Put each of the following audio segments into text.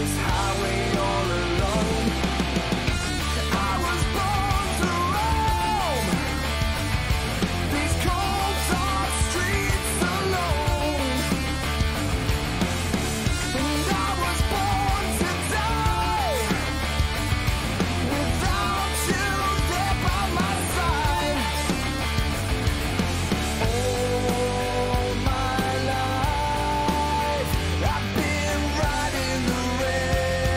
this highway all alone. I was born to roam these cold dark streets alone, and I was born to die without you there by my side. All my life I've been riding the rails.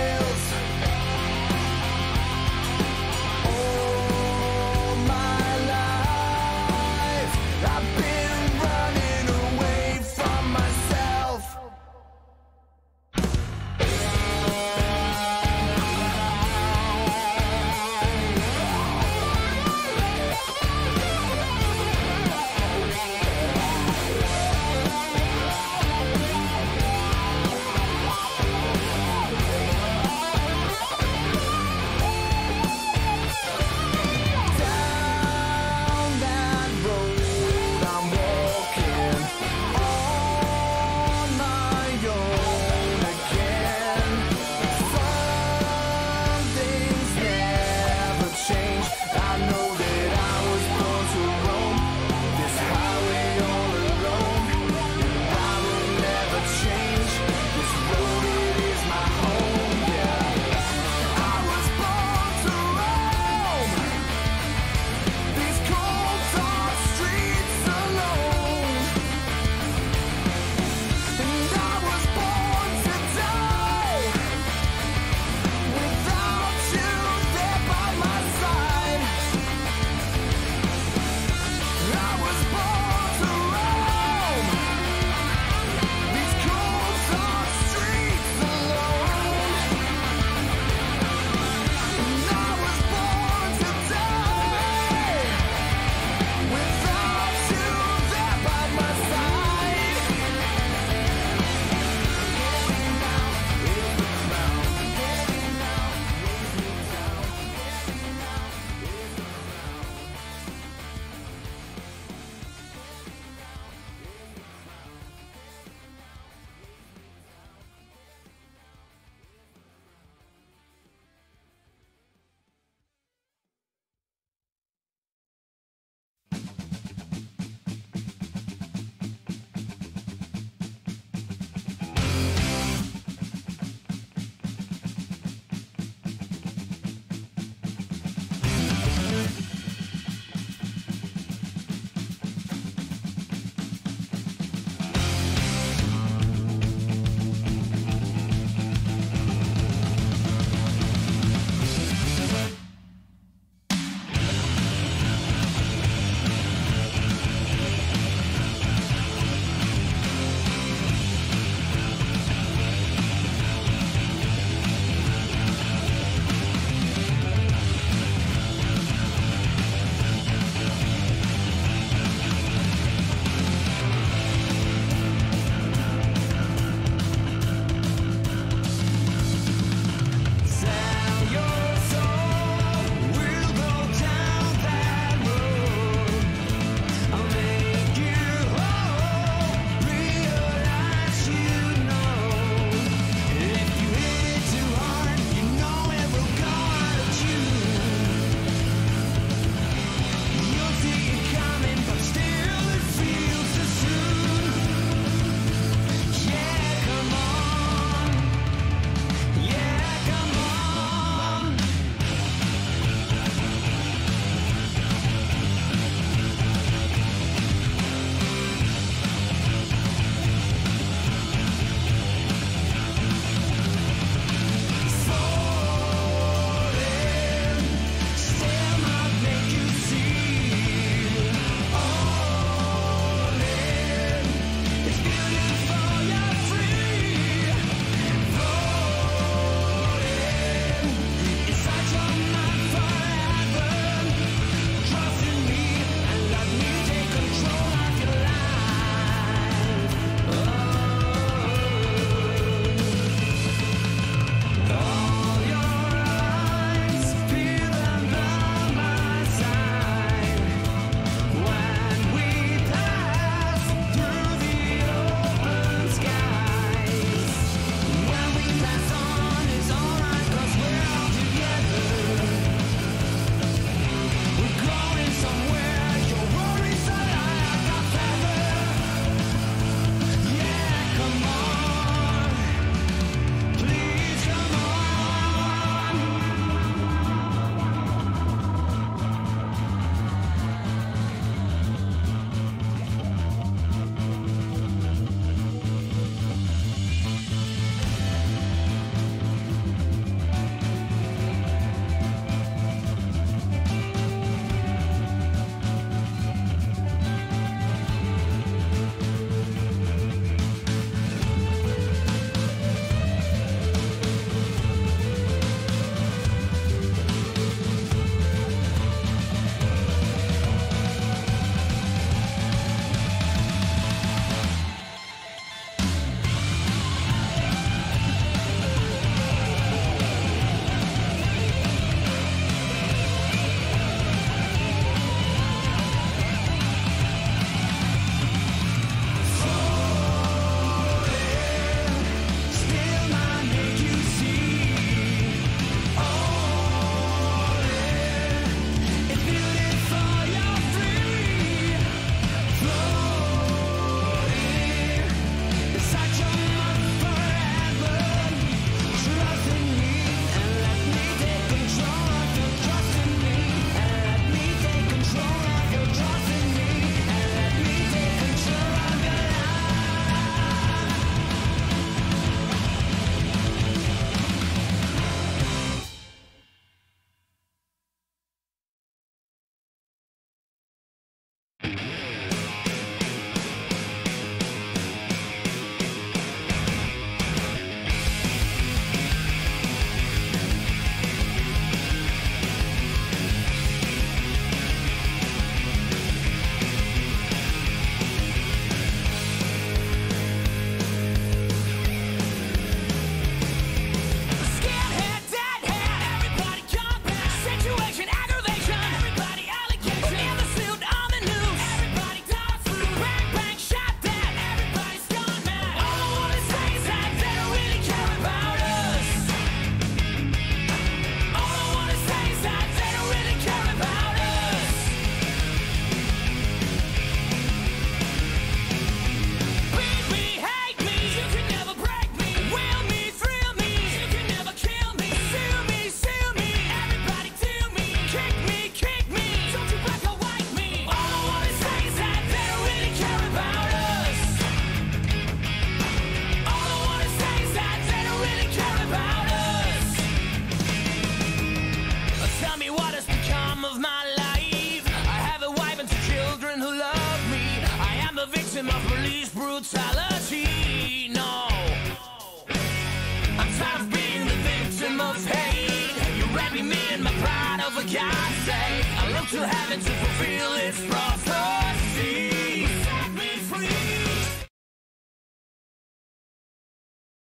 to heaven to fulfill its prophecy. Set me free.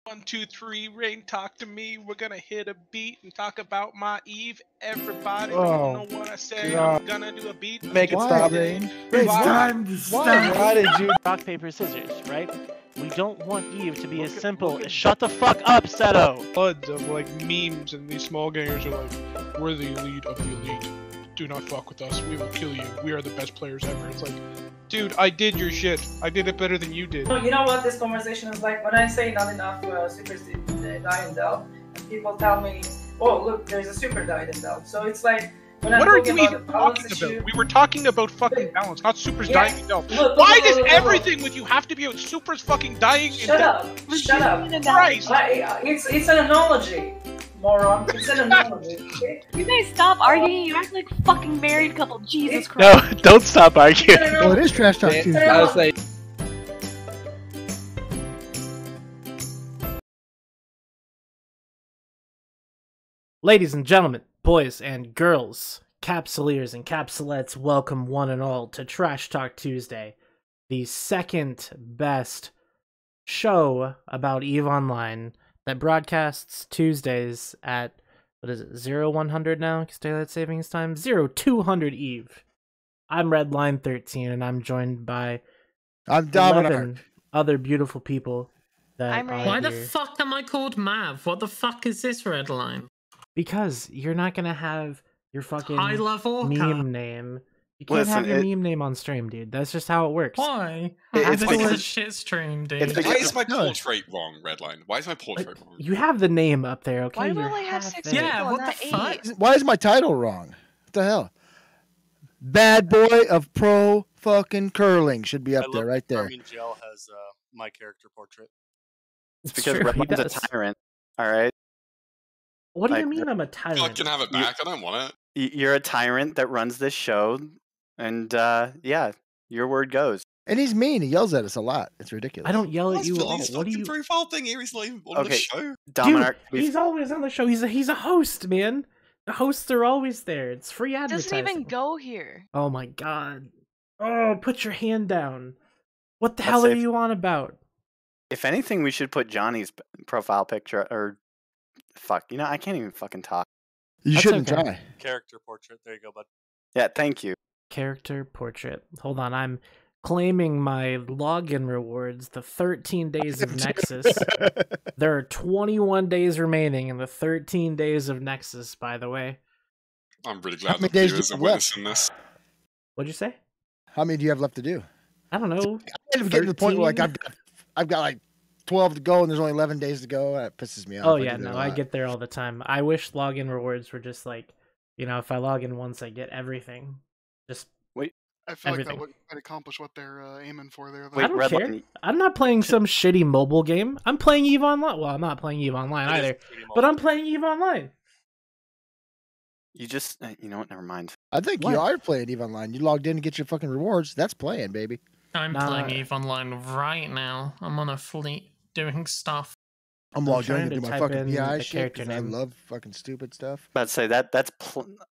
1, 2, 3, Rain, talk to me. We're gonna hit a beat and talk about my Eve. Everybody, don't know what I say. I'm gonna do a beat. Make it stop, Rain. It's time to stop. Why did you? Rock, paper, scissors, right? We don't want Eve to be as simple as shut the fuck up, Seto! Floods of like memes, and these small gamers are like, we're the elite of the elite. Do not fuck with us. We will kill you. We are the best players ever. It's like, dude, I did your shit. I did it better than you did. You know what this conversation is like? When I say not enough super die in Dell, and people tell me, oh look, there's a super die in Dell. So it's like, when What I'm are talking you about even the balance talking issue, about? We were talking about fucking balance, not supers Yeah. dying in Delph. Look, Why look, does look, look, everything with you have to be about supers fucking dying in shut Delph? up, shut up. Christ! It's an analogy, moron. It's an analogy. Okay? You guys stop arguing. You act like a fucking married couple. Jesus Christ. No, don't stop arguing. It's an Well, it analogy. is Trash Talk Tuesday. I was like, Ladies and gentlemen, boys and girls, capsuleers and capsulettes, welcome one and all to Trash Talk Tuesday, the second best show about EVE Online that broadcasts Tuesdays at, what is it, 0100 now, because daylight savings time? 0200 EVE. I'm Redline13, and I'm joined by I'm Dominic. 11 other beautiful people that I'm are Ray. Why the here. fuck am I called Mav? What the fuck is this red line? Because you're not gonna have your fucking High level? meme name. You can't have your meme name on stream, dude. That's just how it works. Why? It's This is a like- shit stream, dude. it's Why is my No. portrait wrong, Redline? Why is my portrait Like, wrong? you have the name up there, okay? Why do we You're only have half 6 there. Yeah, people, what not the 8? fuck? Why is my title wrong? What the hell? Bad boy of pro fucking curling should be up there, right there. Armin Gel has my character portrait. It's Because true, he Redline's a does. tyrant, alright? What do you like, mean I'm a I tyrant? can have it back. I don't want it. You're a tyrant that runs this show, and yeah, your word goes. And he's mean. He yells at us a lot. It's ridiculous. I don't yell at That's you at all. Philly's What do fucking you... profile thing here. He's not even on the Okay. show. Dominic, Dude, he's always on the show. He's a host, man. The hosts are always there. It's free It advertising. doesn't even go here. Oh my god. Oh, put your hand down. What the Let's hell say are if- you on about? if anything, we should put Johnny's profile picture, or fuck, I can't even fucking talk. You That's shouldn't okay. try. Character portrait. There you go, bud. Yeah, thank you. Character portrait. Hold on, I'm claiming my login rewards, the 13 days of Nexus. There are 21 days remaining in the 13 days of Nexus, by the way. I'm really How glad many the days do viewers you are have left? witnessing this. What'd you say? How many do you have left to do? I don't know. I'm getting to the point where like 13? I've got like 12 to go and there's only 11 days to go. That pisses me off. Oh I yeah, do that no, a I lot. get there all the time. I wish login rewards were just like, if I log in once, I get everything. Just I feel like everything. that might accomplish what they're aiming for there. Though. Wait, I don't Redline, care. I'm not playing some shitty mobile game. I'm playing EVE Online. Well, I'm not playing EVE Online either, but I'm playing EVE Online. You just, you know what? Never mind. I think What? you are playing EVE Online. You logged in to get your fucking rewards. That's playing, baby. I'm Nah. playing EVE Online right now. I'm on a fleet doing stuff. I'm logged in trying to to do my type fucking in PI the shit character 'cause I name. love fucking stupid stuff. But say that's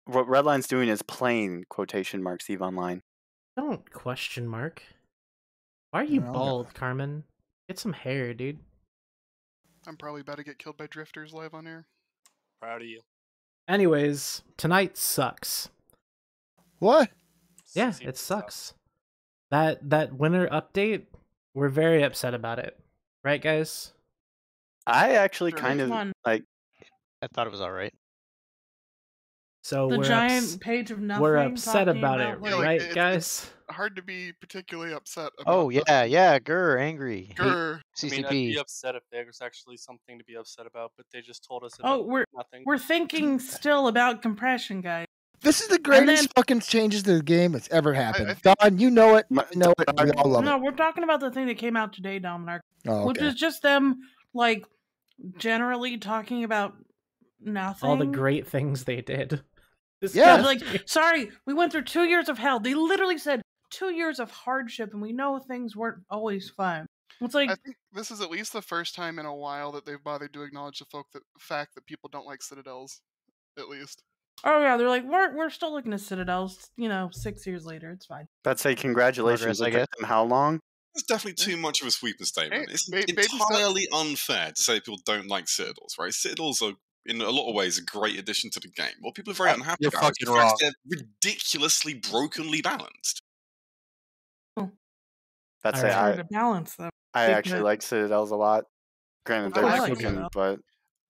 what Redline's doing is playing quotation marks EVE Online. Don't question mark. Why are you No, I'm bald, Carmen? Get some hair, dude. I'm probably about to get killed by drifters live on air. Proud of you. Anyways, tonight sucks. What? Yeah, Season it sucks. That winter update, we're very upset about it. Right, guys? I actually Sure. kind of One. like. I thought it was alright. So The we're giant page of nothing. we're upset talking about it, Yeah, like, right, it's- guys? Hard to be particularly upset about. Oh, yeah, grr, angry. Hate Grr. I mean, I'd CCP. be upset if there was actually something to be upset about, but they just told us Oh, about nothing. we're thinking still about compression, guys. This is the greatest then- fucking changes to the game that's ever happened. I think- Don, you know it. I know it. We all love No, it. we're talking about the thing that came out today, Dominic, Oh, which okay. is just them like generally talking about nothing. All the great things they did. This Yeah. past Like, year. sorry, we went through 2 years of hell. They literally said 2 years of hardship, and we know things weren't always fun. It's like I think this is at least the first time in a while that they've bothered to acknowledge the fact that people don't like citadels. At least. Oh yeah, they're like we're still looking at Citadels. 6 years later, it's fine. I'd say congratulations. Progress, I It took them how long? It's definitely too much of a sweeping statement. Hey, It's baby entirely unfair to say people don't like Citadels, right? Citadels are, in a lot of ways, a great addition to the game. What people are very unhappy You're about is the fucking fact wrong. they're ridiculously brokenly balanced. That's All it. right. Hard to balance them. I Big actually hit. like Citadels a lot. Granted, I they're like broken, Citadel. but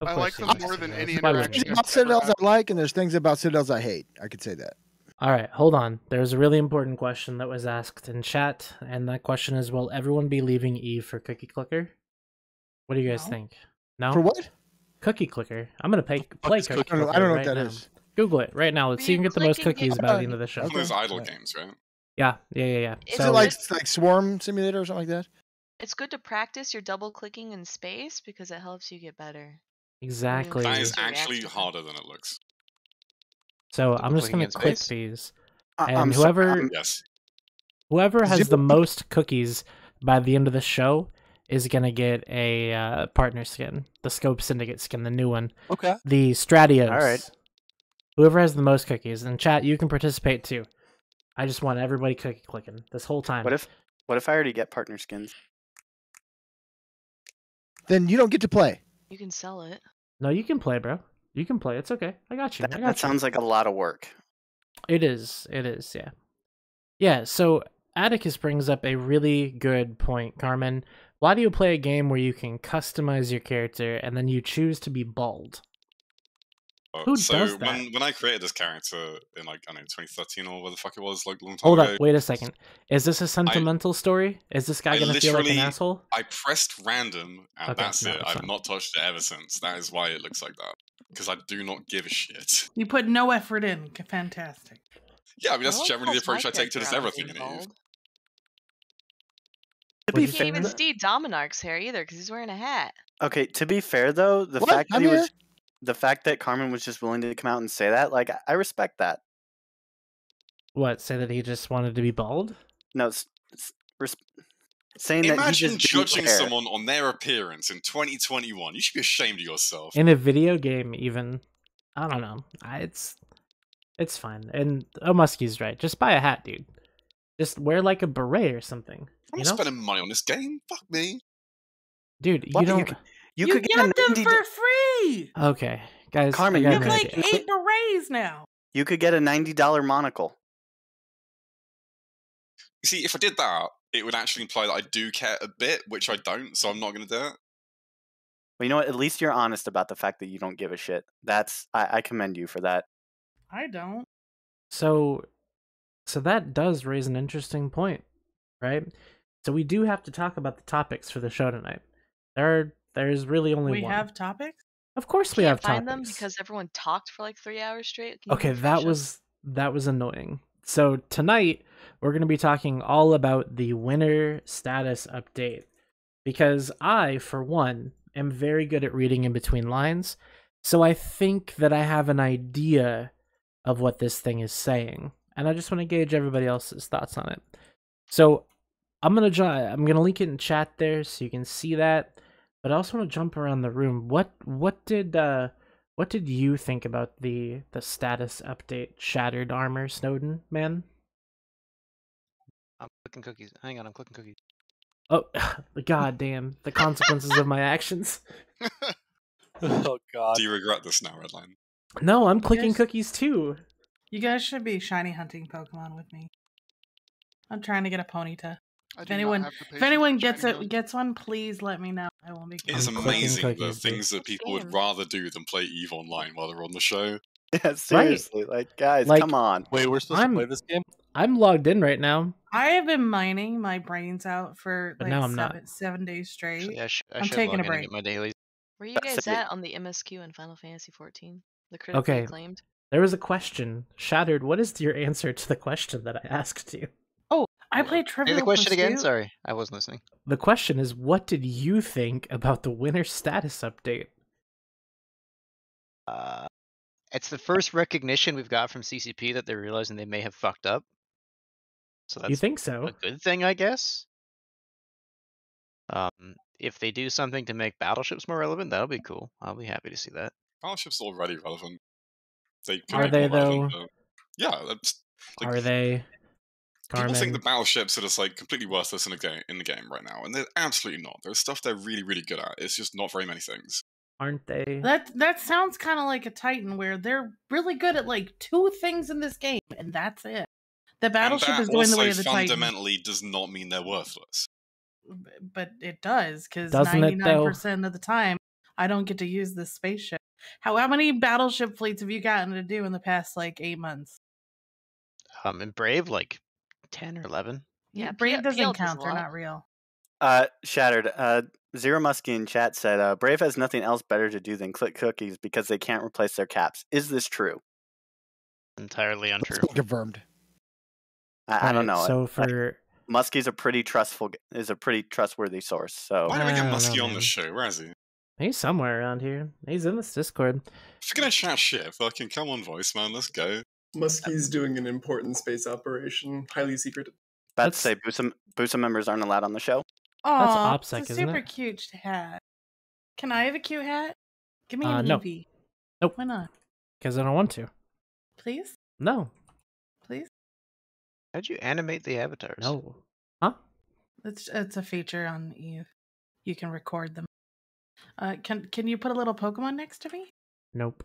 Of I course like you them like more than Citadels. any Why wouldn't interaction. you? There's Citadels I like, and there's things about Citadels I hate. I could say that. All right, hold on. There's a really important question that was asked in chat, and that question is: will everyone be leaving Eve for Cookie Clicker? What do you guys No. think? No. For what? Cookie Clicker. I'm gonna play is Cookie Cookie Clicker. I don't know right what that now. is. Google it right now. Let's see who can get the most cookies by the end of the show. One of those idle Okay. games, right? Yeah. Is Is So it like Swarm Simulator or something like that? It's good to practice your double clicking in space because it helps you get better. exactly. That is Increases your actually reaction time. harder than it looks. So I'm just clicking gonna in click space? these, I'm and sorry, whoever Yes. has the most cookies by the end of the show is gonna get a partner skin, the Scope Syndicate skin, the new one. Okay. The Stratios. All right. Whoever has the most cookies. And chat, you can participate too. I just want everybody cookie clicking this whole time. What if I already get partner skins? Then you don't get to play. You can sell it. No, you can play, bro. You can play. It's okay. I got you. That sounds like a lot of work. It is. Yeah. Yeah, so Atticus brings up a really good point, Carmen. Why do you play a game where you can customize your character and then you choose to be bald? Who so does that? when I created this character in like I don't know 2013 or whatever the fuck it was, like a long time Hold ago. up, wait a second. Is this a sentimental story? Is this guy I gonna feel like an literally- asshole? I pressed random and Okay, that's no, it. it's I've fine. not touched it ever since. That is why it looks like that. Because I do not give a shit. You put no effort in. Fantastic. Yeah, I mean that's No one generally the calls my approach I take to just character out everything being in Eve. bald. To be You can't fair, even see Dominarch's hair either because he's wearing a hat. okay. To be fair, though, the What? fact that I'm he was, here. the fact that Carmen was just willing to come out and say that, like, I respect that. What, say that he just wanted to be bald? No, saying that he Imagine just didn't judging care. someone on their appearance in 2021. You should be ashamed of yourself. In a video game, even. I don't know. It's fine. And Muskie's right. Just buy a hat, dude. Just wear like a beret or something. I'm You not know? spending money on this game. Fuck me. Dude, What? you don't. You You could get get a them 90 for free. Okay, guys. Carmen, I You got have an like idea. 8 berets now. You could get a $90 monocle. You see, if I did that, it would actually imply that I do care a bit, which I don't, so I'm not going to do it. Well, you know what? At least you're honest about the fact that you don't give a shit. I commend you for that. I don't. So that does raise an interesting point, right? So we do have to talk about the topics for the show tonight. There's really only We one. have topics? Of course we Can't have find topics. them because everyone talked for like 3 hours straight. Can you Okay, refresh us? that was annoying. So tonight we're going to be talking all about the winter status update because I, for one, am very good at reading in between lines. So I think that I have an idea of what this thing is saying, and I just want to gauge everybody else's thoughts on it. So I'm gonna link it in chat there so you can see that. But I also want to jump around the room. What did you think about the status update? Shattered armor, Snowden, man. I'm clicking cookies. Hang on, I'm clicking cookies. Oh, god damn! The consequences of my actions. Oh god. Do you regret this now, Redline? No, I'm clicking Yes. cookies too. You guys should be shiny hunting Pokemon with me. I'm trying to get a Ponyta. I If do not anyone, have the if patience anyone for gets shiny it, hunt. gets one, please let me know. I will make It is I'm clicking amazing the cookies, dude. things that people game? would rather do than play Eve Online while they're on the show. Yeah, seriously. Like, guys, Like- come on. Wait, we're supposed I'm- to play this game? I'm logged in right now. I have been mining my brains out for But like now I'm not. 7 days straight. Actually, I I'm should taking log a in and break. get my dailies. Where you That's guys it. at on the MSQ in Final Fantasy XIV? The critically Okay. acclaimed. There was a question. Shattered, what is your answer to the question that I asked you? I played Say Trivial the question again? Pursuit. Sorry, I wasn't listening. The question is, what did you think about the winter status update? It's the first recognition we've got from CCP that they're realizing they may have fucked up. So You that's think so? a good thing, I guess. If they do something to make battleships more relevant, that'll be cool. I'll be happy to see that. Battleship's already relevant. they could Are make they more relevant, though? but yeah, that's like, Are they? people think the Carmen? battleships are just like completely worthless in the game right now, and they're absolutely not. There's stuff they're really, really good at. It's just not very many things. Aren't they? That sounds kind of like a Titan, where they're really good at like 2 things in this game, and that's it. The And battleship that is going the way also of the Titan, fundamentally does not mean they're worthless. but it does, because Doesn't it, though? 99% of the time I don't get to use this spaceship. How many battleship fleets have you gotten to do in the past like 8 months? And Brave, like 10 or 11. Yeah, Brave PL doesn't does count. a They're lot. not real. Shattered. Zero Muskie in chat said, Brave has nothing else better to do than click cookies because they can't replace their caps. Is this true? Entirely untrue. Confirmed. I don't Alright, know. so for Muskie's a pretty trustworthy source. So Why do we I get don't Muskie know, on the man. show? Where is he? He's somewhere around here. He's in this Discord. If you're gonna chat shit, fucking come on, voice man, let's go. Muskie's doing an important space operation, highly secret. about to say Busa members aren't allowed on the show. Oh, OPSEC, it's a isn't super it? cute hat. Can I have a cute hat? Give me an No. Eevee. Nope. Why not? Because I don't want to. Please? No. Please? How'd you animate the avatars? No. Huh? It's a feature on Eve. You can record them. Can you put a little Pokemon next to me? Nope.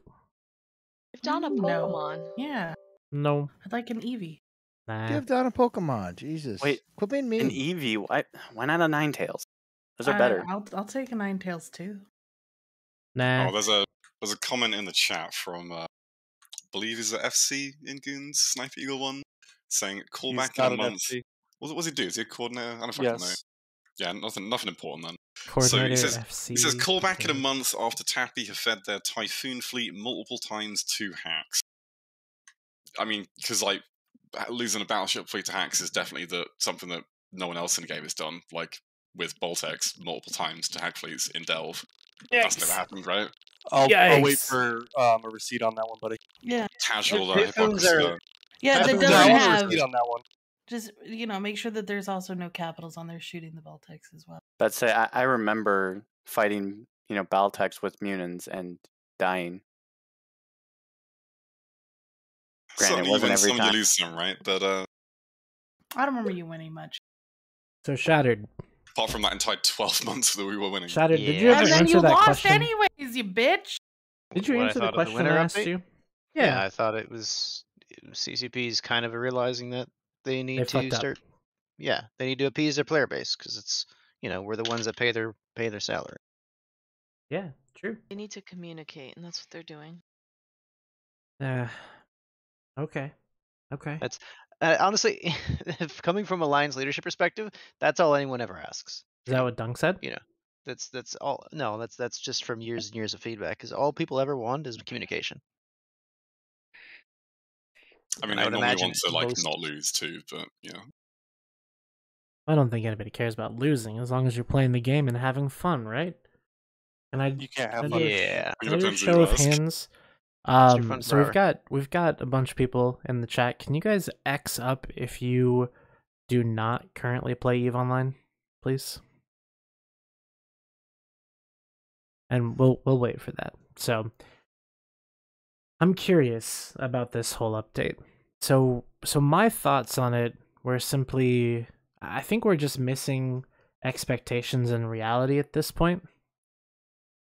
Give Don a Pokemon. Yeah. No. I'd like an Eevee. Nah. Give down a Pokemon. Jesus. Wait, quit being mean. An Eevee? Why not a Ninetales? Those are better. I'll take a Ninetales too. Nah. Oh, there's a comment in the chat from I believe is the FC in Goons Sniper Eagle one saying call He's back in not a an month. FC. What's he do? Is he a coordinator? I don't fucking know. Yes. Yeah, nothing important then. Coordinator so FC. he says call back in a month after Tappy have fed their Typhoon fleet multiple times to hacks. I mean, because like losing a battleship fleet to hacks is definitely something that no one else in the game has done. Like with Boltex multiple times to hack fleets in Delve. That's never happened, right? I'll wait for a receipt on that one, buddy. Yeah. Casual Typhoons hypocrisy. are- Yeah, that Typhoons doesn't are- I want a have. receipt on that one. Just make sure that there's also no capitals on there shooting the Baltics as well. But say I remember fighting, Battletechs with Munins and dying. Granted, Some it you wasn't win every some, you time. lose some, right? But I don't remember you winning much. So Shattered. apart from that entire 12 months that we were winning. Shattered, did you ever And then answer you that lost question? anyways, you bitch. Did you What I answer the thought of question winter I asked update? you? Yeah, I thought it was CCP's kind of realizing that they need They to fucked up. start. Yeah, they need to appease their player base because it's we're the ones that pay their salary. Yeah, true. They need to communicate, and that's what they're doing. Okay. Okay. That's honestly, coming from a Lions leadership perspective, that's all anyone ever asks. Is that what Dunk said? That's all. No, that's just from years and years of feedback. Because all people ever want is communication. I mean, And I I would normally imagine want to like most- not lose too, but yeah. I don't think anybody cares about losing as long as you're playing the game and having fun, right? And You can't have can fun. Yeah. Can I do a Depends who show you of ask. hands? your fun So we've forever. got a bunch of people in the chat. Can you guys X up if you do not currently play EVE Online, please? And we'll wait for that. So I'm curious about this whole update. So my thoughts on it were simply, I think we're just missing expectations and reality at this point.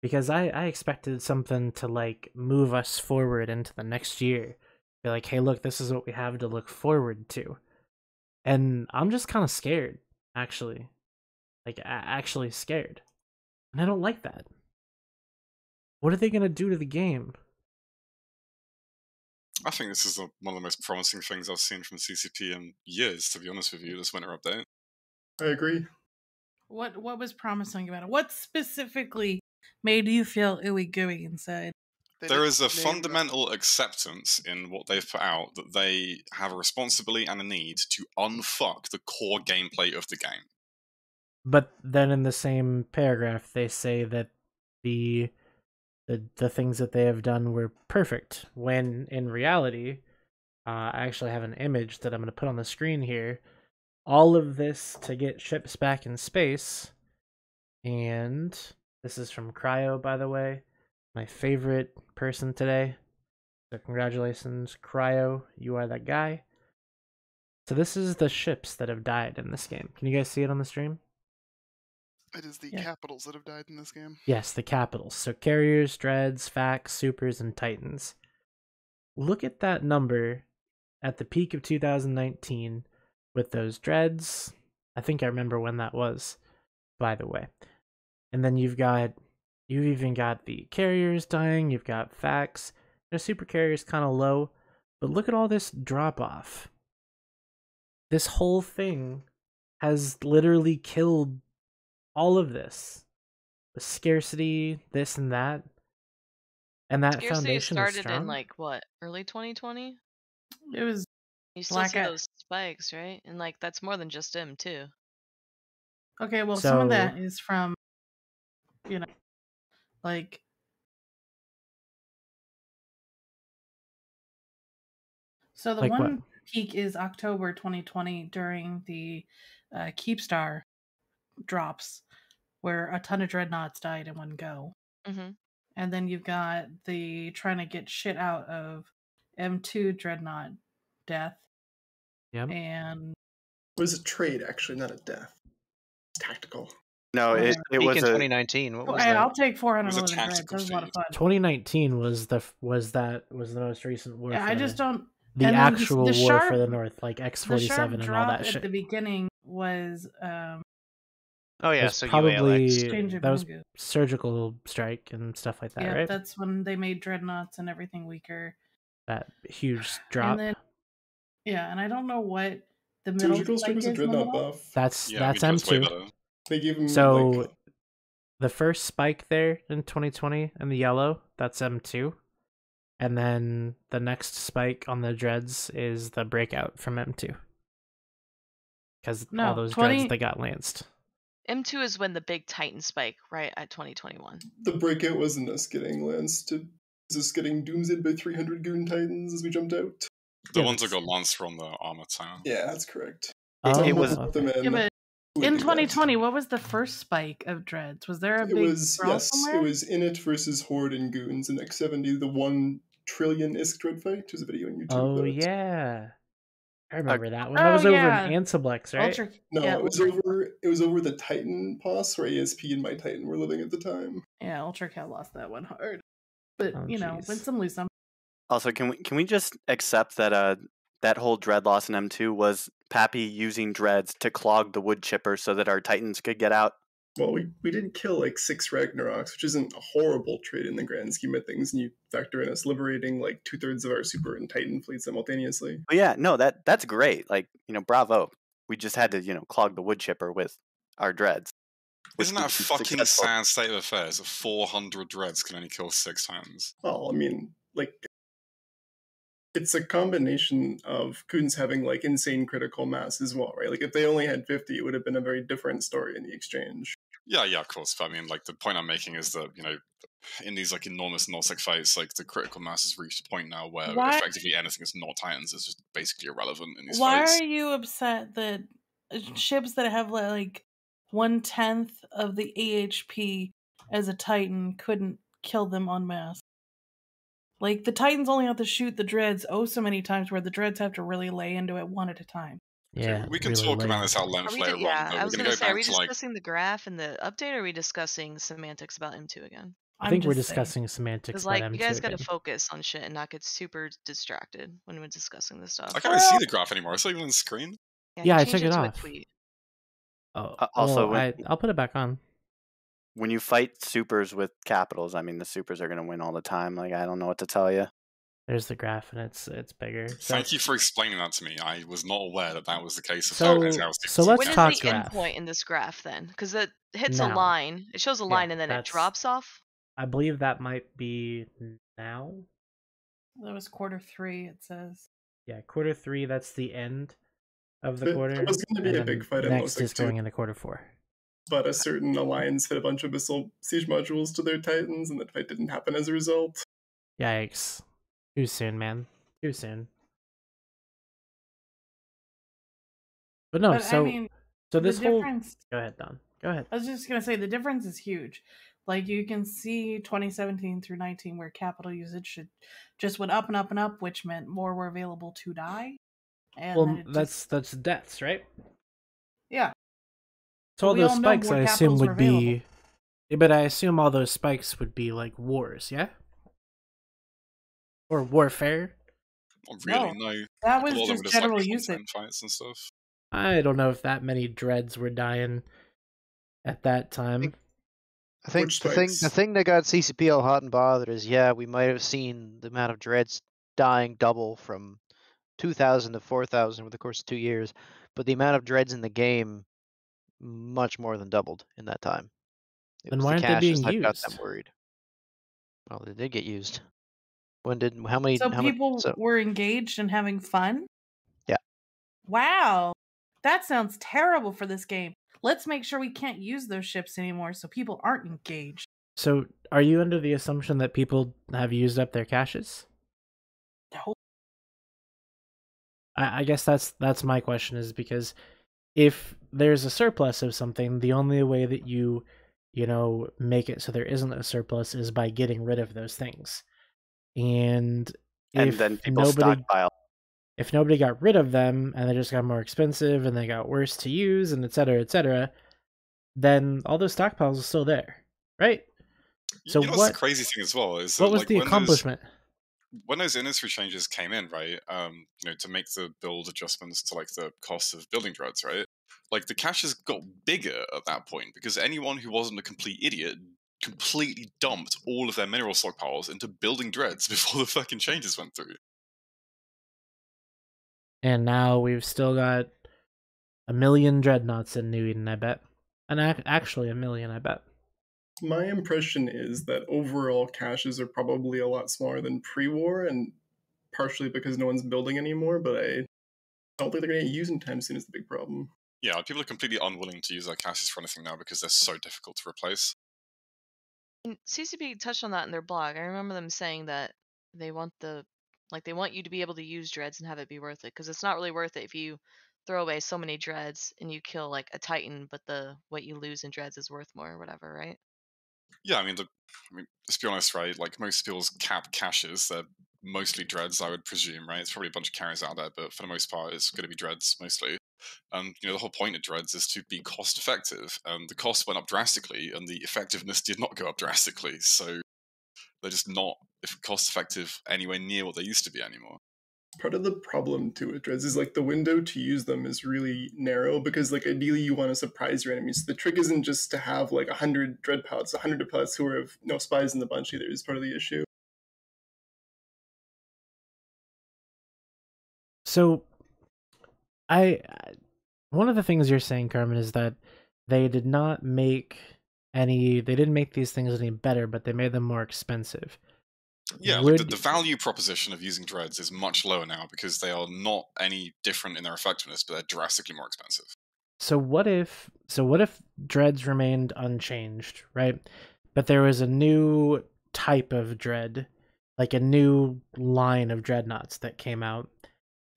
Because I expected something to like move us forward into the next year. Be like, hey, look, this is what we have to look forward to. And I'm just kind of scared, actually. Like, actually scared. And I don't like that. What are they going to do to the game? I think this is one of the most promising things I've seen from CCP in years, to be honest with you, this winter update. I agree. What was promising about it? What specifically made you feel ooey gooey inside? There is a fundamental acceptance in what they've put out that they have a responsibility and a need to unfuck the core gameplay of the game. But then in the same paragraph, they say that the things that they have done were perfect, when in reality, I actually have an image that I'm going to put on the screen here. All of this to get ships back in space, and this is from Cryo, by the way, my favorite person today. So congratulations, Cryo. You are that guy. So this is the ships that have died in this game. Can you guys see it on the stream? It is the capitals that have died in this game. Yes, the capitals. So carriers, dreads, fax, supers, and titans. Look at that number at the peak of 2019 with those dreads. I think I remember when that was, by the way. And then you've even got the carriers dying. You've got fax. The super carrier's kind of low, but look at all this drop off. This whole thing has literally killed all of this. The scarcity, this and that. And that Scarcity foundation is started strong. in like what, early 2020? It was You still Black see Eye- those spikes, right? And like that's more than just M2. Okay, well, some of that So- is from, like. So the Like what? one peak is October 2020 during the Keepstar drops, where a ton of dreadnoughts died in one go. Mm-hmm. And then you've got the trying to get shit out of M2 dreadnought death. Yep. And It was a trade, actually, not a death. It's tactical. No, it Peak was in a 2019. What was hey, that? I'll take It was a 411 dreads. tactical That was a lot of fun. 2019 was the most recent war. Yeah, for I just don't. the and then actual the war sharp, for the North, like the X-47 sharp and all drop that at shit. the beginning was Oh yeah, was so probably Exchange that was Bungu. surgical strike and stuff like that, Yeah, right? that's when they made dreadnoughts and everything weaker. That huge drop. And then, and I don't know what the middle Surgical strike spike was a is in the dreadnought middle. buff. That's Yeah, that's I mean, it was way M2. better. They gave him So like the first spike there in 2020 in the yellow, that's M2. And then the next spike on the dreads is the breakout from M2. Because all No, those 20 dreads they got lanced. M2 is when the big Titan spike, right at 2021. the breakout wasn't us getting lanced. It was us getting doomsayed by 300 goon titans as we jumped out. The Yeah, ones that got lanced from the armor tower. Yeah, that's correct. It was- Put them Yeah, in. but Who would in do that? 2020, what was the first spike of dreads? Was there a It big was brawl yes, somewhere? it was Init versus Horde and Goons in X70, the 1 trillion ISK dread fight. There's a video on YouTube. Oh about it. yeah. I remember that one. That Oh, was over yeah. in Ansiblex, right? Ultra, No, yeah, it was Ultra, over. It was over the Titan boss where ASP and my Titan were living at the time. yeah, Ultra Cat lost that one hard. But Oh, win jeez. some, lose some. Also, can we just accept that that whole dread loss in M2 was Pappy using dreads to clog the wood chipper so that our Titans could get out? Well, we did kill like 6 Ragnaroks, which isn't a horrible trade in the grand scheme of things, and you factor in us liberating like 2/3 of our Super and Titan fleet simultaneously. But yeah, no, that's great. Like, bravo. We just had to, clog the wood chipper with our dreads. Isn't that a was fucking successful. sad state of affairs? That 400 dreads can only kill 6 Titans. Well, I mean, like, it's a combination of Goons having like insane critical mass as well, right? Like, if they only had 50, it would have been a very different story in the exchange. Yeah, of course. But I mean, like, the point I'm making is that, in these like enormous Nullsec fights, like the critical mass has reached a point now where Why- effectively anything that's not Titans is just basically irrelevant in these Why fights. are you upset that ships that have like 1/10 of the AHP as a Titan couldn't kill them en masse? Like, the Titans only have to shoot the dreads so many times, where the dreads have to really lay into it one at a time. Yeah. We can really talk late. about this at Are length we later yeah, on, but I we're was going gonna to say, go are we back to like. discussing the graph and the update, or are we discussing semantics about M2 again? I think we're just saying. discussing semantics Because about like M2 you guys gotta again. focus on shit and not get super distracted when we're discussing this stuff. I can't really see the graph anymore. It's not even on the screen. Yeah, Yeah, he I changed took it to a off. tweet. Oh, Also, well, I'll put it back on. When you fight supers with capitals, I mean, the supers are going to win all the time. Like, I don't know what to tell you. There's the graph, and it's bigger. So, Thank you for explaining that to me. I was not aware that was the case. So- That's how so Steve let's When is talk the graph. endpoint in this graph then? Because it hits a Now. line. It shows a line Yeah, and then it that's- drops off. I believe that might be now. That was Q3, it says. Yeah, Q3. That's the end of the But quarter. there was gonna be and a then big fight in next Losec is too. going into Q4. But a certain alliance hit a bunch of missile siege modules to their Titans, and that fight didn't happen as a result. Yikes! Too soon, man. Too soon. But no, But, so I mean, so the this whole. difference. Go ahead, Don. Go ahead. I was just gonna say the difference is huge. Like you can see 2017 through 19 where capital usage just went up and up and up, which meant more were available to die. And then Well, it that's deaths, right? yeah. So all we those all know spikes, more I assume, capitals were would available. be. Yeah, but I assume all those spikes would be like wars, yeah? Or warfare? Not really, no. That Like, a was lot of them just were just like general content usage. fights and stuff. I don't know if that many dreads were dying at that time. I think the thing that got CCP all hot and bothered is, yeah, we might have seen the amount of dreads dying double from 2,000 to 4,000 over the course of 2 years, but the amount of dreads in the game much more than doubled in that time. It Then was why the aren't they being caches that got them used? worried. Well, they did get used. When did how many? So how much? people So were engaged and having fun? yeah. Wow. That sounds terrible for this game. Let's make sure we can't use those ships anymore so people aren't engaged. So are you under the assumption that people have used up their caches? No. I guess that's my question, is because if there's a surplus of something, the only way that you make it so there isn't a surplus is by getting rid of those things. And if then people stockpile. If nobody got rid of them and they just got more expensive and they got worse to use and etc., then all those stockpiles are still there, right? So what's the crazy thing as well is that, what was like, the accomplishment? When those industry changes came in, right? To make the build adjustments to like the cost of building dreads, right? Like the caches got bigger at that point because anyone who wasn't a complete idiot completely dumped all of their mineral stockpiles into building dreads before the fucking changes went through. And now we've still got 1 million dreadnoughts in New Eden, I bet. And actually 1 million, I bet. My impression is that overall caches are probably a lot smaller than pre-war, and partially because no one's building anymore, but I don't think they're going to get used anytime soon is the big problem. Yeah, people are completely unwilling to use their caches for anything now because they're so difficult to replace. And CCP touched on that in their blog. I remember them saying that they want they want you to be able to use dreads and have it be worth it, because it's not really worth it if you throw away so many dreads and you kill like a titan, but what you lose in dreads is worth more or whatever, right? Yeah, I mean, let's be honest, right? Like most people's cap caches, they're mostly dreads, I would presume, right? It's probably a bunch of carriers out there, but for the most part, it's going to be dreads mostly. And the whole point of dreads is to be cost effective, and the cost went up drastically, and the effectiveness did not go up drastically. So they're just not cost effective anywhere near what they used to be anymore. Part of the problem too with dreads is like the window to use them is really narrow because like ideally you want to surprise your enemies. So the trick isn't just to have like 100 dread pellets, 100 pellets who have no spies in the bunch either is part of the issue. So one of the things you're saying, Carmen, is that they didn't make these things any better, but they made them more expensive. Yeah, like the value proposition of using dreads is much lower now because they are not any different in their effectiveness, but they're drastically more expensive. So what if dreads remained unchanged, right? But there was a new type of dread, like a new line of dreadnoughts that came out,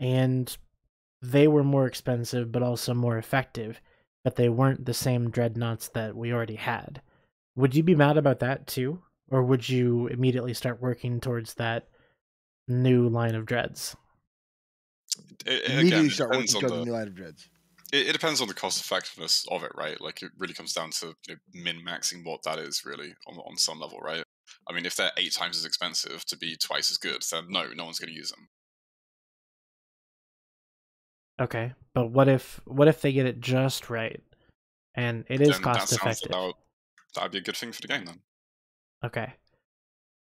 and they were more expensive but also more effective, but they weren't the same dreadnoughts that we already had. Would you be mad about that too? Or would you immediately start working towards that new line of dreads? Immediately start working towards the new line of dreads. It depends on the cost effectiveness of it, right? Like it really comes down to min-maxing what that is really on some level, right? I mean, if they're 8 times as expensive to be twice as good, then no one's going to use them. Okay, but what if they get it just right, and it is cost effective? That'd be a good thing for the game then. Okay,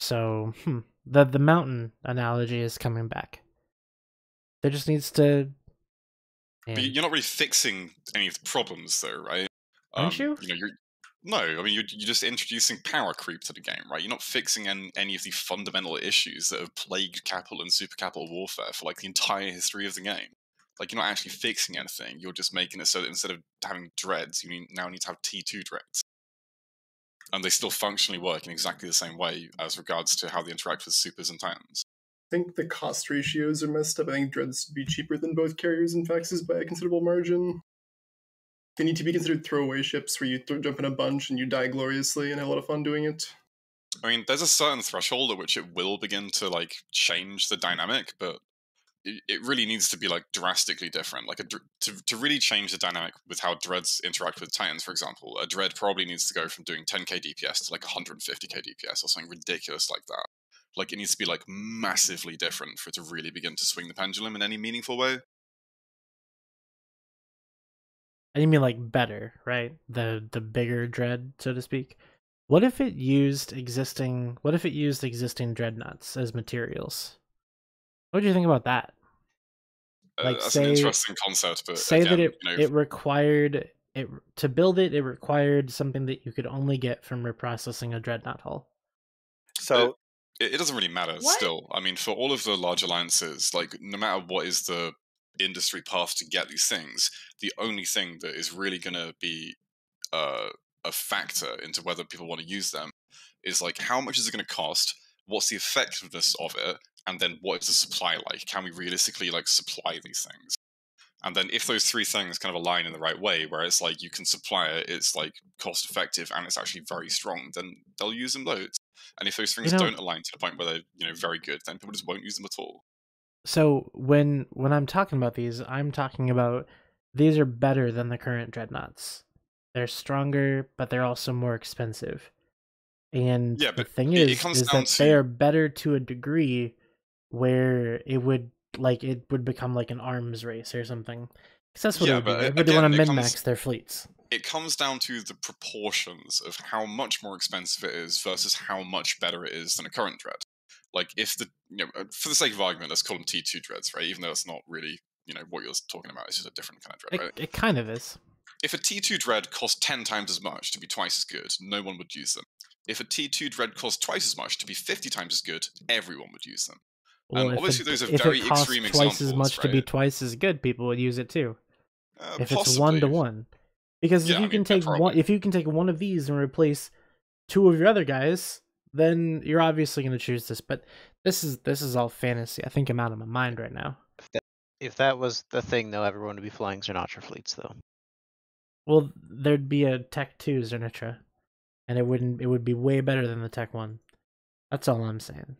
so the mountain analogy is coming back. There just needs to. But you're not really fixing any of the problems, though, right? Aren't you? No, I mean, you're just introducing power creep to the game, right? You're not fixing any of the fundamental issues that have plagued capital and super capital warfare for like the entire history of the game. Like, you're not actually fixing anything. You're just making it so that instead of having dreads, you now need to have T2 dreads. And they still functionally work in exactly the same way as regards to how they interact with supers and titans. I think the cost ratios are messed up. I think dreads should be cheaper than both carriers and faxes by a considerable margin. They need to be considered throwaway ships where you jump in a bunch and you die gloriously and have a lot of fun doing it. I mean, there's a certain threshold at which it will begin to like change the dynamic, but it really needs to be like drastically different. Like to really change the dynamic with how dreads interact with titans, for example, a dread probably needs to go from doing 10k DPS to like 150k DPS or something ridiculous like that. Like it needs to be like massively different for it to really begin to swing the pendulum in any meaningful way. And you mean like better, right? The bigger dread, so to speak. What if it used existing dreadnoughts as materials? What do you think about that? Like That's an interesting concept, but say again, that it required it to build it. It required something that you could only get from reprocessing a dreadnought hull. So it doesn't really matter. Still, I mean, for all of the large alliances, like no matter what is the industry path to get these things, the only thing that is really going to be a factor into whether people want to use them is like how much is it going to cost, what's the effectiveness of it, and then what is the supply like? Can we realistically like supply these things? And then if those three things kind of align in the right way, where it's like you can supply it, it's like cost effective and it's actually very strong, then they'll use them loads. And if those things don't align to the point where they're very good, then people just won't use them at all. So when I'm talking about these, I'm talking about these are better than the current dreadnoughts. They're stronger, but they're also more expensive. And the thing is that they are better to a degree where it would become like an arms race or something. Because that's what it would be. Everybody want to min-max their fleets. It comes down to the proportions of how much more expensive it is versus how much better it is than a current dread. Like if for the sake of argument, let's call them T2 dreads, right? Even though it's not really, what you're talking about. It's just a different kind of dread, right? It kind of is. If a T2 dread cost 10 times as much to be twice as good, no one would use them. If a T2 dread cost twice as much to be 50 times as good, everyone would use them. Well, obviously, those are very extreme examples. If it costs twice as much to be twice as good, people would use it too. If it's Possibly. 1-to-1, because if you can take one of these and replace two of your other guys, then you're obviously going to choose this. But this is all fantasy. I think I'm out of my mind right now. If that was the thing, though, everyone would be flying Xenatra fleets, though. Well, there'd be a Tech 2 Xenatra, and it would be way better than the Tech 1. That's all I'm saying.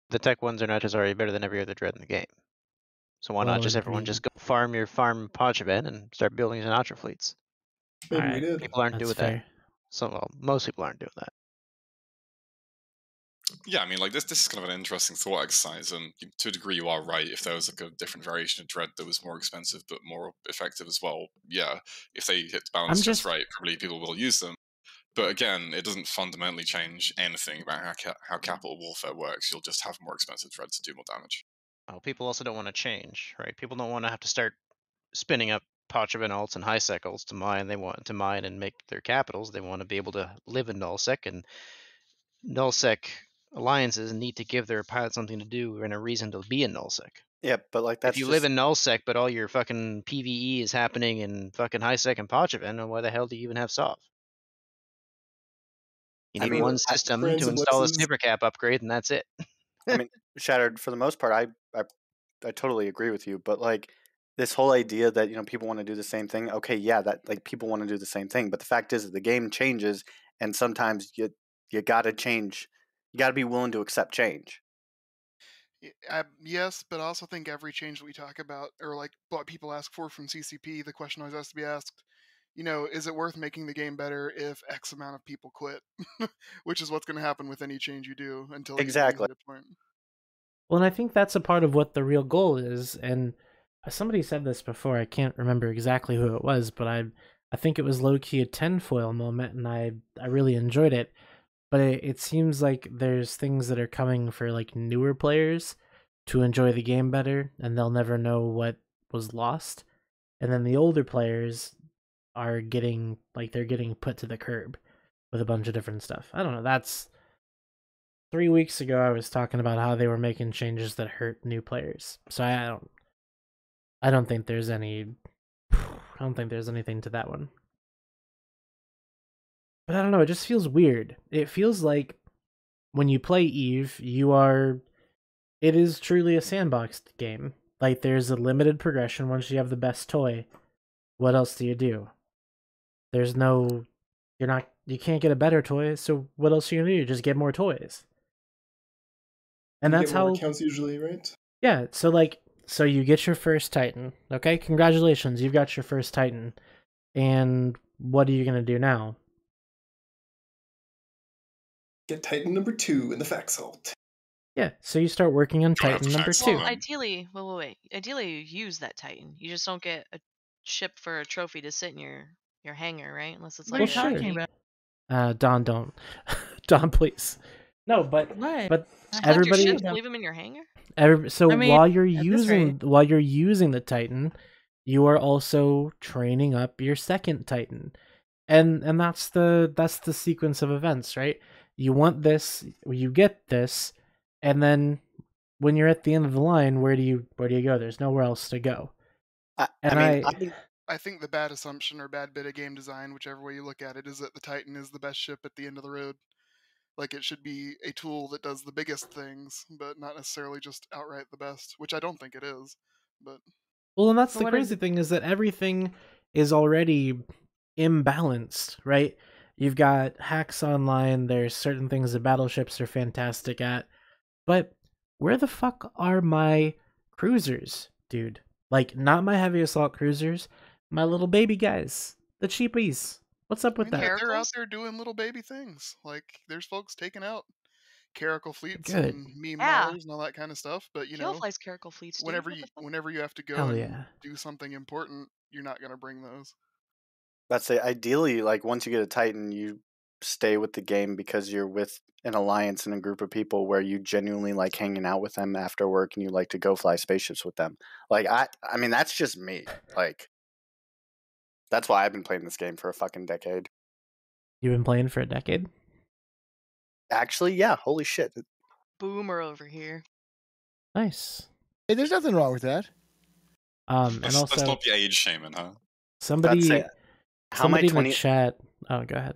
The Tech 1 Xenatra is already better than every other dread in the game. So why not just everyone just go farm Pochaven and start building Xenatra fleets? Maybe we did. People aren't doing that. So most people aren't doing that. Yeah, I mean, like this is kind of an interesting thought exercise, and to a degree, you are right. If there was like a different variation of dread that was more expensive but more effective as well, yeah, if they hit the balance just right, probably people will use them. But again, it doesn't fundamentally change anything about how capital warfare works. You'll just have more expensive dreads to do more damage. Oh, people also don't want to change, right? People don't want to have to start spinning up Pochaven alts and Highsec alts to mine. They want to mine and make their capitals. They want to be able to live in nullsec, and nullsec alliances need to give their pilot something to do and a reason to be in nullsec. Yeah, but like that's if you live in nullsec, but all your fucking PVE is happening in fucking Highsec and Pochaven, then why the hell do you even have Sov? You need one system to install a supercap upgrade, and that's it. I mean, Shattered, for the most part, I totally agree with you. But like this whole idea that people want to do the same thing. Okay, yeah, that like people want to do the same thing. But the fact is that the game changes, and sometimes you got to change. You got to be willing to accept change. Yes, but I also think every change that we talk about, or like what people ask for from CCP, the question always has to be asked, is it worth making the game better if X amount of people quit? Which is what's going to happen with any change you do until exactly. You point. Well, and I think that's a part of what the real goal is. And somebody said this before. I can't remember exactly who it was, but I think it was low-key a tinfoil moment, and I really enjoyed it. But it seems like there's things that are coming for like newer players to enjoy the game better, and they'll never know what was lost. And then the older players are getting put to the curb with a bunch of different stuff. I don't know. That's 3 weeks ago. I was talking about how they were making changes that hurt new players. So I don't think there's anything to that one. But I don't know, it just feels weird. It feels like when you play Eve, it is truly a sandboxed game. Like there's a limited progression once you have the best toy. What else do you do? There's no, you can't get a better toy. So what else are you gonna do? Just get more toys. And You that's get more how accounts usually, right? Yeah, so you get your first Titan. Okay, congratulations, you've got your first Titan. And what are you gonna do now? Get Titan number 2 in the fax vault. Yeah, so you start working on Titan number Well, 2. ideally, wait. Ideally, you use that Titan. You just don't get a ship for a trophy to sit in your hangar, right? Unless it's What like are you a talking unique- about? Don, don't. Don, please. No, but What? but Just collect your everybody. ships, leave them in your hangar. So I mean, while you're at this rate. using the Titan, you are also training up your second Titan, and that's the sequence of events, right? You want this, you get this, and then when you're at the end of the line, where do you go? There's nowhere else to go. I think the bad assumption or bad bit of game design, whichever way you look at it, is that the Titan is the best ship at the end of the road. Like, it should be a tool that does the biggest things, but not necessarily just outright the best, which I don't think it is. But Well, and that's So the what crazy is- thing is that everything is already imbalanced, right? You've got hacks online, there's certain things that battleships are fantastic at, but where the fuck are my cruisers, dude? Like, not my heavy assault cruisers, my little baby guys, the cheapies. What's up with that? they're out there doing little baby things. Like, there's folks taking out Caracal fleets Good. and meme Yeah. Maulers and all that kind of stuff. But Kill flies Caracal fleets, dude. whenever What the fuck? whenever you have to go Hell and yeah. do something important, you're not gonna bring those. That's it. Ideally, like once you get a Titan, you stay with the game because you're with an alliance and a group of people where you genuinely like hanging out with them after work and you like to go fly spaceships with them. Like I mean that's just me. Like that's why I've been playing this game for a fucking decade. You've been playing for a decade? Actually, yeah, holy shit. Boomer over here. Nice. Hey, there's nothing wrong with that. And Let's also not be age shaming, huh? somebody That's it. How am I somebody in 20 the chat. Oh, go ahead.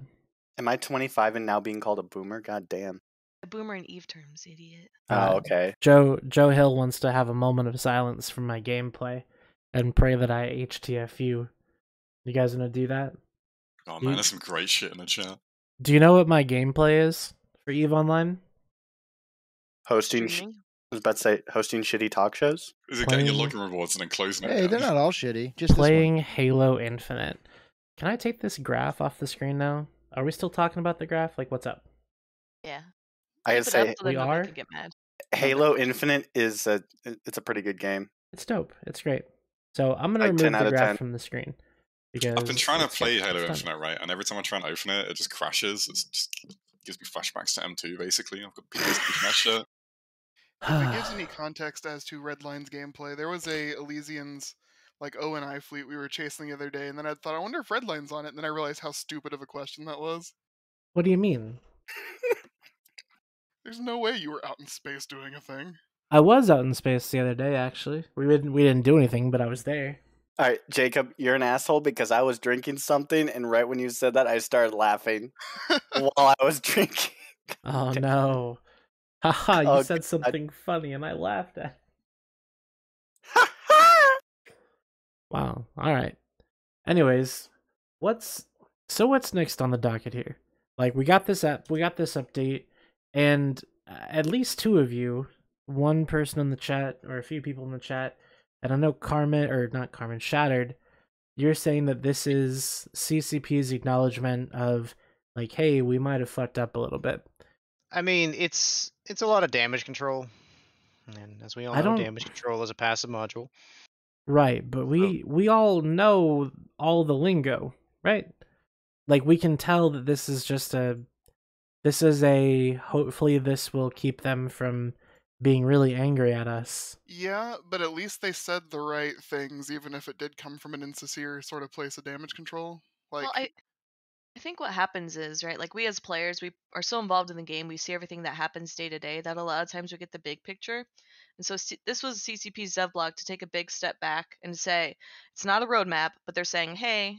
Am I 25 and now being called a boomer? God damn. A boomer in Eve terms, idiot. Okay. Joe Hill wants to have a moment of silence from my gameplay and pray that I HTFU. You guys gonna do that? Oh man, there's some great shit in the chat. Do you know what my gameplay is for EVE Online? Hosting I was about to say hosting shitty talk shows. Is it getting your Playing- login rewards and then closing it? Hey, again? they're not all shitty. Just Playing Halo Infinite. Can I take this graph off the screen now? Are we still talking about the graph? Like, what's up? Yeah. I gotta Keep it say, up so that We nobody are? can get mad. Halo Infinite is it's a pretty good game. It's dope. It's great. So I'm gonna Like 10 remove out the of graph 10. from the screen because I've been trying to it's play fun. Halo It's fun. Infinite, right? And every time I try and open it, it just crashes. It just gives me flashbacks to M2, basically. I've got PTSD from that shit. If it gives any context as to Redline's gameplay, there was a Elysians like O&I fleet we were chasing the other day, and then I thought, I wonder if Redline's on it, and then I realized how stupid of a question that was. What do you mean? There's no way you were out in space doing a thing. I was out in space the other day. Actually, we didn't do anything, but I was there. All right, Jacob, you're an asshole because I was drinking something, and right when you said that, I started laughing while I was drinking. Oh no! Haha! You Oh, said something funny, and I laughed at. Wow. All right. Anyways, what's next on the docket here? Like we got this update, and at least two of you, one person in the chat or a few people in the chat, and I know Shattered. You're saying that this is CCP's acknowledgement of like, hey, we might have fucked up a little bit. I mean, it's a lot of damage control, and as we all I know, don't- damage control is a passive module. Right, but we all know all the lingo, right? Like we can tell that this is hopefully this will keep them from being really angry at us. Yeah, but at least they said the right things, even if it did come from an insincere sort of place of damage control. Like, Well, I think what happens is, right, like we as players, we are so involved in the game, we see everything that happens day to day that a lot of times we get the big picture. And so this was CCP's dev blog to take a big step back and say, it's not a roadmap, but they're saying, hey,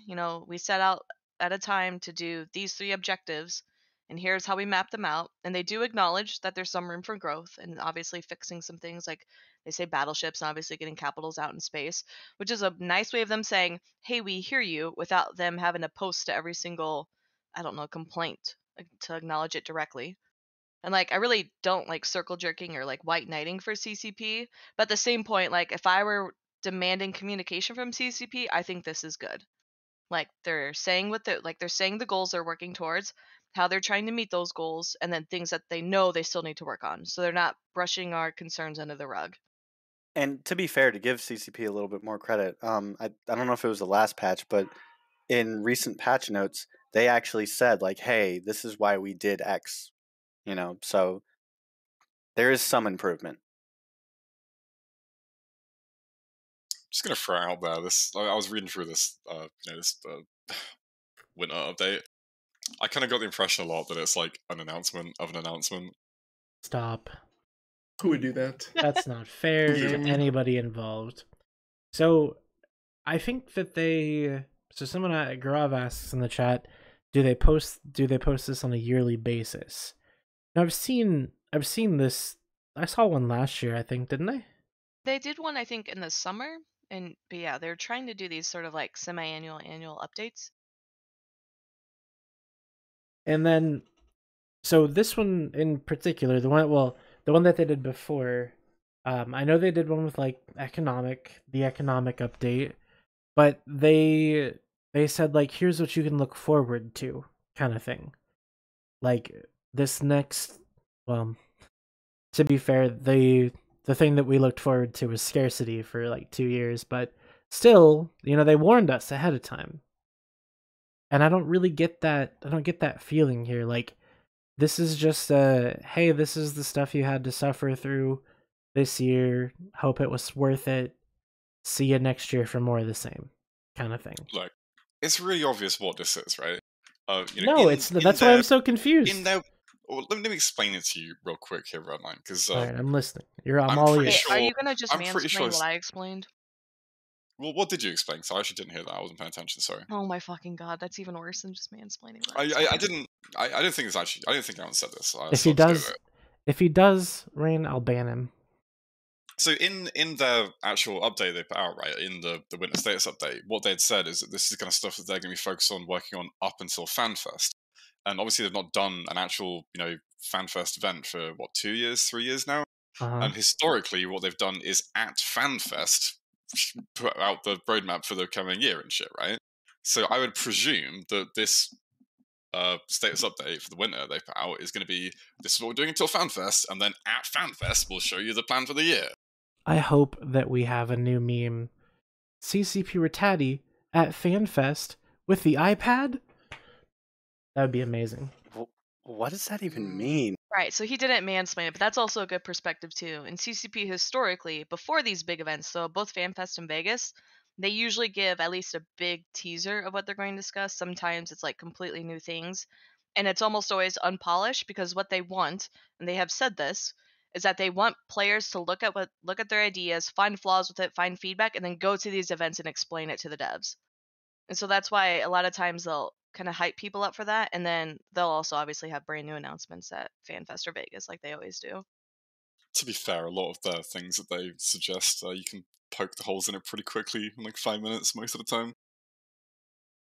we set out at a time to do these 3 objectives. and here's how we map them out. And they do acknowledge that there's some room for growth, and obviously fixing some things like they say battleships and obviously getting capitals out in space, which is a nice way of them saying, hey, we hear you, without them having to post to every single, I don't know, complaint to acknowledge it directly. And like, I really don't like circle jerking or like white knighting for CCP, but at the same point, like if I were demanding communication from CCP, I think this is good. Like they're saying they're saying the goals they're working towards, how they're trying to meet those goals, and then things that they know they still need to work on. So they're not brushing our concerns under the rug. And to be fair, to give CCP a little bit more credit, I don't know if it was the last patch, but in recent patch notes, they actually said like, "Hey, this is why we did X," So there is some improvement. Just gonna throw out there. I was reading through this, winter update. I kind of got the impression a lot that it's like an announcement of an announcement. Stop. Who would do that? That's not fair to anybody involved. So, I think that So someone at Garav asks in the chat, do they post this on a yearly basis? Now I've seen this. I saw one last year, I think, didn't I? They did one, I think, in the summer, but yeah, they're trying to do these sort of like semi-annual, annual updates. And then, so this one in particular, the one that they did before, I know they did one with like the economic update, but they said like, here's what you can look forward to, kind of thing. Like this next, well, to be fair, the thing that we looked forward to was scarcity for like 2 years, but still, they warned us ahead of time. And I don't really get that. I don't get that feeling here. Like, this is just hey, this is the stuff you had to suffer through this year. Hope it was worth it. See you next year for more of the same, kind of thing. Like, it's really obvious what this is, right? That's why I'm so confused. Let me explain it to you real quick here, Redline, because all right, I'm listening. I'm all ears. Are you gonna just mansplain what I explained? Well, what did you explain? So I actually didn't hear that. I wasn't paying attention. Sorry. Oh my fucking god, that's even worse than just mansplaining. I didn't think it's actually. I didn't think anyone said this. If he does, Rain, I'll ban him. So in the actual update they put out, right, in the winter status update, what they'd said is that this is kind of stuff that they're going to be focused on working on up until FanFest. And obviously they've not done an actual, FanFest event for, 2 years, 3 years now? Uh-huh. And historically, what they've done is at FanFest, put out the roadmap for the coming year and shit, right? So I would presume that this status update for the winter they put out is going to be, this is what we're doing until FanFest, and then at FanFest we'll show you the plan for the year. I hope that we have a new meme. CCP Ratati at FanFest with the iPad? That would be amazing. What does that even mean? Right, so he didn't mansplain it, but that's also a good perspective too. In CCP historically, before these big events, so both FanFest and Vegas, they usually give at least a big teaser of what they're going to discuss. Sometimes it's like completely new things, and it's almost always unpolished, because what they want, and they have said this, is that they want players to look at their ideas, find flaws with it, find feedback, and then go to these events and explain it to the devs. And so that's why a lot of times they'll kind of hype people up for that, and then they'll also obviously have brand new announcements at FanFest or Vegas, like they always do. To be fair, a lot of the things that they suggest, you can poke the holes in it pretty quickly in like 5 minutes most of the time.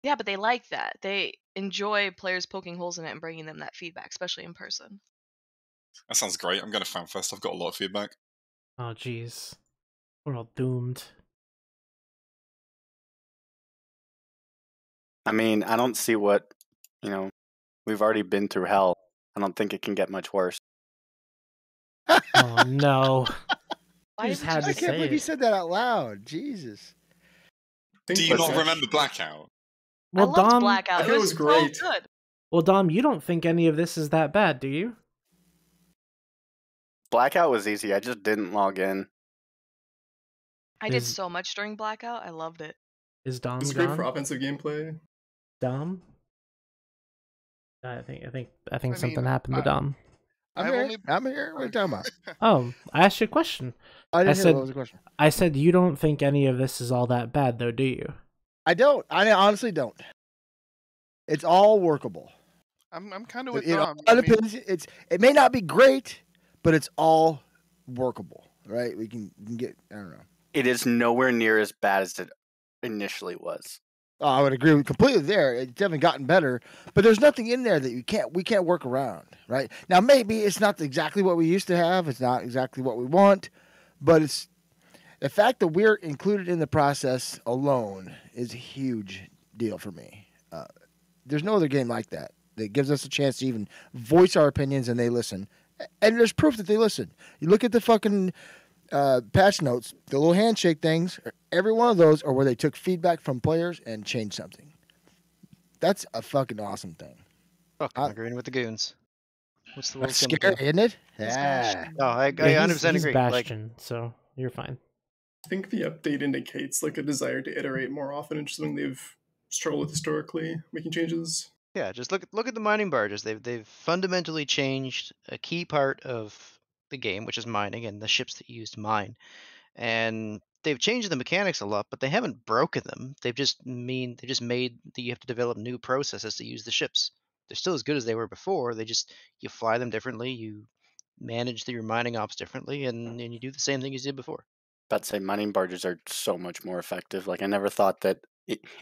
Yeah, but they like that. They enjoy players poking holes in it and bringing them that feedback, especially in person. That sounds great. I'm going to FanFest. I've got a lot of feedback. Oh, jeez. We're all doomed. I mean, I don't see what, we've already been through hell. I don't think it can get much worse. Oh, no. I can't believe you said that out loud. Jesus. Do you not remember Blackout? Well, I loved Dom, Blackout. It was great. So good. Well, Dom, you don't think any of this is that bad, do you? Blackout was easy. I just didn't log in. I did so much during Blackout. I loved it. Is Dom It's great for offensive gameplay. Dom? I think something happened to Dom. I'm here. What are you talking about? Oh, I asked you a question. I didn't hear what was the question. I said you don't think any of this is all that bad, though, do you? I don't. I honestly don't. It's all workable. I'm kind of So, with you know, Dom. a I lot of mean, opinions, it may not be great, but it's all workable, right? We can get, I don't know. It is nowhere near as bad as it initially was. Oh, I would agree with completely there. It's definitely gotten better, but there's nothing in there that we can't work around, right? Now maybe it's not exactly what we used to have. It's not exactly what we want, but it's the fact that we're included in the process alone is a huge deal for me. There's no other game like that that gives us a chance to even voice our opinions and they listen. And there's proof that they listen. You look at the fucking patch notes, the little handshake things, every one of those are where they took feedback from players and changed something. That's a fucking awesome thing. Fuck, I'm agreeing with the goons. What's the That's wolf gonna scary, do? isn't it? He's Yeah. Oh, I Yeah, 100% he's agree. Like, Bastion, so you're fine. I think the update indicates like a desire to iterate more often, which is something they've struggled with historically, making changes. yeah, just look at the mining barges. They've fundamentally changed a key part of the game, which is mining and the ships that you use to mine. And they've changed the mechanics a lot, but they haven't broken them. They just made that you have to develop new processes to use the ships. They're still as good as they were before. You fly them differently, you manage your mining ops differently, and you do the same thing you did before. About to say mining barges are so much more effective. Like I never thought that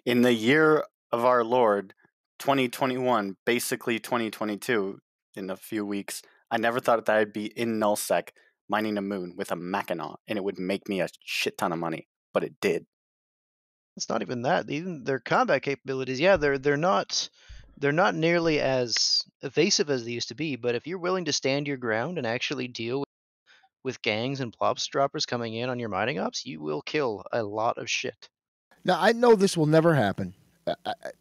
in the year of our Lord, 2021, basically 2022, in a few weeks, I never thought that I'd be in nullsec mining a moon with a Mackinac, and it would make me a shit ton of money. But it did. It's not even that. Even their combat capabilities, yeah, they're not nearly as evasive as they used to be. But if you're willing to stand your ground and actually deal with gangs and plops droppers coming in on your mining ops, you will kill a lot of shit. Now, I know this will never happen,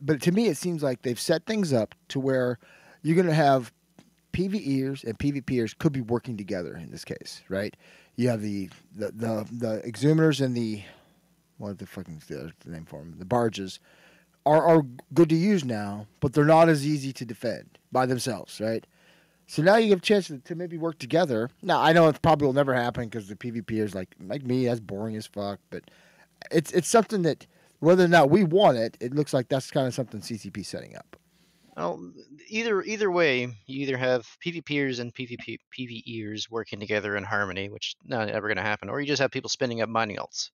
but to me, it seems like they've set things up to where you're going to have PvEers and PvPers could be working together in this case, right? You have the exhumators and the what the fucking the name for them? The barges are good to use now, but they're not as easy to defend by themselves, right? So now you have a chance to maybe work together. Now I know it probably will never happen because the PvPers like me, that's boring as fuck. But it's something that whether or not we want it, it looks like that's kind of something CCP setting up. Well, either way, you either have PvPers and PvEers working together in harmony, which not ever going to happen, or you just have people spinning up mining alts,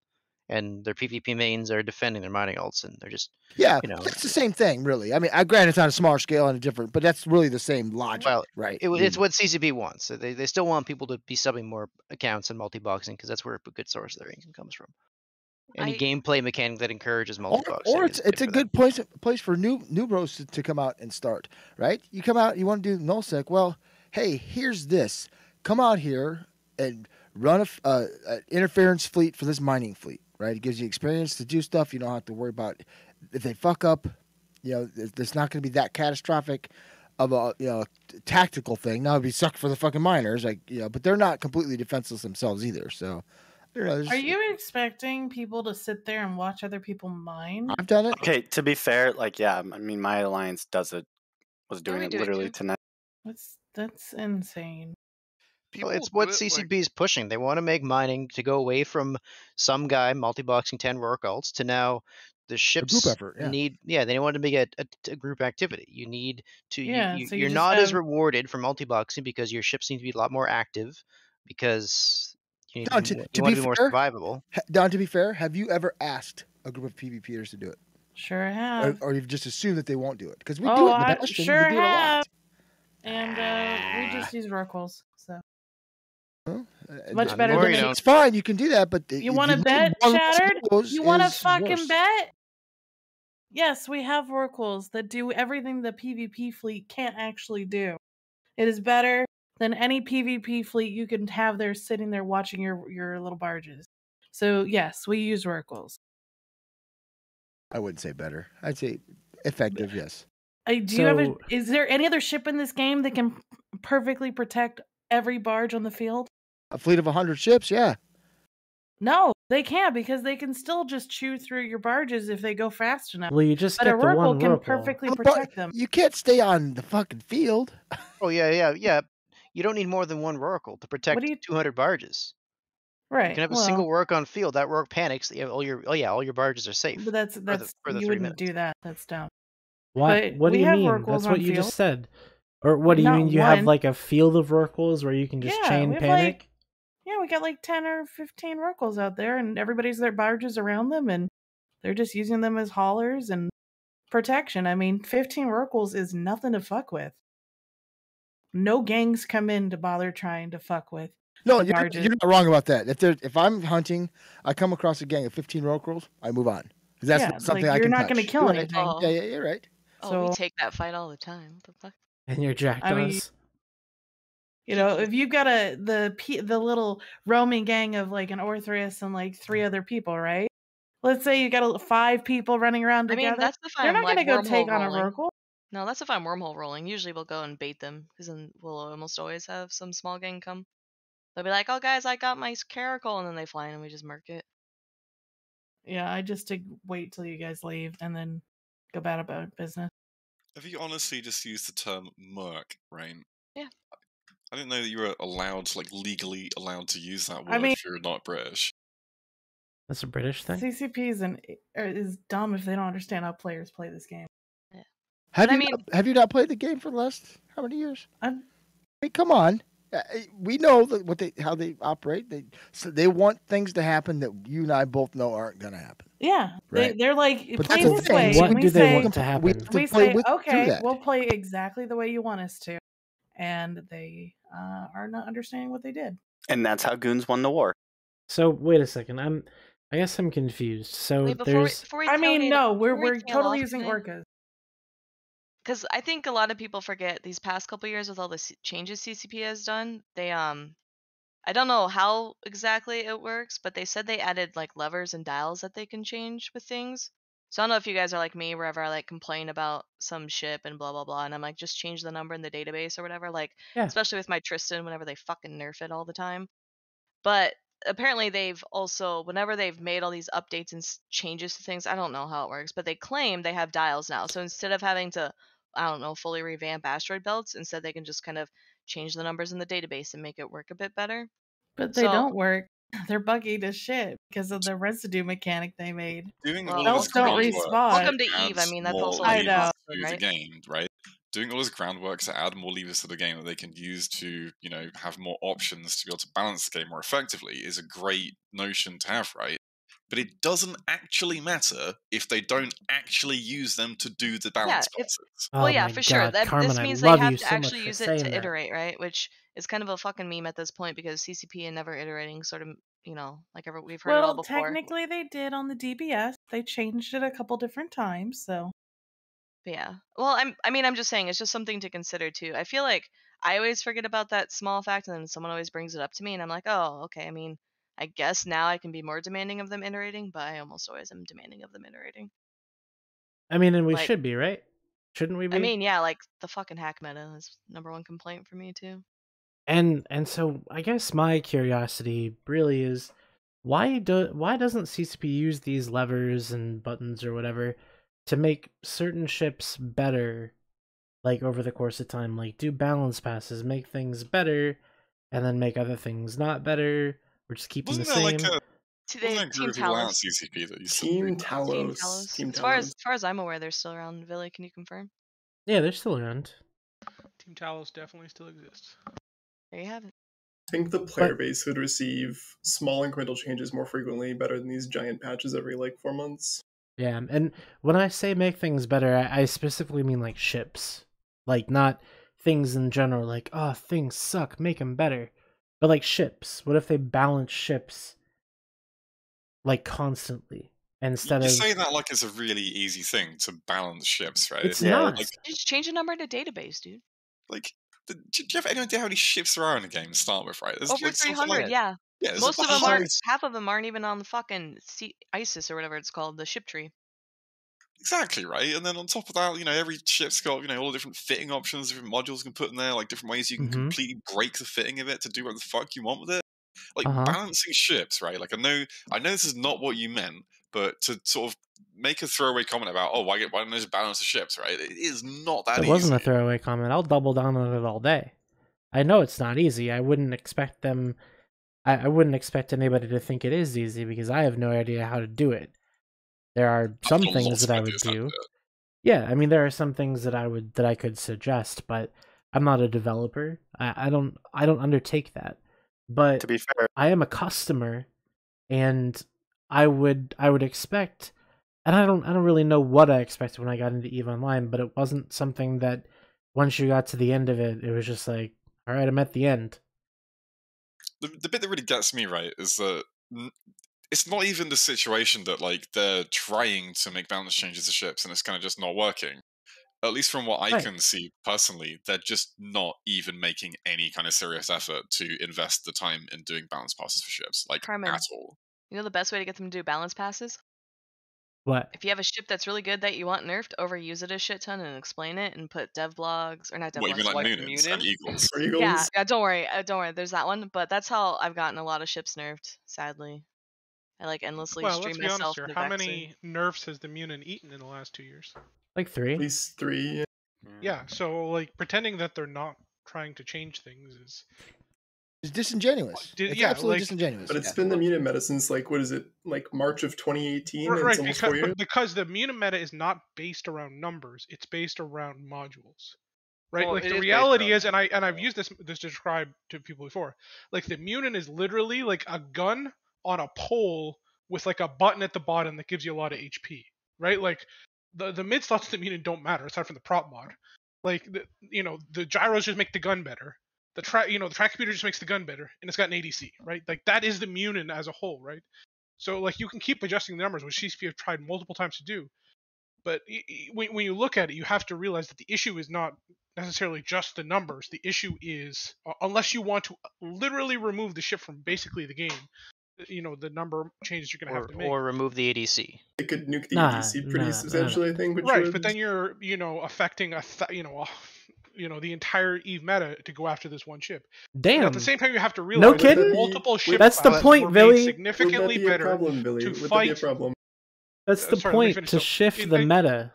and their PvP mains are defending their mining alts, and they're just It's the same thing, really. I mean, I grant it's on a smaller scale and a different, but that's really the same logic, well, right? It's what CCP wants. So they still want people to be subbing more accounts and multi-boxing because that's where a good source of their income comes from. Any gameplay mechanic that encourages multi-boxing, or it's a good place for new bros to come out and start, right? You come out, you want to do nullsec. Well, hey, here's this. Come out here and run a interference fleet for this mining fleet, right? It gives you experience to do stuff. You don't have to worry about if they fuck up. You know, it's not going to be that catastrophic of a tactical thing. Now it'd be suck for the fucking miners, like but they're not completely defenseless themselves either. So. Are you expecting people to sit there and watch other people mine? I've done it. Okay, to be fair, I mean, my alliance was doing it literally tonight. That's insane. Well, it's what CCP is pushing. They want to make mining to go away from some guy multi-boxing 10 work alts to now the ships group effort, need. Yeah, they want to make a group activity. You need to. So you're not as rewarded for multi-boxing because your ships need to be a lot more active because you need to be more survivable. Don, to be fair, have you ever asked a group of PvPers to do it? Sure have. Or you've just assumed that they won't do it? Because we do it in the Bastion. Sure we do it a lot. And we just use Rorquals, so. Well, much better than it's fine. You can do that, but you want to bet, Shattered? You want to fucking bet? Yes, we have Rorquals that do everything the PvP fleet can't actually do. It is better than any PvP fleet you can have there sitting there watching your little barges. So yes, we use Rorquals. I wouldn't say better. I'd say effective. Yes. Is there any other ship in this game that can perfectly protect every barge on the field? A fleet of 100 ships, yeah. No, they can't because they can still just chew through your barges if they go fast enough. Well, you just but get a the one Rorqual can Rorqual. perfectly protect them. You can't stay on the fucking field. Oh yeah. You don't need more than one Rorqual to protect 200 barges. Right. You can have a single work on field. That work panics. All your barges are safe. But that's for the you 3 wouldn't minutes. do that. That's dumb. Why? But What do we you have mean? Rorquals That's what on you field. just said. Or what do you Not mean? You have one. like a field of Rorquals where you can just Yeah, chain we have panic? we got like 10 or 15 Rorquals out there, and everybody's their barges around them, and they're just using them as haulers and protection. I mean, 15 Rorquals is nothing to fuck with. No gangs come in to bother trying to fuck with No, the you're barges. not wrong about that. If I'm hunting, I come across a gang of 15 Rorquals, I move on. 'Cause that's Yeah, not something like, I you're can not touch. gonna kill You're right. anything. Yeah, you're right. Oh, we So- take that fight all the time. What the fuck? And your I mean, jackdaws. you know, if you've got the little roaming gang of like an Orthrus and like 3 other people, right? Let's say you got 5 people running around I together. mean, that's if They're I'm not like gonna go wormhole take on a rolling. Rorqual. No, that's if I'm wormhole rolling. Usually we'll go and bait them, because then we'll almost always have some small gang come. They'll be like, "Oh, guys, I got my caracal," and then they fly in and we just murk it. Yeah, I just wait till you guys leave and then go about business. Have you honestly just used the term merc, Rain? Yeah. I didn't know that you were allowed, like legally allowed to use that word I mean- if you're not British. That's a British thing. CCP is dumb if they don't understand how players play this game. Have But I you mean- have you not played the game for the last how many years? I mean, come on. We know how they operate. They want things to happen that you and I both know aren't going to happen. Yeah, Right. they're like, But play that's the this thing. way. What and we do they say, want to happen? We have to we play say, with through okay, that. we'll play exactly the way you want us to, and they are not understanding what they did. And that's how goons won the war. So wait a second. I guess I'm confused. So Wait, before we, there's before we I mean, tailgate- no, before we we're tail totally off using today- orcas. Because I think a lot of people forget these past couple years with all the changes CCP has done. They I don't know how exactly it works, but they said they added like levers and dials that they can change with things. So I don't know if you guys are like me, wherever I like complain about some ship and blah blah blah, and I'm like just change the number in the database or whatever. Like Yeah. especially with my Tristan, whenever they fucking nerf it all the time. But apparently they've also, whenever they've made all these updates and changes to things, I don't know how it works, but they claim they have dials now. So instead of having to, I don't know, fully revamp asteroid belts, instead they can just kind of change the numbers in the database and make it work a bit better. But they So- don't work. They're buggy to shit because of the residue mechanic they made. Doing Well, all Belts this don't groundwork respawn. Welcome to Eve. I adds mean, that's more also I levers know. to right? the game, right? Doing all this groundwork to add more levers to the game that they can use to, have more options to be able to balance the game more effectively is a great notion to have, right? But it doesn't actually matter if they don't actually use them to do the balance passes. Oh Well, yeah, my for sure. God, This Carmen, I means love they have you to so much actually for use it saying to that. iterate, right? Which is kind of a fucking meme at this point because CCP and never iterating sort of, like we've heard it all Well, before. technically they did on the DBS. They changed it a couple different times, so But yeah. Well, I'm just saying it's just something to consider too. I feel like I always forget about that small fact and then someone always brings it up to me and I'm like, "Oh, okay. I mean, I guess now I can be more demanding of them iterating, but I almost always am demanding of them iterating." I mean, and we Like- should be, right? Shouldn't we be? I mean, yeah, like the fucking hack meta is #1 complaint for me too. And so I guess my curiosity really is why doesn't CCP use these levers and buttons or whatever to make certain ships better, like over the course of time, like do balance passes, make things better, and then make other things not better, or just keep them the Wasn't there same. like a Team wasn't there a group of people out Talos. CCP that used to Team do that? Team Talos. Talos. Team As Talos. far as I'm aware, they're still around. Villy, can you confirm? Yeah, they're still around. Team Talos definitely still exists. There you have it. I think the player base would receive small incremental changes more frequently, better than these giant patches every 4 months. Yeah, and when I say make things better, I specifically mean like ships, like not things in general. Like, oh, things suck, make them better. But like ships, what if they balance ships like constantly instead You of? say that like it's a really easy thing to balance ships, right? It's not. Like, Just change the number in the database, dude. do you have any idea how many ships there are in the game to start with, right? There's Over like something 300, like, yeah. yeah, there's Most like of them aren't. 100. Half of them aren't even on the fucking ISIS or whatever it's called, the ship tree. Exactly, right? And then on top of that, every ship's got, all the different fitting options, different modules you can put in there, like different ways you can completely break the fitting of it to do what the fuck you want with it. Like balancing ships, right? Like I know this is not what you meant, but to sort of make a throwaway comment about, oh, why don't they just balance the ships, right? It is not that It easy. wasn't a throwaway comment. I'll double down on it all day. I know it's not easy. I wouldn't expect them. I wouldn't expect anybody to think it is easy because I have no idea how to do it. There are some I've got things lots that of I would ideas how to do. do it. Yeah, I mean there are some things that I could suggest, but I'm not a developer. I don't undertake that. But To be fair, I am a customer, and I would expect, and I don't really know what I expected when I got into EVE Online, but it wasn't something that once you got to the end of it, it was just like, all right, I'm at the end. The bit that really gets me, right, is that it's not even the situation that like they're trying to make balance changes to ships and it's kind of just not working. At least from what I Right. can see personally, they're just not even making any kind of serious effort to invest the time in doing balance passes for ships, like Carmen, at all. you know the best way to get them to do balance passes? What? If you have a ship that's really good that you want nerfed, overuse it a shit ton and explain it and put dev blogs, or not dev What, you mean blogs. like Moonins and Eagles? Yeah, don't worry, there's that one. But that's how I've gotten a lot of ships nerfed, sadly. I like endlessly Well, stream let's be honest myself here. into How Vexer. many nerfs has the Munin eaten in the last 2 years? Like 3. At least 3. Yeah, so like pretending that they're not trying to change things is It's disingenuous. It's absolutely disingenuous. But it's been the Munin meta since like what is it, like March of 2018? right, It's almost 4 years. because the Munin meta is not based around numbers; it's based around modules. Right, Well, like it the is based reality around is, and I've used this to describe to people before. Like the Munin is literally like a gun on a pole with like a button at the bottom that gives you a lot of HP. Right, like the mid slots of the Munin don't matter aside from the prop mod. Like the gyros just make the gun better. The track computer just makes the gun better, and it's got an ADC. Right, like that is the Munin as a whole. Right, so like you can keep adjusting the numbers, which CCP have tried multiple times to do. But when you look at it, you have to realize that the issue is not necessarily just the numbers. The issue is, unless you want to literally remove the ship from basically the game, the number of changes you're going to have to make. Or remove the ADC. It could nuke the ADC pretty substantially, I think. Which Right, would... but then you're, affecting the entire EVE meta to go after this one ship. Damn. And at the same time, you have to realize No that kidding? multiple ship That's the classes point, were Billy. made significantly Would that be a better problem, Billy? to Would that fight. be a problem? That's the sorry, let me point, finish. to So, shift the meta.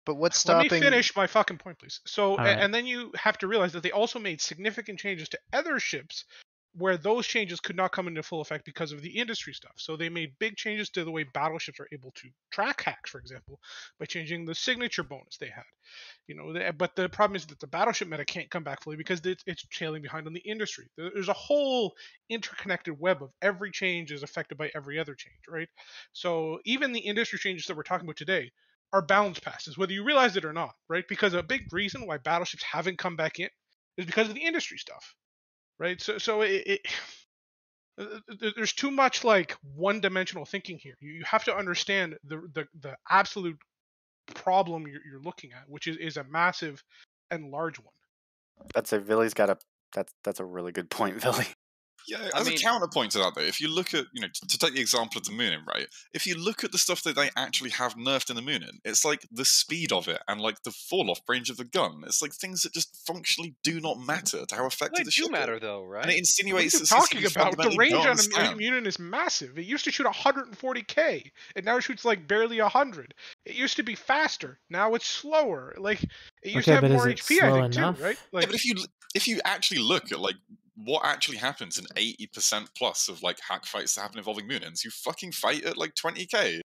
But what's Let stopping? me finish my fucking point, please. So, All right. and then you have to realize that they also made significant changes to other ships where those changes could not come into full effect because of the industry stuff. So they made big changes to the way battleships are able to track hacks, for example, by changing the signature bonus they had. But the problem is that the battleship meta can't come back fully because it's trailing behind on the industry. There's a whole interconnected web of every change is affected by every other change, right? So even the industry changes that we're talking about today are balance passes, whether you realize it or not, right? Because a big reason why battleships haven't come back in is because of the industry stuff, right? So there's too much like one-dimensional thinking here. You have to understand the absolute problem you're looking at, which is a massive and large one. That's a really good point, Billy. Yeah, as a counterpoint to that, though, if you look at, to take the example of the Moonin, right? If you look at the stuff that they actually have nerfed in the Moonin, it's like the speed of it and like the fall-off range of the gun. It's like things that just functionally do not matter to how effective the ship is. They do matter, though, right? And it insinuates What are you talking that about? The range on understand. a Munin is massive. It used to shoot 140k, and now it shoots like barely 100. It used to be faster. Now it's slower. Like it used to have more HP, I think, too, right? Like, yeah, but if you actually look at like what actually happens in 80% plus of like hack fights that happen involving Moonins, you fucking fight at like 20k.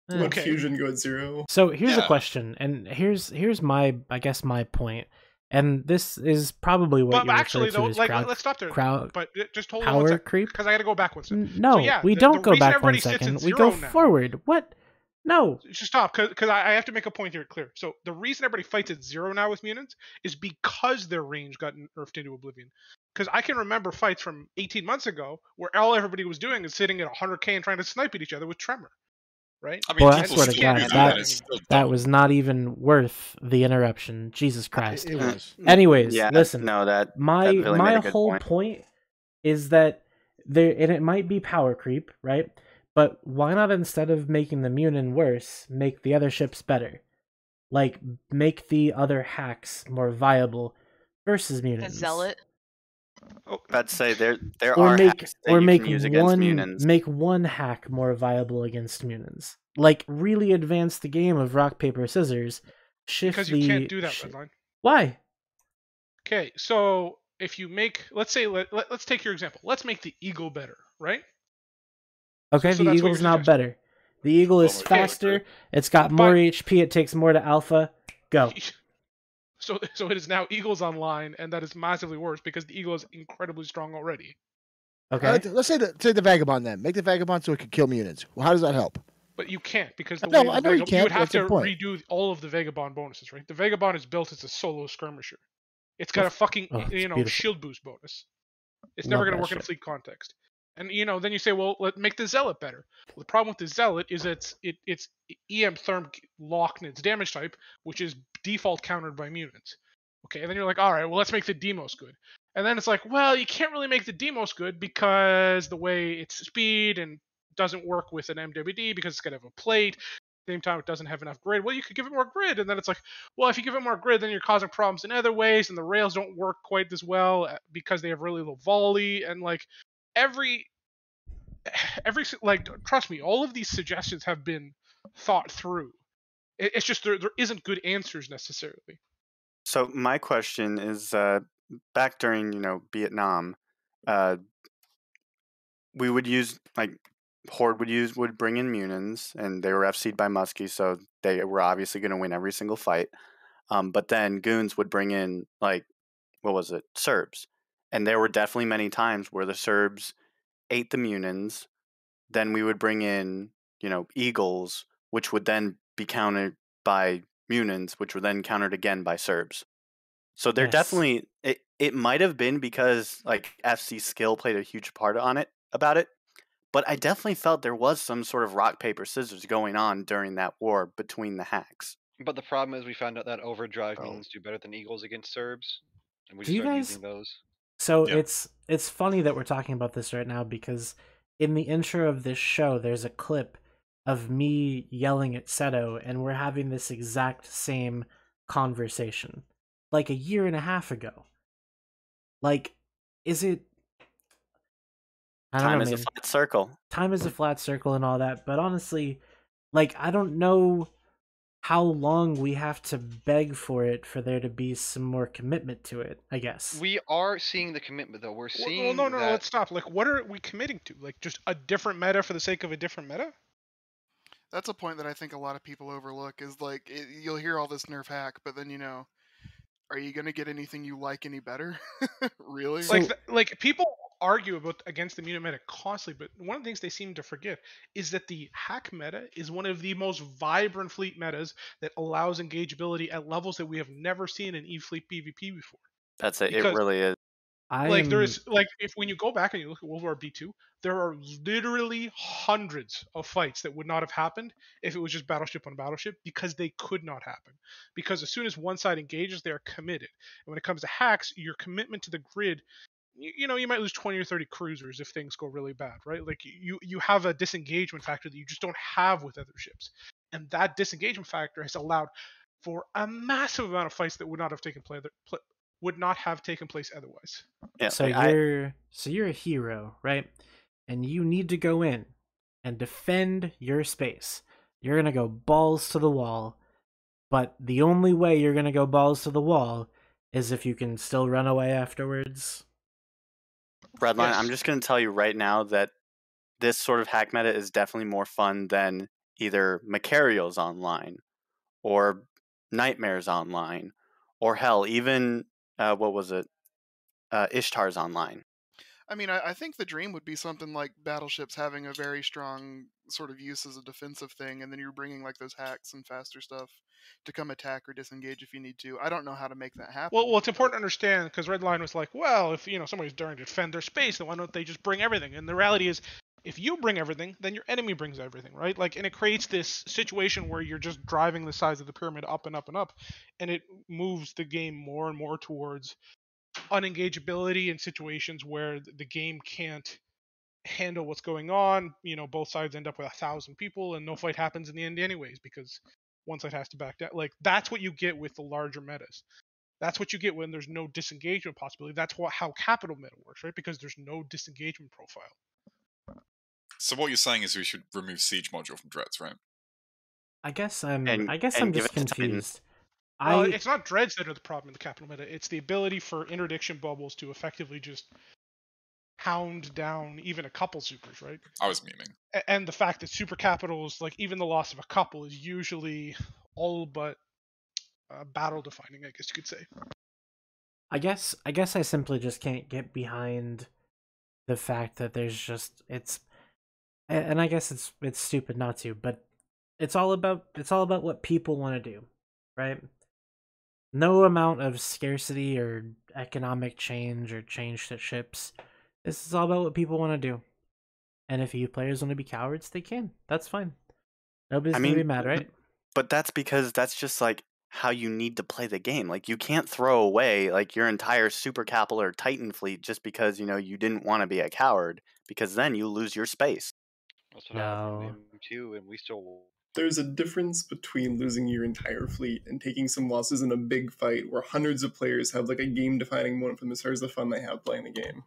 Let fusion go at 0. So here's a question, and here's my my point, and this is probably what you're actually, referring though, to as like, crowd, let's stop there. crowd But just hold on power one second, creep. because I got to go back one second. No, So, yeah, we the don't go reason back one everybody sits second. at We go 0 now- forward. What? No. Just stop, because I have to make a point here clear. So the reason everybody fights at 0 now with Munins is because their range got nerfed into oblivion. Because I can remember fights from 18 months ago where all everybody was doing is sitting at 100k and trying to snipe at each other with Tremor, right? I mean, Well, I people swear to still God, do that, and it's still that was not even worth the interruption. Jesus Christ. It was. Anyways, Yeah, listen. no, that my Billy made a good whole point is that there, and it might be power creep, right? But why not, instead of making the Munin worse, make the other ships better? Like, make the other hacks more viable versus Munins. A zealot. I'd say there Or are make hacks that or you make can use against one Munins. make one hack more viable against Munins. Like, really advance the game of rock paper scissors. Shift Because the you can't do that, Redline. Why? Okay, so if you make, let's say, let's take your example. Let's make the Eagle better, right? Okay, So the that's what Eagle's you're now suggesting. better. The Eagle is Okay. faster. It's got more HP. It takes more to alpha. Go. So it is now Eagles online, and that is massively worse because the Eagle is incredibly strong already. Okay. Let's say the Vagabond then. Make the Vagabond so it can kill mutants. Well, how does that help? But you can't because the No, way I the know you you would can't, have that's the to point. redo all of the Vagabond bonuses, right? The Vagabond is built as a solo skirmisher. It's got a fucking it's beautiful. shield boost bonus. It's Love never going that to work in a shit. fleet context. And then you say, well, let's make the Zealot better. Well, the problem with the Zealot is it's EM Therm locked in its damage type, which is default countered by mutants. Okay, and then you're like, all right, well, let's make the Demos good. And then it's like, well, you can't really make the Demos good because the way it's speed and doesn't work with an MWD because it's got to have a plate. Same time, it doesn't have enough grid. Well, you could give it more grid, and then it's like, well, if you give it more grid, then you're causing problems in other ways, and the rails don't work quite as well because they have really low volley, and like every like, trust me, all of these suggestions have been thought through. It's just there isn't good answers necessarily. So my question is, back during Vietnam, we would use Horde would bring in Munins, and they were FC'd by Muskie, so they were obviously going to win every single fight. But then Goons would bring in Serbs, and there were definitely many times where the Serbs ate the Munins. Then we would bring in Eagles, which would then be countered by Munins, which were then countered again by Serbs. So they're definitely it might have been because FC skill played a huge part about it, but I definitely felt there was some sort of rock paper scissors going on during that war between the hacks. But the problem is we found out that overdrive Munins do better than Eagles against Serbs, and we Do just you started guys- using those. So it's funny that we're talking about this right now because in the intro of this show, there's a clip of me yelling at Seto, and we're having this exact same conversation, like a year and a half ago. Like, is it? I don't Time know, is a man. flat circle. Time is a flat circle and all that, but honestly, like, I don't know how long we have to beg for it for there to be some more commitment to it, I guess. We are seeing the commitment, though. We're seeing Well, no, that... let's stop. Like, what are we committing to? Like, just a different meta for the sake of a different meta? That's a point that I think a lot of people overlook. Is like you'll hear all this nerf hack, but then are you gonna get anything you like any better? Really? Like people argue against the mutant meta constantly, but one of the things they seem to forget is that the hack meta is one of the most vibrant fleet metas that allows engageability at levels that we have never seen in E-Fleet PvP before. That's it. It really is. There is if when you go back and you look at World War B2, there are literally hundreds of fights that would not have happened if it was just battleship on battleship because they could not happen. Because as soon as one side engages, they are committed. And when it comes to hacks, your commitment to the grid, you might lose 20 or 30 cruisers if things go really bad, right? Like you have a disengagement factor that you just don't have with other ships. And that disengagement factor has allowed for a massive amount of fights that would not have taken place otherwise. Yeah, so you're a hero, right? And you need to go in and defend your space. You're gonna go balls to the wall, but the only way you're gonna go balls to the wall is if you can still run away afterwards. Redline, I'm just going to tell you right now that this sort of hack meta is definitely more fun than either Macarios online or Nightmares online or hell, even Ishtar's online. I mean, I think the dream would be something like battleships having a very strong sort of use as a defensive thing, and then you're bringing like those hacks and faster stuff to come attack or disengage if you need to. I don't know how to make that happen. Well, it's important to understand because Redline was like, well, if somebody's daring to defend their space, then why don't they just bring everything? And the reality is, if you bring everything, then your enemy brings everything, right? Like, and it creates this situation where you're just driving the size of the pyramid up and up and up, and it moves the game more and more towards unengageability in situations where the game can't handle what's going on. Both sides end up with 1,000 people and no fight happens in the end anyways because one side has to back down. Like, that's what you get with the larger metas. That's what you get when there's no disengagement possibility. That's how capital meta works, right? Because there's no disengagement profile. So what you're saying is we should remove siege module from Dreads, right? I guess I'm just confused. It's not dreads that are the problem in the capital meta. It's the ability for interdiction bubbles to effectively just hound down even a couple supers, right? I was memeing. And the fact that super capitals, like even the loss of a couple, is usually all but battle defining, I guess you could say. I guess I simply just can't get behind the fact that there's just and I guess it's stupid not to, but it's all about what people want to do, right? No amount of scarcity or economic change or change to ships. This is all about what people want to do. And if you players want to be cowards, they can. That's fine. Nobody's gonna be mad, right? But that's because that's just like how you need to play the game. Like you can't throw away like your entire super capital or titan fleet just because you didn't want to be a coward, because then you lose your space. That's what happened in M2, and we still. There's a difference between losing your entire fleet and taking some losses in a big fight where hundreds of players have like a game-defining moment for them as far as the fun they have playing the game.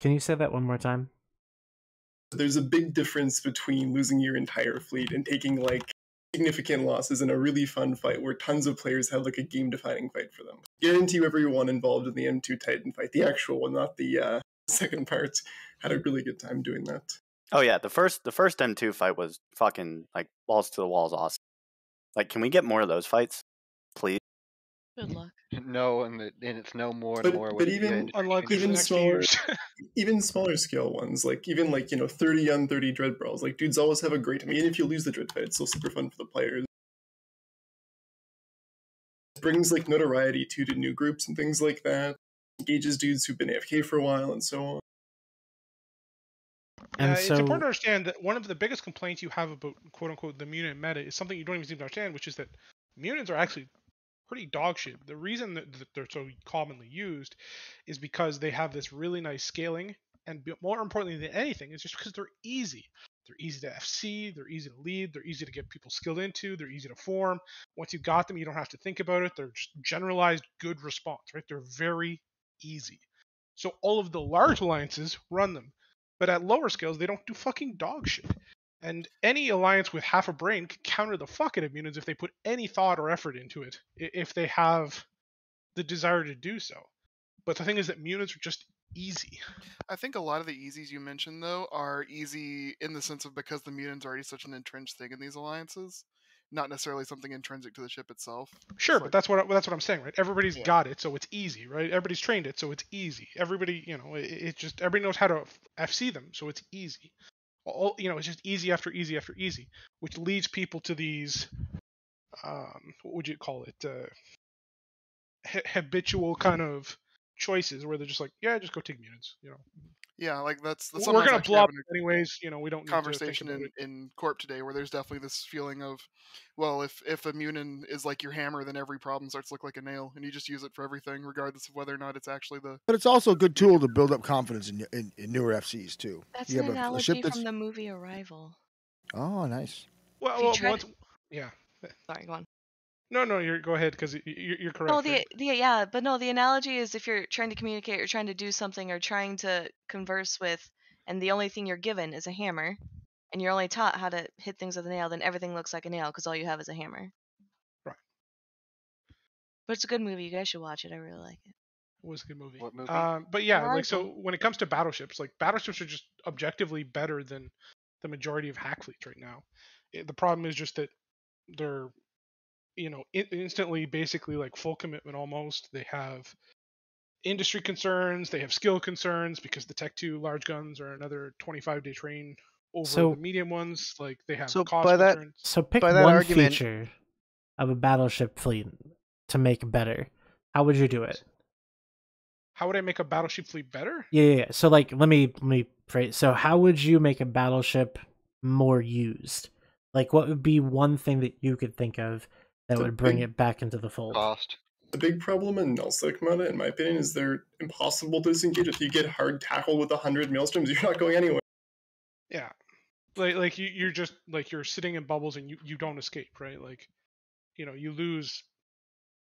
Can you say that one more time? There's a big difference between losing your entire fleet and taking like significant losses in a really fun fight where tons of players have like a game-defining fight for them. Guarantee you everyone involved in the M2 Titan fight, the actual one, not the second part, had a really good time doing that. Oh yeah, the first M2 fight was fucking like balls to the walls awesome. Like, can we get more of those fights, please? Good luck. No, and it's no more and more. But even smaller scale ones, like even like 30 on 30 dread brawls, like dudes always have a great time. Even if you lose the dread fight, it's still super fun for the players. It brings like notoriety to new groups and things like that. Engages dudes who've been AFK for a while and so on. And it's important to understand that one of the biggest complaints you have about quote unquote the mutant meta is something you don't even seem to understand, which is that mutants are actually pretty dog shit. The reason that they're so commonly used is because they have this really nice scaling, and more importantly than anything, is just because they're easy. They're easy to FC, they're easy to lead, they're easy to get people skilled into, they're easy to form. Once you've got them, you don't have to think about it. They're just generalized good response, right? They're very easy. So all of the large alliances run them. But at lower scales, they don't do fucking dog shit. And any alliance with half a brain can counter the fuck out of mutants if they put any thought or effort into it, if they have the desire to do so. But the thing is that mutants are just easy. I think a lot of the easies you mentioned, though, are easy in the sense of because the mutant's already such an entrenched thing in these alliances, not necessarily something intrinsic to the ship itself. Sure, but that's what I'm saying, right? Everybody's got it, so it's easy, right? Everybody's trained it, so it's easy. Everybody, it's just everybody knows how to FC them, so it's easy. It's just easy after easy after easy, which leads people to these, what would you call it, habitual kind of choices where they're just like, yeah, just go take mutants, Yeah, like that's we're gonna blow up anyways. We don't need conversation to think about in Corp today where there's definitely this feeling of, well, if a mutant is like your hammer, then every problem starts to look like a nail, and you just use it for everything, regardless of whether or not it's actually the. But it's also a good tool to build up confidence in newer FCs too. That's you an have a analogy ship that's... from the movie Arrival. Oh, nice. Well, yeah. Sorry, go on. No, go ahead because you're correct. No, right? the analogy is if you're trying to communicate or trying to do something or trying to converse with, and the only thing you're given is a hammer, and you're only taught how to hit things with a nail, then everything looks like a nail because all you have is a hammer. Right. But it's a good movie. You guys should watch it. I really like it. It was a good movie. What movie? But yeah, Arrival. like so when it comes to battleships, like battleships are just objectively better than the majority of hack fleets right now. The problem is just that they're instantly basically like full commitment almost. They have industry concerns, they have skill concerns because the Tech 2 large guns are another 25-day train over the medium ones. Like they have cost concerns. So pick by that one argument- feature of a battleship fleet to make better. How would you do it? How would I make a battleship fleet better? Yeah. So like let me phrase. So how would you make a battleship more used? Like what would be one thing that you could think of that would bring it back into the fold? Cost. The big problem in nullsec meta, in my opinion, is they're impossible to disengage. If you get hard tackle with 100 maelstroms, you're not going anywhere. Yeah, like you're just like you're sitting in bubbles and you don't escape, right? Like you lose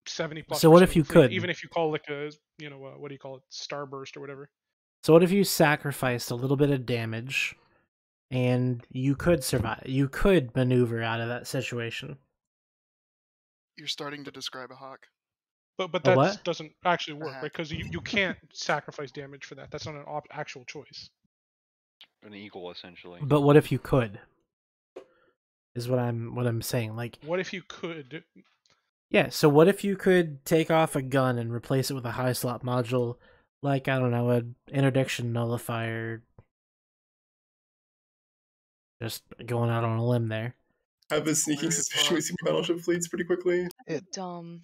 70+. So what if you could? Even if you call like a what do you call it, starburst or whatever. So what if you sacrificed a little bit of damage, and you could survive? You could maneuver out of that situation. You're starting to describe a hawk. But A that what? doesn't actually work, hack. right? Because you can't sacrifice damage for that. That's not an actual choice. An eagle, essentially. But what if you could? Is what I'm saying. Like, What if you could? yeah. So what if you could take off a gun and replace it with a high slot module, like I don't know, an interdiction nullifier. Just going out on a limb there. I have a sneaking suspicion we see battleship fleets pretty quickly. Dumb.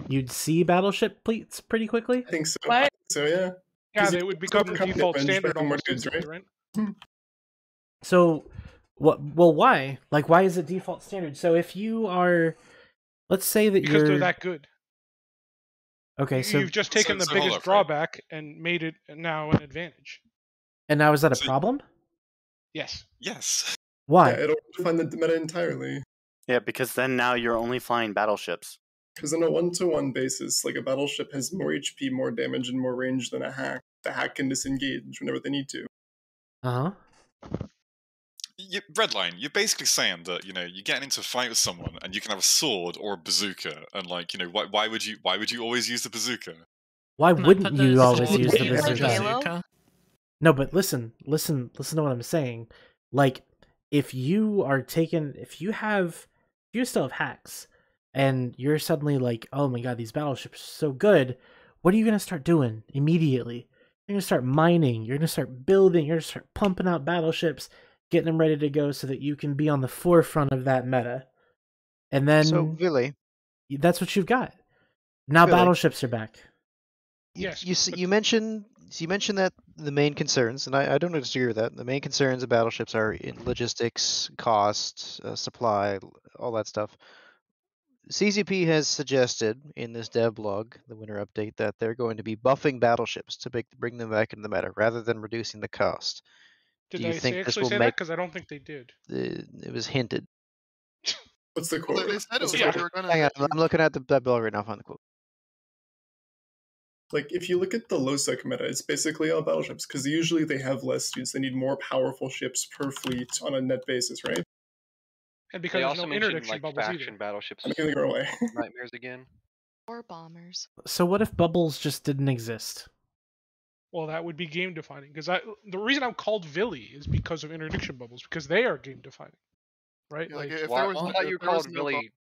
You'd see battleship fleets pretty quickly. I think so. What? I think so, yeah. Yeah, 'Cause they you would can become overcome default damage by standard having more almost dudes, instantly, right? right? So, what? Well, why? Like, why is it default standard? So, if you are, let's say that Because you're they're that good. okay. So You've just taken the hold biggest up, drawback and made it now an advantage. and now is that a problem? Yes. Yes. Why? Yeah, it'll define the meta entirely. Yeah, because then now you're only flying battleships. Because on a 1-to-1 basis, like a battleship has more HP, more damage, and more range than a hack. The hack can disengage whenever they need to. Uh huh. Redline, you're basically saying that, you're getting into a fight with someone and you can have a sword or a bazooka, and why would you always use the bazooka? Why No, wouldn't put the you always sword use the in the bazooka? bazooka. No, but listen to what I'm saying. Like, if you still have hacks, and you're suddenly like, oh my god, these battleships are so good, what are you gonna start doing immediately? You're gonna start mining. You're gonna start building. You're gonna start pumping out battleships, getting them ready to go, so that you can be on the forefront of that meta. And then, So, really, that's what you've got. Now Really? battleships are back. Yes. you mentioned that the main concerns, and I don't disagree with that. The main concerns of battleships are in logistics, cost, supply, all that stuff. CCP has suggested in this dev blog, the winter update, that they're going to be buffing battleships to bring them back into the meta rather than reducing the cost. Did Do you they think this actually will say make that? Because I don't think they did. it was hinted? What's the Well, quote? they said it was Yeah. what they were gonna Hang on, do. I'm looking at the dev blog right now. Find the quote. Like, if you look at the low-sec meta, it's basically all battleships, because usually they have less dudes. They need more powerful ships per fleet on a net basis, right? And They because there's also no mentioned interdiction like bubbles faction either. battleships. I'm gonna go away. Nightmares again. Or bombers. So what if bubbles just didn't exist? Well, that would be game defining. Because the reason I'm called Villy is because of interdiction bubbles, because they are game defining, right? Yeah, like Like, if Why? there was I no, thought if you there was called no Billy.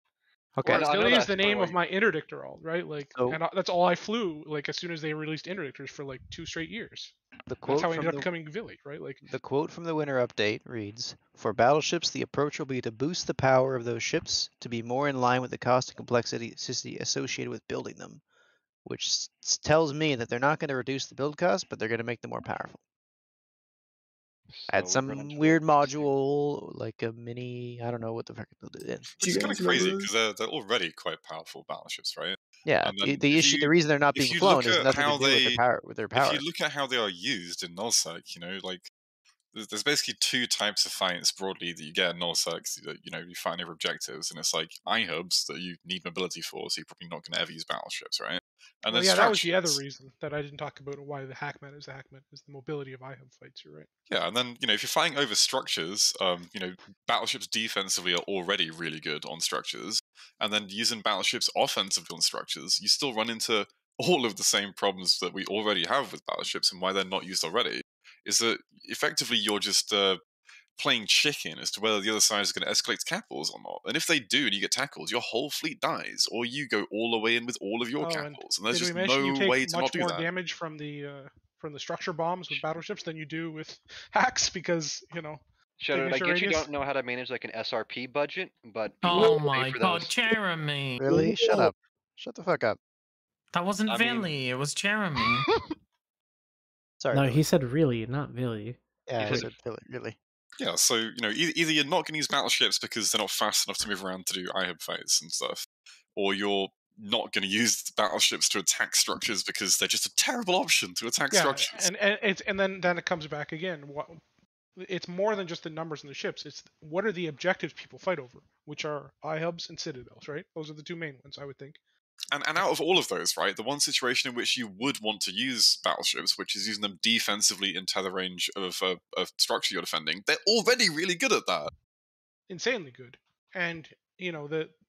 Okay. well, I know Villy is that, the but name like- of my interdictor, right? Like, So- and that's all I flew. Like, as soon as they released interdictors for like 2 straight years. The That's quote how I from ended up the becoming Villy, right? Like, The quote from the winter update reads, "For battleships, the approach will be to boost the power of those ships to be more in line with the cost and complexity associated with building them," which tells me that they're not going to reduce the build cost, but they're going to make them more powerful. Add So we run some into weird a- module, like a mini, I don't know what the fuck they'll do in. Which is kind of crazy because they're already quite powerful battleships, right? Yeah, And then the if issue, you- the reason they're not if being you flown look has at nothing to how do with they- their power. If you look at how they are used in nullsec, like there's basically 2 types of fights broadly that you get in nullsec. That you fight over objectives, and it's like iHubs that you need mobility for, so you're probably not going to ever use battleships, right? And well, then yeah, that was the other structures. reason that I didn't talk about why the hackman is the hackman is the mobility of IHUB fights. You're right. Yeah, and then if you're fighting over structures, battleships defensively are already really good on structures, and then using battleships offensively on structures, you still run into all of the same problems that we already have with battleships, and why they're not used already is that effectively you're just playing chicken as to whether the other side is going to escalate capitals or not. And if they do and you get tackles, your whole fleet dies, or you go all the way in with all of your capitals, and there's did just we mention you no take way to not much do more that. damage from the structure bombs with battleships than you do with hacks because Shadow, I signature get you radius? don't know how to manage like an SRP budget, but people Oh will pay my for god, those. Jeremy! Really? Shut up. Shut the fuck up. That wasn't I mean- Villy, it was Jeremy. Sorry. No, Billy. he said really, not Villy. Yeah, I Billy. said Billy, really. Yeah, so either you're not going to use battleships because they're not fast enough to move around to do IHUB fights and stuff, or you're not going to use battleships to attack structures because they're just a terrible option to attack Yeah, structures. and then it comes back again. It's more than just the numbers in the ships. It's what are the objectives people fight over, which are IHUBs and citadels, right? Those are the 2 main ones, I would think. And out of all of those, right, the one situation in which you would want to use battleships, which is using them defensively in tether range of a structure you're defending, they're already really good at that. Insanely good. And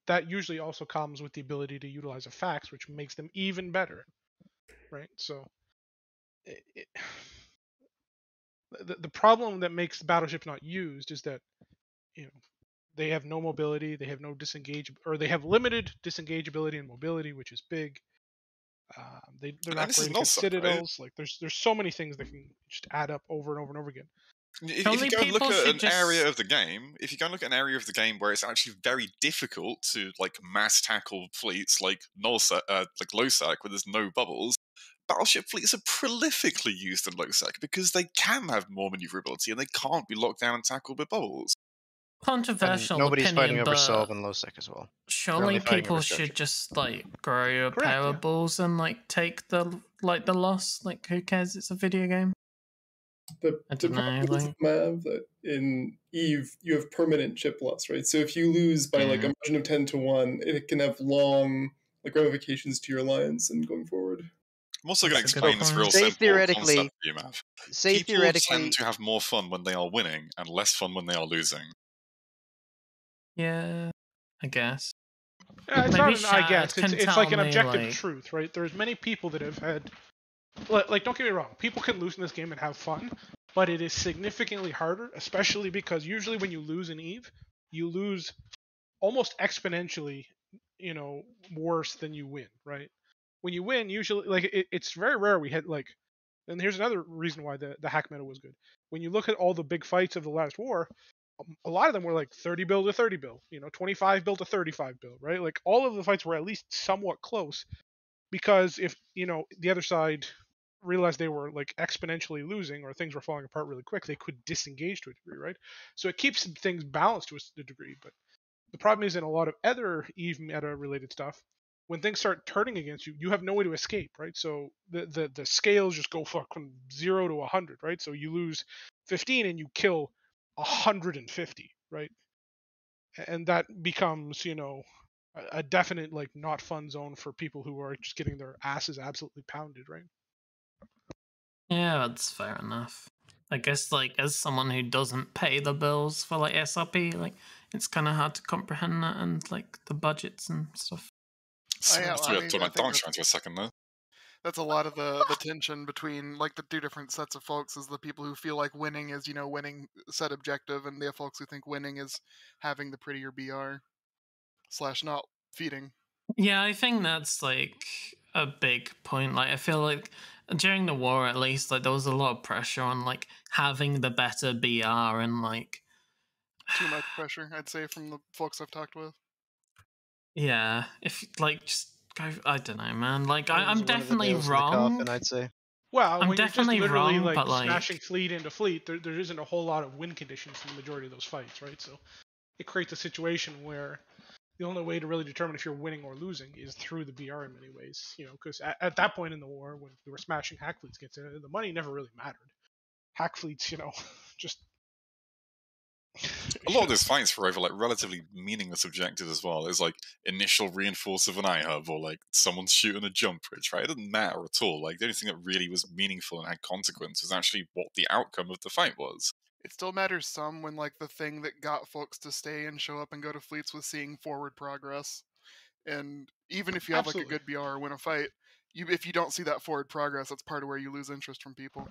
that usually also comes with the ability to utilize effects, which makes them even better, right? So the problem that makes battleships not used is that, you know, they have no mobility, they have no disengage, or they have limited disengageability and mobility, which is big. They're And not this is great not against suck, right? citadels. Like there's so many things that can just add up over and over and over again. If you go and look at an area of the game, if you go and look at an area of the game where it's actually very difficult to like mass tackle fleets like like LoSec, where there's no bubbles, battleship fleets are prolifically used in LoSec because they can have more maneuverability and they can't be locked down and tackled with bubbles. And Controversial nobody's fighting opinion, over but Solve and Lowsec as well. They're surely only fighting people over should structure. just like grow a Correct, pair yeah. of balls and like take the loss. Like, who cares? It's a video game. The I don't know. problem is, Like, Mav, that in Eve you have permanent chip loss, right? So if you lose by like a margin of 10 to 1, it can have long like ramifications to your alliance and going forward. I'm also going to That's a good explain this point. real Say simple theoretically- concept to you, Mav. say People theoretically- tend to have more fun when they are winning and less fun when they are losing. yeah, I guess. Yeah, it's Maybe not an I Shad guess. can It's tell like an me, objective like- truth, right? There's many people that have had, like, don't get me wrong, people can lose in this game and have fun, but it is significantly harder, especially because usually when you lose in Eve, you lose almost exponentially, you know, worse than you win, right? When you win, usually, like, it's very rare we hit, like, and here's another reason why the hack meta was good. When you look at all the big fights of the last war, a lot of them were like 30 bill to 30 bill, you know, 25 bill to 35 bill, right? Like all of the fights were at least somewhat close, because if, you know, the other side realized they were like exponentially losing or things were falling apart really quick, they could disengage to a degree, right? So it keeps things balanced to a degree. But the problem is in a lot of other Eve meta related stuff, when things start turning against you, you have no way to escape, right? So the scales just go from 0 to 100, right? So you lose 15 and you kill 150, right? And that becomes, you know, a definite like not fun zone for people who are just getting their asses absolutely pounded, right? Yeah, that's fair enough. I guess, like, as someone who doesn't pay the bills for like SRP, like, it's kind of hard to comprehend that and like the budgets and stuff. So yeah, I I have mean, to talk I about think Dark Shines for a second though. that's a lot of the tension between like the two different sets of folks, is the people who feel like winning is, you know, winning set objective, and the folks who think winning is having the prettier BR / not feeding. Yeah, I think that's like a big point. Like, I feel like during the war, at least, like there was a lot of pressure on like having the better BR and like Too much pressure, I'd say, from the folks I've talked with. yeah, if like just go, I don't know, man. Like That I'm was one of the definitely nails in the wrong. coffin, I'd say. Well, I'm when you're just definitely literally wrong, like but like smashing fleet into fleet, there isn't a whole lot of win conditions in the majority of those fights, right? So it creates a situation where the only way to really determine if you're winning or losing is through the BR in many ways, you know, because at that point in the war, when we were smashing hack fleets against it, the money never really mattered. Hack fleets, you know, just A lot of those fights were over like relatively meaningless objectives as well. There's like initial reinforce of an iHub or like someone's shooting a jump bridge, right? It didn't matter at all. Like the only thing that really was meaningful and had consequence was actually what the outcome of the fight was. It still matters some when like the thing that got folks to stay and show up and go to fleets was seeing forward progress. And even if you have Absolutely. like a good BR or win a fight, if you don't see that forward progress, that's part of where you lose interest from people.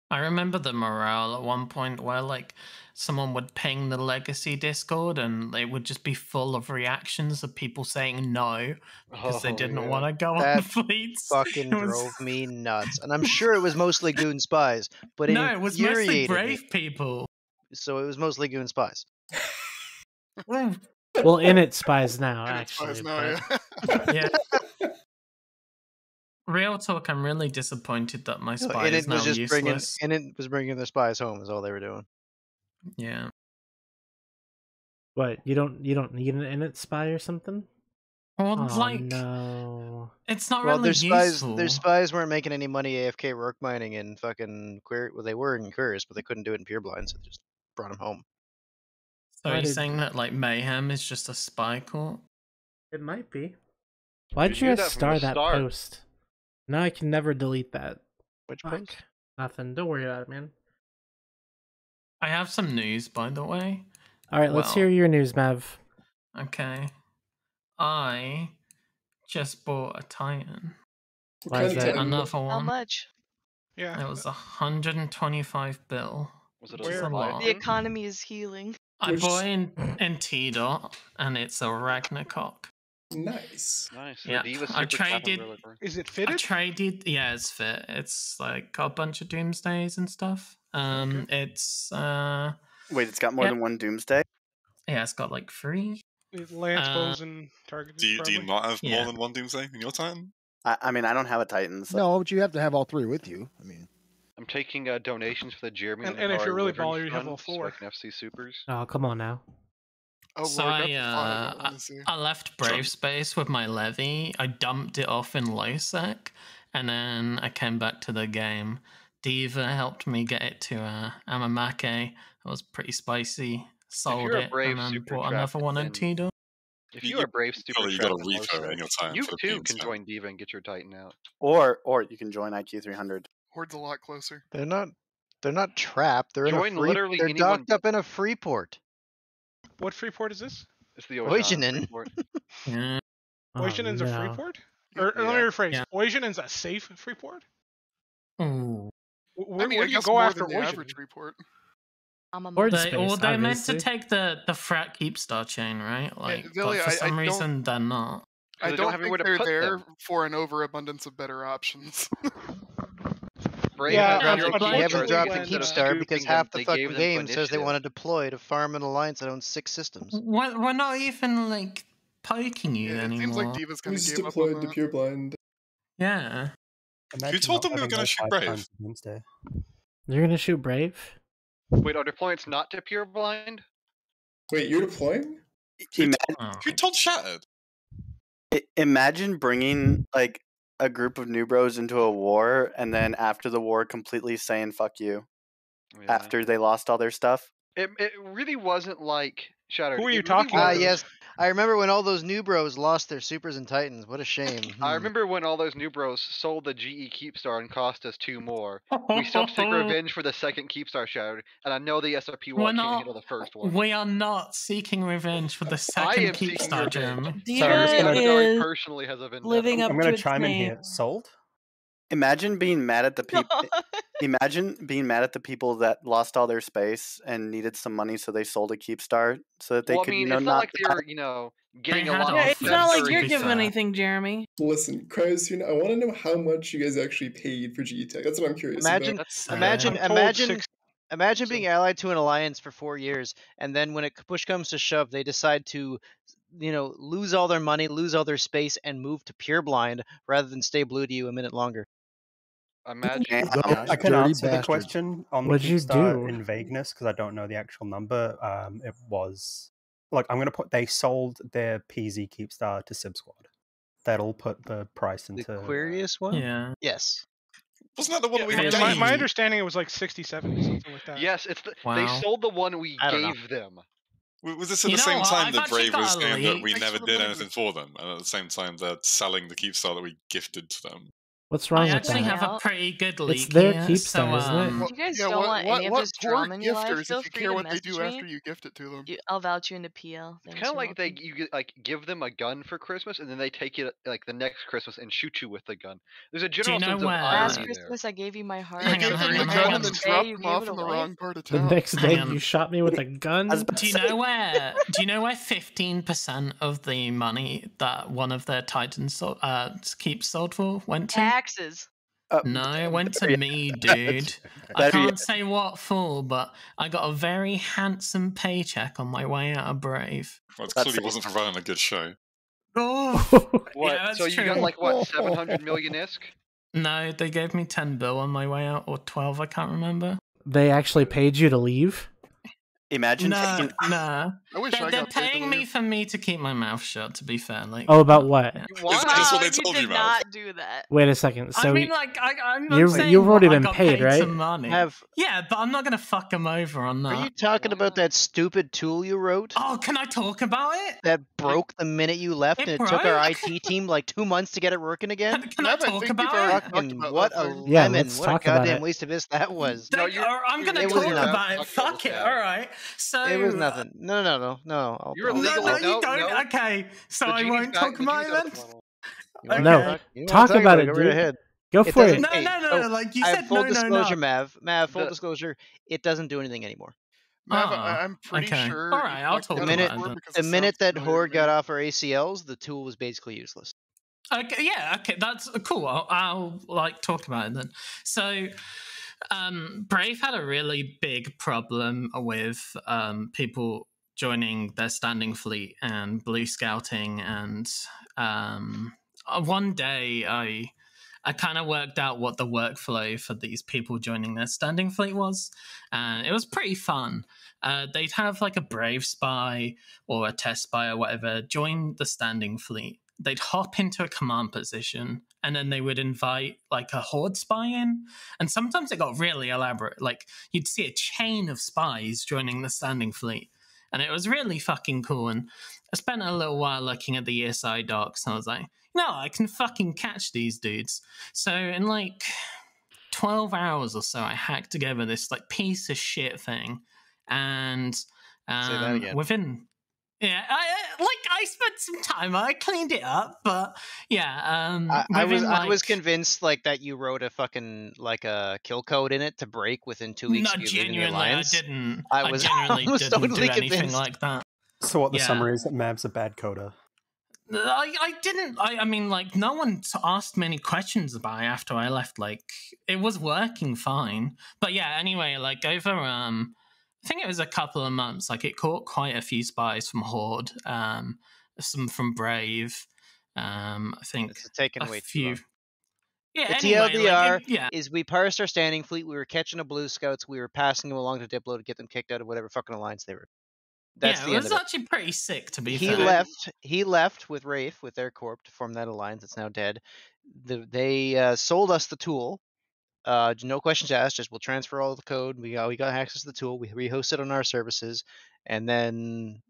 I remember the morale at one point where like someone would ping the legacy Discord and it would just be full of reactions of people saying no because they Oh, didn't yeah. want to go on That fleets. fucking It was- drove me nuts. And I'm sure it was mostly Goon Spies, but No, it was mostly infuriated brave me. people. So it was mostly Goon Spies. Well, Init Spies now, Init actually. Spies now, but- Yeah. Real talk, I'm really disappointed that my spy is now useless. Init was bringing their spies home. Is all they were doing. Yeah. What, you don't need an Init spy or something? Well, Oh, like, no. it's not Well, really useful. their spies weren't making any money AFK rook mining in fucking query. Well, they were in Curse, but they couldn't do it in Pureblind, so they just brought them home. So Why you're did- saying that like Mayhem is just a spy court? It might be. Why'd You you knew guys that from star the that start. post? Now I can never delete that. Which Fuck. post? Nothing. Don't worry about it, man. I have some news, by the way. All right, let's Well, hear your news, Mav. Okay. I just bought a Titan. What kind of Titan? Another How one. much? Yeah. It was 125 bill. Was it which is a a lot. The economy is healing. I bought in T-Dot, and it's a Ragnarok. Nice. Nice. Yeah, The Diva I Super Cap traded. umbrella. Is it I fitted? traded. Yeah, it's fit. It's like got a bunch of Doomsdays and stuff. It's Wait, it's got more yeah. than one Doomsday? Yeah, it's got like 3. Lance bows and targeted. Do you probably. not have more Yeah. than one Doomsday in your Titan? I mean, I don't have a Titan. So. No, but you have to have all three with you. I mean, I'm taking donations for the Jeremy And and if you're Atari really Wyverns baller, you have Fund, all so I 4. can FC Supers. Oh, come on now. Oh So Lord, that's fun. I wanna see. I left Brave Space with my Levy. I dumped it off in Losec, and then I came back to the game. Diva helped me get it to Amamake. It was pretty spicy. Sold you're a it, Brave and then Super bought Trapped, another one in then- T-Dot. If you are Brave Super you got Trapped a in repo Losec, in your Titan you for the too Beam can Set. join Diva and get your Titan out. Or you can join IQ 300. Horde's a lot closer. They're not trapped. They're Join in a free. literally They're anyone docked up in a free port. What free port is this? It's the Ojana Oijinen. Freeport. Yeah. Oijinen's a free no. port? Or let me rephrase. Yeah. Oijinen's a safe free port? Ooh. Where, I mean, where I do you guess go more after than the Oijinen? average report. I'm a Horde They, space, well, they're meant obviously. to take the frat Keepstar chain, right? Like, Billy, but for I some don't- reason they're not. I they don't don't have anywhere think to they're put there them. for an overabundance of better options. Brave Yeah, has that's zero what They Keepstar, haven't so dropped the when, instead of Keepstar because scooping half them, the they gave fucking them game says they initiative. want to deploy to farm an alliance that owns 6 systems. We're not even like poking you Yeah, it anymore. seems like Diva's gonna Who's give up on deployed to that. Pureblind? Yeah. Who told them we were going to shoot Brave? You're gonna shoot Brave? Wait, are deployments not to Pure Blind? Wait, you're deploying? Who told Shattered? Imagine bringing like a group of new bros into a war, and then after the war, completely saying "fuck you" Yeah. after they lost all their stuff. It really wasn't like Shattered. Who are you It really talking Ah, about? yes. I remember when all those new bros lost their supers and titans. What a shame. I remember when all those new bros sold the GE Keepstar and cost us 2 more. We still have to take revenge for the second Keepstar Shattered, and I know the SRP We're wall can't not. handle the first one. We are not seeking revenge for the I second am seeking Keepstar, revenge. Jeremy. Diva Adversary is personally has a vendetta. living up I'm to gonna its chime in name. here. Sold? Imagine being mad at the people. Imagine being mad at the people that lost all their space and needed some money, so they sold a Keepstar so that they Well, I could, mean, you know, it's not like die. they're, getting a had lot it of Yeah, it's not like necessary- you're giving anything, Jeremy. Listen, Cryosune, I want to know how much you guys actually paid for GE Tech. That's what I'm curious Imagine, about. imagine being allied to an alliance for 4 years, and then when push comes to shove, they decide to, lose all their money, lose all their space, and move to Pureblind rather than stay blue to you a minute longer. Imagine. I can Dirty answer the bastards. question on What'd the you Keepstar do? in vagueness because I don't know the actual number. It was like I'm gonna put. They sold their PZ Keepstar to Sib Squad. That'll put the price into The Aquarius one? Yeah. Yes. Wasn't that the one we Yeah, gave? my understanding it was like 60, 70, something like that. Yes, it's they Wow. sold the one we I don't know. gave them. Was this at You the know same what? time I've that actually Brave was got a saying that leak. we Thanks never for the did money. anything for them, and at the same time they're selling the Keepstar that we gifted to them? What's wrong I with actually that? have a pretty good leak It's their here, Keepstar, so, isn't it? If you guys Yeah, don't want any of what this poor drama in your life, gifters feel if you free care to what they message do me. after you gift it to them. I'll vouch you into PL. It's Thanks, kind of you're like they welcome. you like give them a gun for Christmas, and then they take it like the next Christmas and shoot you with the gun. There's a general know sense of where- Last irony there. Christmas, I gave you my heart. You Hang give on, them hang the on, gun hang and on. then Today, drop you them gave off it in the away? wrong part of The town. next Hang day, on. you shot me with a gun? Do you know where? Do you know where 15% of the money that one of their Titans keeps sold for went to? Taxes. No, it went to me, dude. I can't say what for, but I got a very handsome paycheck on my way out of Brave. Well, it clearly wasn't for running a good show. Oh, What? yeah, that's So you true. got like what 700 million isk? No, they gave me 10 bill on my way out, or 12, I can't remember. They actually paid you to leave? Imagine Nah, taking. nah. I wish I They're got paid to paying me leave. for me to keep my mouth shut, to be fair. Like, Oh, about what? Is this what they told you you did about? not do that. Wait a second. So I mean, like, I'm not you've saying you've already I been got paid, right? some money. Have Yeah, but I'm not gonna fuck them over on that. Are you talking about that stupid tool you wrote Oh, can I talk about it? that broke the minute you left, It and it took our broke? IT team like 2 months to get it working again? Can I talk about it? Fucking what a Yeah, lemon! let's What a talk about goddamn it. waste of this that was. I'm gonna It talk was enough. about it. Fuck it. All right. So It was nothing. No. You're I'll- illegal. No, you No, don't. no. Okay, so The I genie's won't back- talk the about genie's out it of the then. bottle. You wanna No, talk- you wanna talk talk about it, Go right dude. ahead. Go It for doesn't- it. No, hey, no, so like you I said, have full no. disclosure, Mav. Full The- disclosure. It doesn't do anything anymore. Mav, Ah, I'm pretty okay. sure. All you right, I'll talked talk The about it minute, about before it. because the it minute sounds that familiar to Horde me. got off our ACLs, the tool was basically useless. Okay, yeah, okay, that's cool. I'll like talk about it then. So, Brave had a really big problem with people joining their standing fleet and blue scouting, and one day I kind of worked out what the workflow for these people joining their standing fleet was, and it was pretty fun. They'd have like a Brave spy or a test spy or whatever join the standing fleet. They'd hop into a command position, and then they would invite like a Horde spy in. And sometimes it got really elaborate. Like you'd see a chain of spies joining the standing fleet, and it was really fucking cool. And I spent a little while looking at the ESI docs, and I was like, no, I can fucking catch these dudes. So in like 12 hours or so, I hacked together this like piece of shit thing, and Say that again. within I spent some time. I cleaned it up, but yeah, I within was convinced like that you wrote a fucking like a kill code in it to break within 2 weeks. Not of you leaving the genuinely, I alliance. didn't. I I was genuinely almost didn't totally do anything convinced. like that. So what the Yeah. summary is that Mav's a bad coder. I didn't. I mean, like, no one asked many questions about it after I left. Like, it was working fine. But yeah, anyway, like, over, I think it was a couple of months, like, it caught quite a few spies from Horde, some from Brave, I think It's taken a way too few. long. Yeah, The anyway, TLDR like, yeah. is we parsed our standing fleet. We were catching a blue scouts. We were passing them along to Diplo to get them kicked out of whatever fucking alliance they were. That's yeah, the it end was of it. actually pretty sick, to be He fair. left with Rafe with their corp to form that alliance. It's now dead. They sold us the tool. No questions asked. Just we'll transfer all the code. We got access to the tool. We rehost it on our services, and then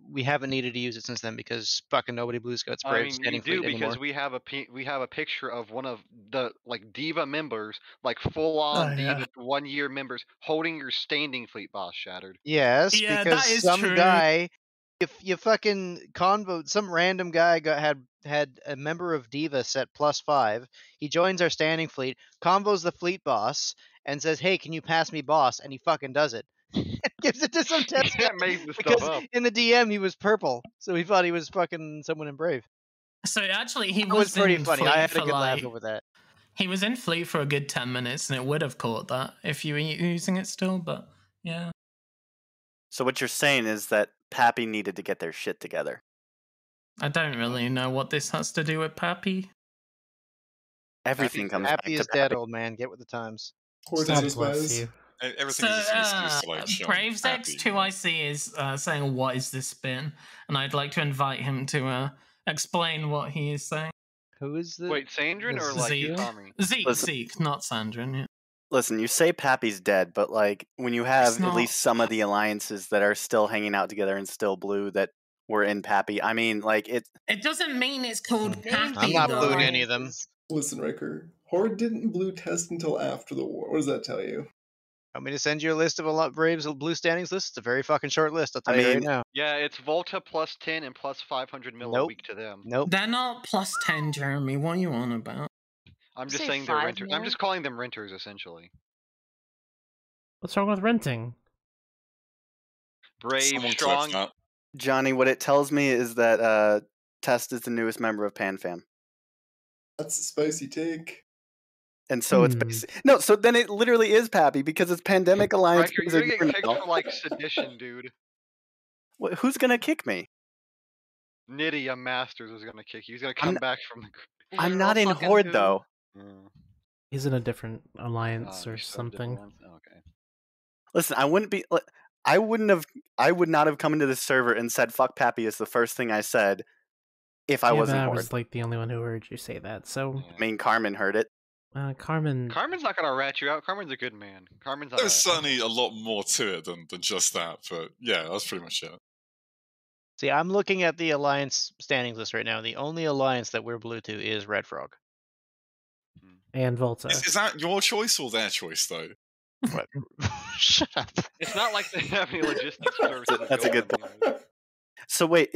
we haven't needed to use it since then because fucking nobody blue scouts I Brave mean, standing you fleet do because anymore. we have a picture of one of the like Diva members, like full on Oh, yeah. Diva 1 year members, holding your standing fleet, boss shattered. Yes, Yeah, because that is some true. guy, if you fucking convo, some random guy had a member of Diva set +5. He joins our standing fleet, convos the fleet boss, and says, "Hey, can you pass me boss?" And he fucking does it. Gives it to some test guy Can't make this because stuff up. in the DM he was purple, so he thought he was fucking someone in Brave. So actually, he That was pretty in funny. Fleet I had a for good laugh like, over that. He was in Fleet for a good 10 minutes, and it would have caught that if you were using it still, but yeah. So what you're saying is that Pappy needed to get their shit together. I don't really know what this has to do with Pappy. Everything comes Happy back is to dead, Pappy. old man. Get with the times. God bless you. Everything is just an excuse to like show Braves Pappy. X2IC is saying, "What is this spin?" And I'd like to invite him to explain what he is saying. Who is the? Wait, Sandrin or like Zeke? Tommy? Zeke, not Sandrin. Yeah. Listen, you say Pappy's dead, but like when you have at not. least some of the alliances that are still hanging out together and still blue that were in Pappy, I mean, like it doesn't mean it's called Pappy. I'm not though. bluing any of them. Listen, Riker, Horde didn't blue test until after the war. What does that tell you? Want me to send you a list of a lot Braves blue standings list? It's a very fucking short list. I'll tell you right now. Yeah, it's Volta +10 and +500 mil a Nope. week to them. Nope. They're not +10, Jeremy. What are you on about? I'm just Say saying they're 5 renters. I'm mil? just calling them renters essentially. What's wrong with renting? Brave, Someone strong. clip that. Johnny, what it tells me is that Test is the newest member of PanFam. That's a spicy take. And so it's no, so then it literally is Pappy because it's Pandemic Alliance. Riker, you're gonna get kicked for like sedition, dude. Who's gonna kick me? Nydia Masters is gonna kick you. He's gonna come back from the. I'm not in Horde though. He's in a different alliance or something. Okay. Listen, I would not have come into this server and said "fuck Pappy" is the first thing I said if I wasn't I Horde. was like the only one who heard you say that. So I mean, Carmen heard it. Carmen's not gonna rat you out. Carmen's a good man. Carmen's. There's certainly a lot more to it than just that, but yeah, that's pretty much it. See, I'm looking at the alliance standings list right now. The only alliance that we're blue to is Red Frog. and Volta. Is that your choice or their choice, though? What? Shut up. It's not like they have any logistics services. That's a good point. So wait,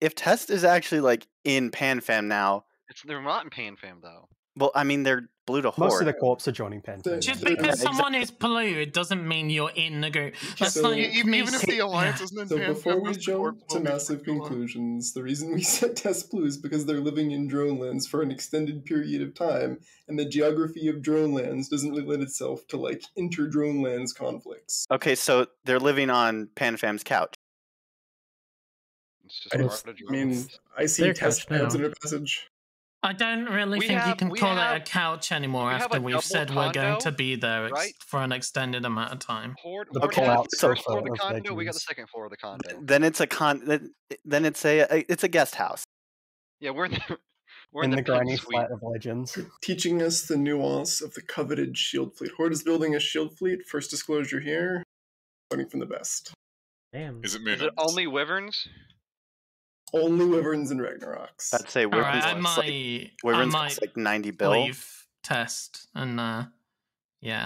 if Test is actually like in PanFam now, They're not in PanFam though. well, I mean they're blue to Most of Horde. the corps are joining PanFam. Just now. because someone is blue, it doesn't mean you're in the group. That's So- like Even me if the alliance isn't in So PanFam, before we most jump corps to will be massive conclusions, the reason we set Test blue is because they're living in drone lands for an extended period of time, and the geography of drone lands doesn't really lend itself to like inter-drone lands conflicts. Okay, so they're living on PanFam's couch. It's I, just part of I mean, drones. I see They're Test couch pants now. in a passage. I don't really think you can call it a couch anymore we have after a we've double said we're going condo, to be there right? for an extended amount of time. Horde, The Horde Okay. has pullout the first floor of sofa the of condo. We got the legends. second floor of the condo. Then it's a guest house. Yeah, we're in the, we're In the pimp granny suite. flat of legends. Teaching us the nuance of the coveted shield fleet. Horde is building a shield fleet. First disclosure here. Learning from the best. Damn. Is it Is it only wyverns? Only wyverns and Ragnaroks. I'd say All Wyverns right, I cost might, like, I Wyverns might cost like 90 bill. leave Test and yeah.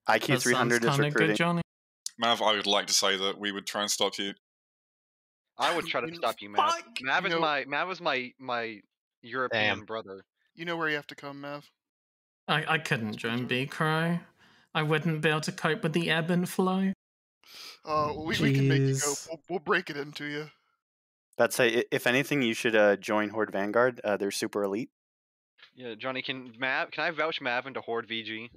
IQ That 300 sounds is kinda good, recruiting. Johnny. Mav, I would like to say that we would try and stop you. I would try to stop you, Mav. Mav is You know- Mav is my European brother. You know where you have to come, Mav. I couldn't join B Crow. I wouldn't be able to cope with the ebb and flow. We can make you go. Jeez. We'll break it into you. I'd say if anything, you should join Horde Vanguard. They're super elite. Yeah, Johnny, can I vouch Mav into Horde VG?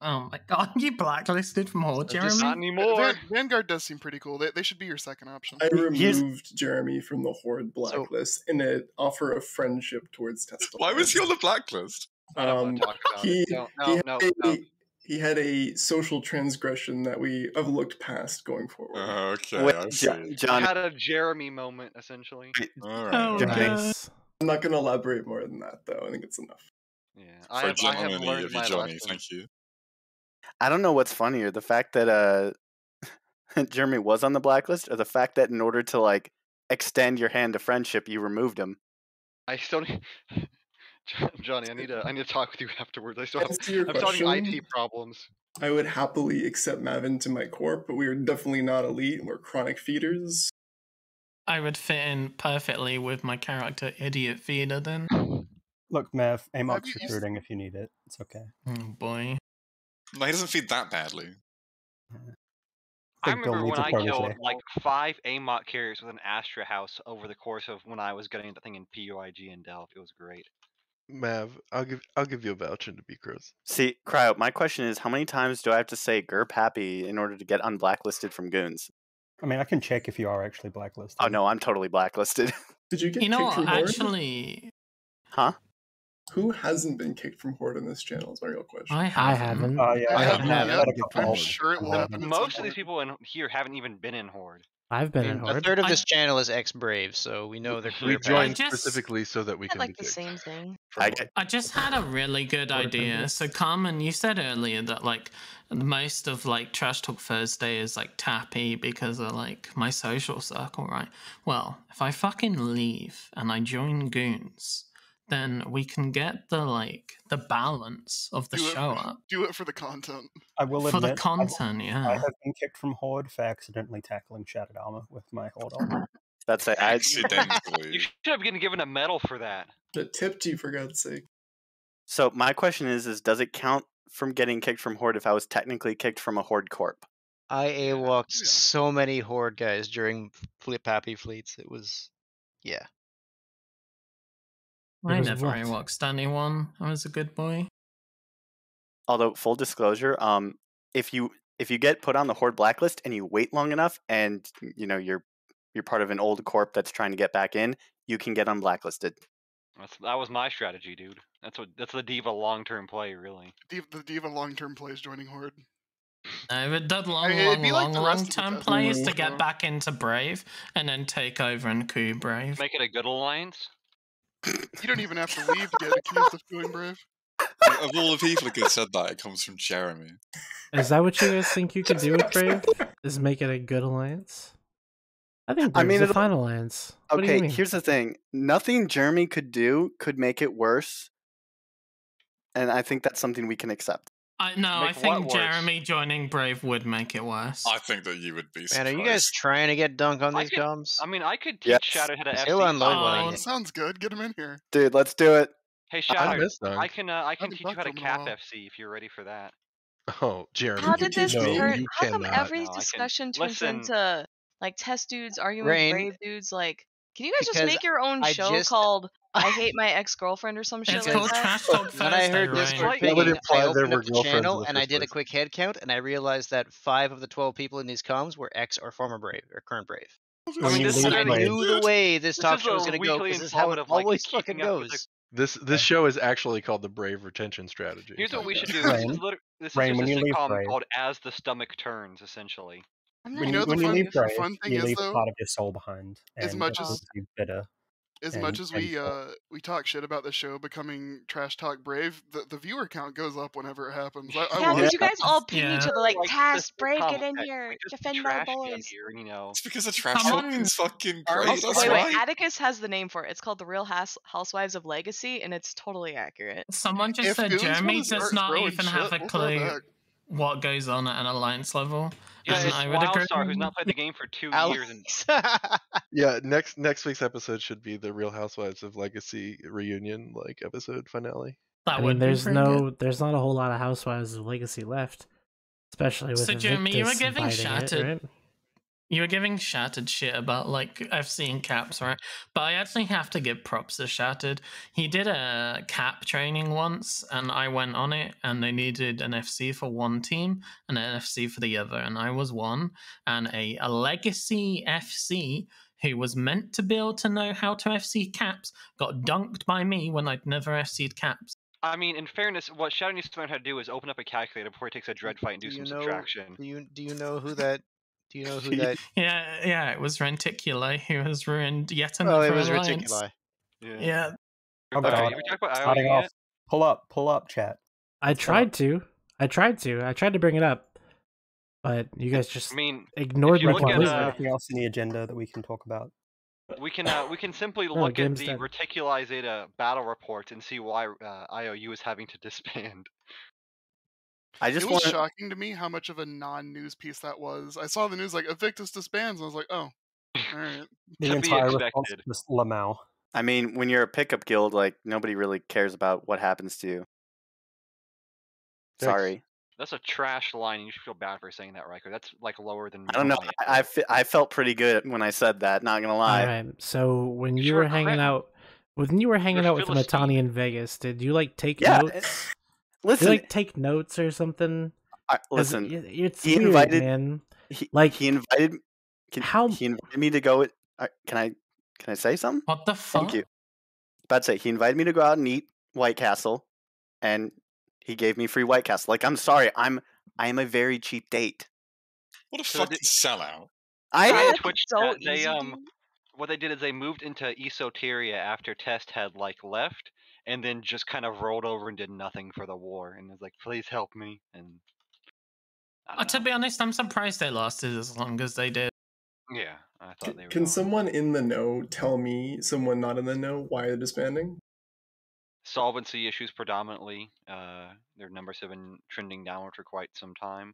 Oh my god, you blacklisted from Horde, Jeremy? Not anymore. Vanguard does seem pretty cool. They should be your second option. I removed Jeremy from the Horde blacklist in an offer of friendship towards Tesla. Why was he on the blacklist? I don't want to talk about he, it. No. he had a social transgression that we have looked past going forward. Okay, Wait, I see. I had a Jeremy moment, essentially. All right. Oh, okay. God. I'm not going to elaborate more than that, though. I think it's enough. Yeah, For I a have gentleman learned of you, my Johnny, lesson. thank you. I don't know what's funnier, the fact that Jeremy was on the blacklist, or the fact that in order to like extend your hand to friendship, you removed him. I still need... Johnny, I need to talk with you afterwards. I still To answer your I'm starting question, IT problems. I would happily accept Mav into my corp, but we are definitely not elite. We're chronic feeders. I would fit in perfectly with my character Idiot Feeder then. Look, Mav, Have Amok's you- recruiting if you need it. It's okay. Oh boy. No, he doesn't feed that badly. I Think Bill remember needs when a I protege. killed like 5 AMOT carriers with an Astra house over the course of when I was getting the thing in PUIG and Delph. It was great. Mav, I'll give you a voucher to be Chris. See, Cryo, my question is, how many times do I have to say GURP happy in order to get unblacklisted from goons? I mean, I can check if you are actually blacklisted. Oh no, I'm totally blacklisted. Did you get You know kicked what, from Horde? actually, Huh? Who hasn't been kicked from Horde on this channel is my real question. I I haven't. haven't. Yeah, I haven't haven't had yet. it. I'm sure it will happen. at Most some of these point. people in here haven't even been in Horde. I've been I in mean, a Horde. third of I- this channel is ex-Brave, so we know their We career joined path. just- specifically so that we I can like be the kicked. same thing. I just had a really good idea. So Carmen, you said earlier that like most of like Trash Talk Thursday is like tappy because of like my social circle, right? Well, if I fucking leave and I join Goons, then we can get the balance of the Do it- show up Do it for the content. I will for the admit, content. I Yeah. have been kicked from Horde for accidentally tackling Shattered Armor with my Horde on. That's it. You Accidentally. should have been given a medal for that. It tipped you, for God's sake. So my question is does it count from getting kicked from Horde if I was technically kicked from a Horde corp? I AWalked so many Horde guys during Flip Happy Fleets. It was, yeah. I was never what? AWOXed anyone. I was a good boy. Although full disclosure, if you get put on the Horde blacklist and you wait long enough and you know you're part of an old corp that's trying to get back in, you can get unblacklisted. That was my strategy, dude. That's the Diva long-term play, really. The Diva long-term plays joining Horde. No, but that long, it'd be like the rest of the long-term test. play is to Mhm. get back into Brave and then take over and coup Brave. Make it a good alliance. You don't even have to leave to get accused of doing Brave. Of all the people who could have said that, it comes from Jeremy. Is that what you guys think you could do with Brave? Is make it a good alliance? I think Brave's a it'll- fine alliance. What do you Okay, mean? here's the thing. Nothing Jeremy could do could make it worse. And I think that's something we can accept. I think Jeremy joining Brave would make it worse. I think that you would be Man, surprised. are you guys trying to get Dunk on these comms? I mean, I could teach Shadow how to FC. Oh, sounds good. Get him in here. Dude, let's do it. Hey, Shadow, miss I Dunk. can teach you how to cap FC if you're ready for that. Oh, Jeremy. How did this turn? How come cannot. every No, I can- discussion turns listen. into like test dudes arguing Rain, with brave dudes? Like, can you guys just because make your own I show just- called "I Hate My Ex-Girlfriend" or some shit It's like called that? Trash Talk When I Thursday, heard Rain. Discord That would pinging, imply I there opened were up the girlfriends in channel the and I first did a place. quick head count, and I realized that 5 of the 12 people in these comms were ex or former Brave or current Brave. I mean, this And I is knew the way this talk is show a was going to go weekly because this is how it informative, like, always fucking keeping up with goes. This show is actually called the Brave Retention Strategy. Here's what we should do. Rain, This is Rain, just when a you leave sitcom Brave, called As the Stomach Turns, essentially. when You know, you the leave fun Brave, thing you is, leave though, part of your soul behind, as and much it as leaves you bitter. as and much as we vengeful. we talk shit about the show becoming Trash Talk Brave, the viewer count goes up whenever it happens. I Yeah, watch because you it. guys all ping Yeah. each other like, Like, "Task, this break sitcom, it in like, here, just defend my trashy on boys." here, you know. It's because the trash Someone- talking's fucking Also, great. Also, That's wait, why. Atticus has the name for it. It's called The Real Housewives of Legacy, and it's totally accurate. Someone just If said Goons Jeremy wanna does start not throwing even have shit, a we'll throw clue back. what goes on at an alliance level. Yeah, And it's I would agree. Wildstar, who's not played the game for 2 years. And Yeah, next week's episode should be the Real Housewives of Legacy reunion episode finale. That I mean, would be there's pretty good. there's not a whole lot of Housewives of Legacy left, especially with So, Jeremy, you were Evictus giving biting it, Shattered. right? You were giving Shattered shit about FC and caps, right? But I actually have to give props to Shattered. He did a cap training once, and I went on it, and they needed an FC for one team and an FC for the other, and I was one. And a Legacy FC who was meant to be able to know how to FC caps got dunked by me when I'd never FC'd caps. I mean, in fairness, what Shadow needs to learn how to do is open up a calculator before he takes a dread fight and do some subtraction. Do you know who that? Do you know who that? Yeah, it was Renticuli who has ruined yet Oh, another it was alliance. Reticuli. Yeah. Oh Okay, god. have we talked about Starting IOU off. yet? Pull up, chat. I tried to bring it up, but you guys just I mean, ignored if you me look at, completely. Is there anything else in the agenda that we can talk about? we can simply No, look at game's the done. Reticuli Zeta battle reports and see why IOU is having to disband. I It just was want to. shocking to me how much of a non-news piece that was. I saw the news like Evictus disbands, and I was like, oh, all right. The To be entire response expected. was Lamau. I mean, when you're a pickup guild, nobody really cares about what happens to you. Sorry. That's a trash line, and you should feel bad for saying that, Riker. That's lower than. I don't know. normal. I felt pretty good when I said that. Not gonna lie. All right. So when you You're were a hanging crap- out, with Matani in Vegas, did you take notes? Listen, Did you take notes or something? 'Cause listen. it's he weird, invited, man. He He invited. how he invited me to go. Can I say something? What the fuck? Thank you. About to say he invited me to go out and eat White Castle, and he gave me free White Castle. I'm sorry. I am a very cheap date. What a fucking sellout. I On am. Twitch so chat, they easy, dude. what they did is they moved into Esoteria after Test had left, and then just kind of rolled over and did nothing for the war, and was like, "Please help me." And To be honest, I'm surprised they lasted as long as they did. yeah, I thought they were. Can someone in the know tell me, someone not in the know, why they're disbanding? Solvency issues predominantly. Their numbers have been trending downward for quite some time.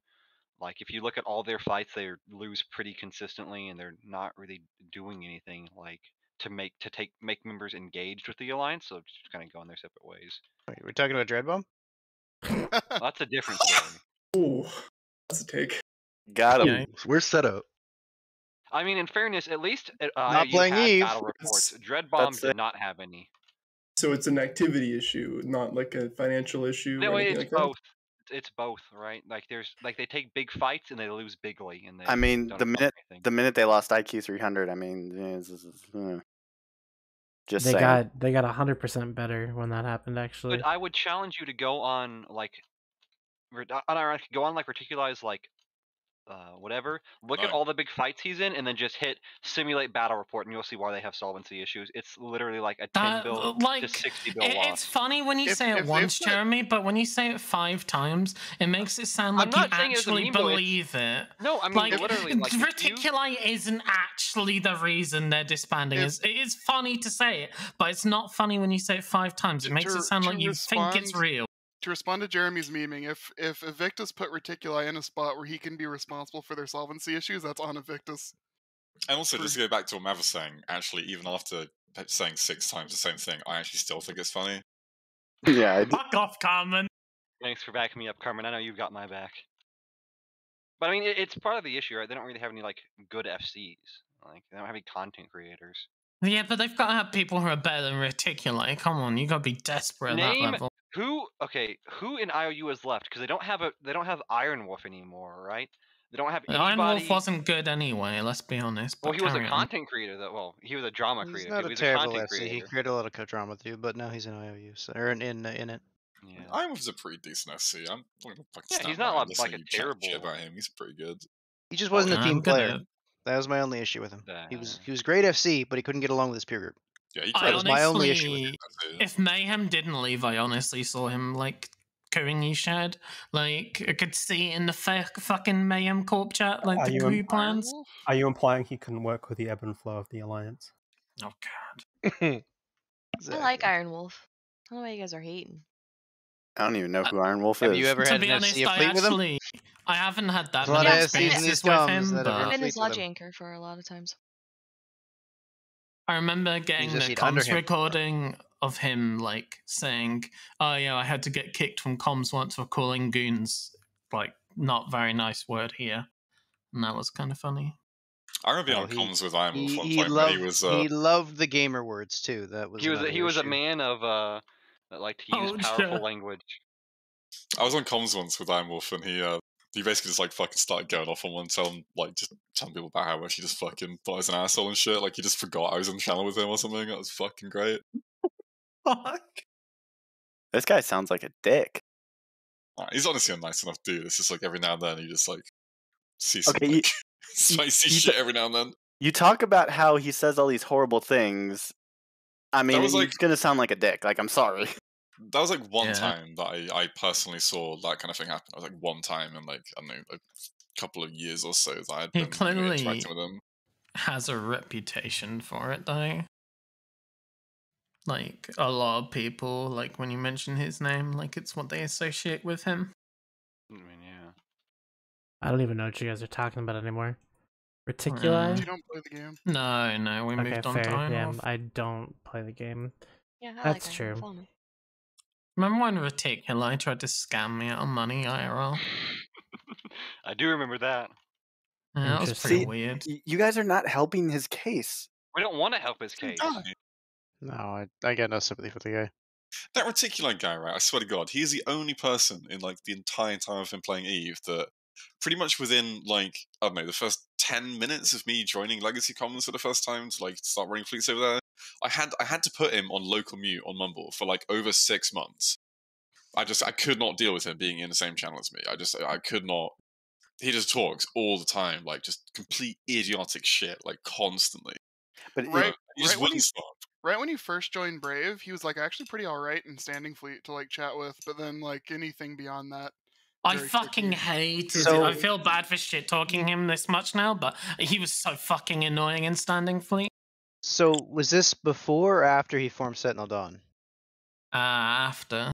If you look at all their fights, they lose pretty consistently, and they're not really doing anything to make members engaged with the alliance. So just kind of going their separate ways. Wait, we're talking about Dreadbomb? Well, that's a different story. Ooh, that's a take. Got him. Yeah. We're set up. I mean, in fairness, at least Not you playing had Eve. battle reports. Dread That's Bomb did it. not have any. So it's an activity issue, not like a financial issue No, or anything it's like both. It's both, right? They take big fights and they lose bigly, and they. I mean, don't the accomplish minute anything. the minute they lost IQ 300, I mean, just they saying. got 100% better when that happened. Actually, But I would challenge you to go on go on Reticuli's whatever. Look at all the big fights he's in, and then just hit simulate battle report, and you'll see why they have solvency issues. It's literally like a 10 bill to 60 bill loss. It's funny when you say it if once, they've got- Jeremy, but when you say it 5 times, it makes it sound I'm like you not saying it as a actually meme, though, believe it. No, I mean literally. Reticuli isn't actually the reason they're disbanding. It is funny to say it, but it's not funny when you say it 5 times. It makes it sound like you think it's real. To respond to Jeremy's memeing, if Evictus put Reticuli in a spot where he can be responsible for their solvency issues, that's on Evictus. And also, just to go back to what Mav was saying, actually, even after saying 6 times the same thing, I actually still think it's funny. Yeah. Fuck off, Carmen. Thanks for backing me up, Carmen. I know you've got my back. But I mean, it's part of the issue, right? They don't really have any like good FCs. Like they don't have any content creators. Yeah, but they've got to have people who are better than Reticuli. Come on, you got to be desperate at that Name level. who in IOU is left, because they don't have Iron Wolf anymore, right? They don't have Iron anybody. Wolf wasn't good anyway. Let's be honest. Well, But he was a carry on. content creator, though. Well, he was a drama He's creator. not Too. a He was terrible content FC. He creator. created a lot of drama too, but now he's in IOU or in it. Yeah. Iron Wolf's a pretty decent SC. I'm not gonna fucking Yeah, stand he's not by him, like listening a to you chat terrible. shit about him. He's pretty good. He just wasn't a team I'm gonna- player. That was my only issue with him. He was great FC, but he couldn't get along with his peer group. Yeah, that was my only issue with him. If Mayhem didn't leave, I honestly saw him like cooing his shed. Like I could see in the fucking Mayhem Corp chat, like the group plans. Are you implying he couldn't work with the ebb and flow of the alliance? Oh god. I like Iron Wolf. I don't know why you guys are hating. I don't even know who Iron Wolf Have is. you ever To had be an honest, FC I fleet with him? actually I haven't had that There's a lot many of SCs in these experiences with comms him, that have but I've been his fleets with lodge him. anchor for a lot of times. I remember getting just the need under comms him. recording of him like saying, "Oh yeah, I had to get kicked from comms once for calling goons like not very nice word here," and that was kind of funny. I remember being Oh, on he- comms with Iron Wolf one He time, but loved he was he loved the gamer words too. That was He was another a issue. man of that liked to use powerful language. I was on comms once with Iron Wolf, and he basically just like fucking started going off on one, telling people about how much he just fucking thought I was an asshole and shit. Like he just forgot I was on the channel with him or something. That was fucking great. Fuck. This guy sounds like a dick. He's honestly a nice enough dude. It's just like every now and then he just like sees some Okay, like spicy shit every now and then. You talk about how he says all these horrible things. I mean, was, like- he's gonna sound like a dick. Like, I'm sorry. That was like one Yeah. time that I personally saw that kind of thing happen. It was like one time in like, I don't know, a couple of years or so that I'd He been clearly interacting with him. has a reputation for it though. Like a lot of people, like when you mention his name, like it's what they associate with him. I mean, yeah. I don't even know what you guys are talking about anymore. You Reticuli? don't play the game. No, we Okay, moved on fair. to Iron Yeah, Wolf. I don't play the game. Yeah, I That's like true. Iron Wolf. Follow me. Remember when Reticuli tried to scam me out of money IRL? I do remember that. Yeah, that was pretty See, weird. you guys are not helping his case. We don't want to help his case. No, I got no sympathy for the guy. That Reticuli guy, right? I swear to God, he's the only person in like the entire time I've been playing Eve that pretty much within like, I don't know, the first 10 minutes of me joining Legacy Commons for the first time to like start running fleets over there, I had to put him on local mute on Mumble for like over 6 months. I could not deal with him being in the same channel as me. I could not. He just talks all the time, like just complete idiotic shit, like constantly. But he just wouldn't stop. Right when you first joined Brave, he was like actually pretty alright in standing fleet to like chat with, but then like anything beyond that. I very fucking tricky. hated So- it. I feel bad for shit talking him this much now, but he was so fucking annoying in standing fleet. So was this before or after he formed Sentinel Dawn? After.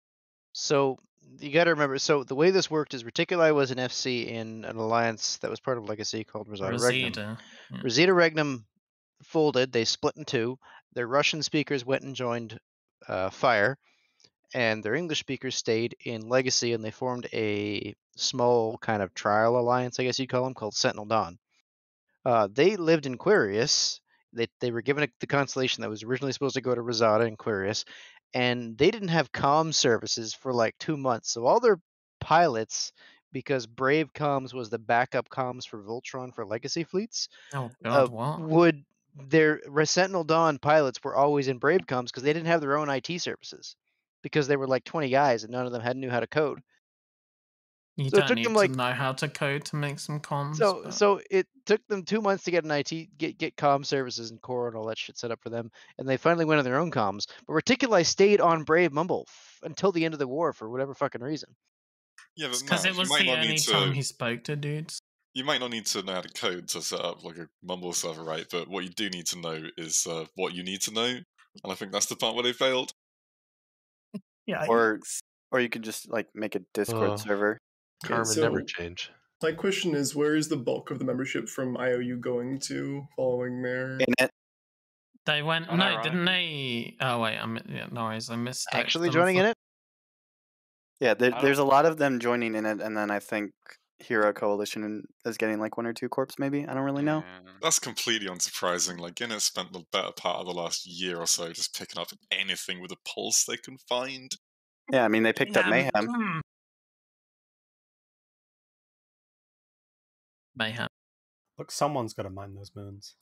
So you got to remember. So the way this worked is Reticuli was an FC in an alliance that was part of Legacy called Rosetta Regnum. Rosita. Yeah. Rosita Regnum folded. They split in two. Their Russian speakers went and joined Fire, and their English speakers stayed in Legacy, and they formed a small kind of trial alliance, I guess you'd call them, called Sentinel Dawn. They lived in Quirius. They were given the constellation that was originally supposed to go to Rosada in Quirius, and they didn't have comm services for like 2 months. So all their pilots, because Brave Comms was the backup comms for Voltron for Legacy fleets, Oh god, what? would their Sentinel Dawn pilots were always in Brave Comms because they didn't have their own IT services because they were like 20 guys and none of them knew how to code. You So it don't took need them, to like- know how to code to make some comms. but- So it took them 2 months to get an IT get comm services and core and all that shit set up for them, and they finally went on their own comms. But Reticuli stayed on Brave Mumble until the end of the war for whatever fucking reason. Yeah, but because Matt, it was you might the not only need time to. he spoke to dudes. You might not need to know how to code to set up like a Mumble server, right? But what you do need to know is what you need to know, and I think that's the part where they failed. Yeah. Or Or you could just like make a Discord Oh. server. Karma never change. My question is, where is the bulk of the membership from IOU going to following their? In it. They went no, Unironic. didn't they? Oh wait, no worries, I missed. Actually joining in it? Yeah, there's a lot of them joining in it, and then I think Hero Coalition is getting like 1 or 2 corps, maybe. I don't really know. That's completely unsurprising. Like, Guinness spent the better part of the last year or so just picking up anything with a pulse they can find. Yeah, I mean, they picked up Mayhem. Mayhem. Look, someone's got to mine those moons.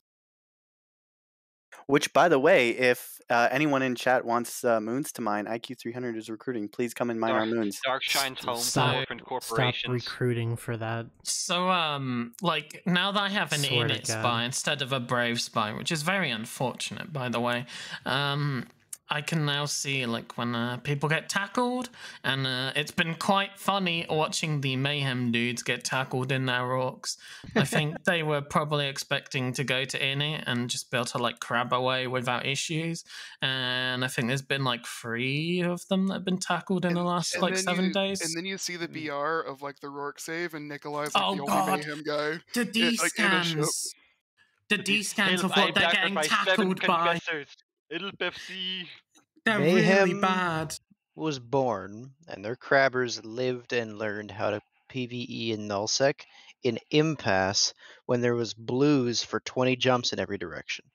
Which, by the way, if anyone in chat wants moons to mine, IQ300 is recruiting. Please come and mine our moons. Darkshine's home for Stop, orphaned stop corporations. recruiting for that. So, like, now that I have an Swear to init God. spy instead of a brave spy, which is very unfortunate, by the way, I can now see, like, when people get tackled, and it's been quite funny watching the Mayhem dudes get tackled in their orcs. I think they were probably expecting to go to init and just be able to, like, crab away without issues, and I think there's been, like, 3 of them that have been tackled in the last, like, 7 days. And then you see the BR of like the Rourke save, and Nikolai's like the only God. Mayhem guy. The D-scans. The D-scans of what they're getting tackled by. It'll Pepsi. They're Mayhem really bad. was born, and their crabbers lived and learned how to PvE in nullsec in impasse when there was blues for 20 jumps in every direction.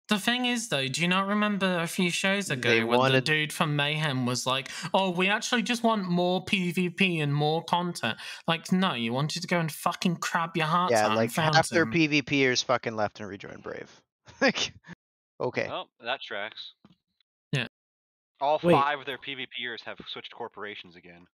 The thing is, though, do you not remember a few shows ago They when the wanted- dude from Mayhem was like, oh, we actually just want more PvP and more content? Like, no, you wanted to go and fucking crab your hearts Yeah, out like and found half their him. PvPers fucking left and rejoined Brave. Like, okay. Oh, that tracks. Yeah. All Wait. 5 of their PvPers have switched corporations again.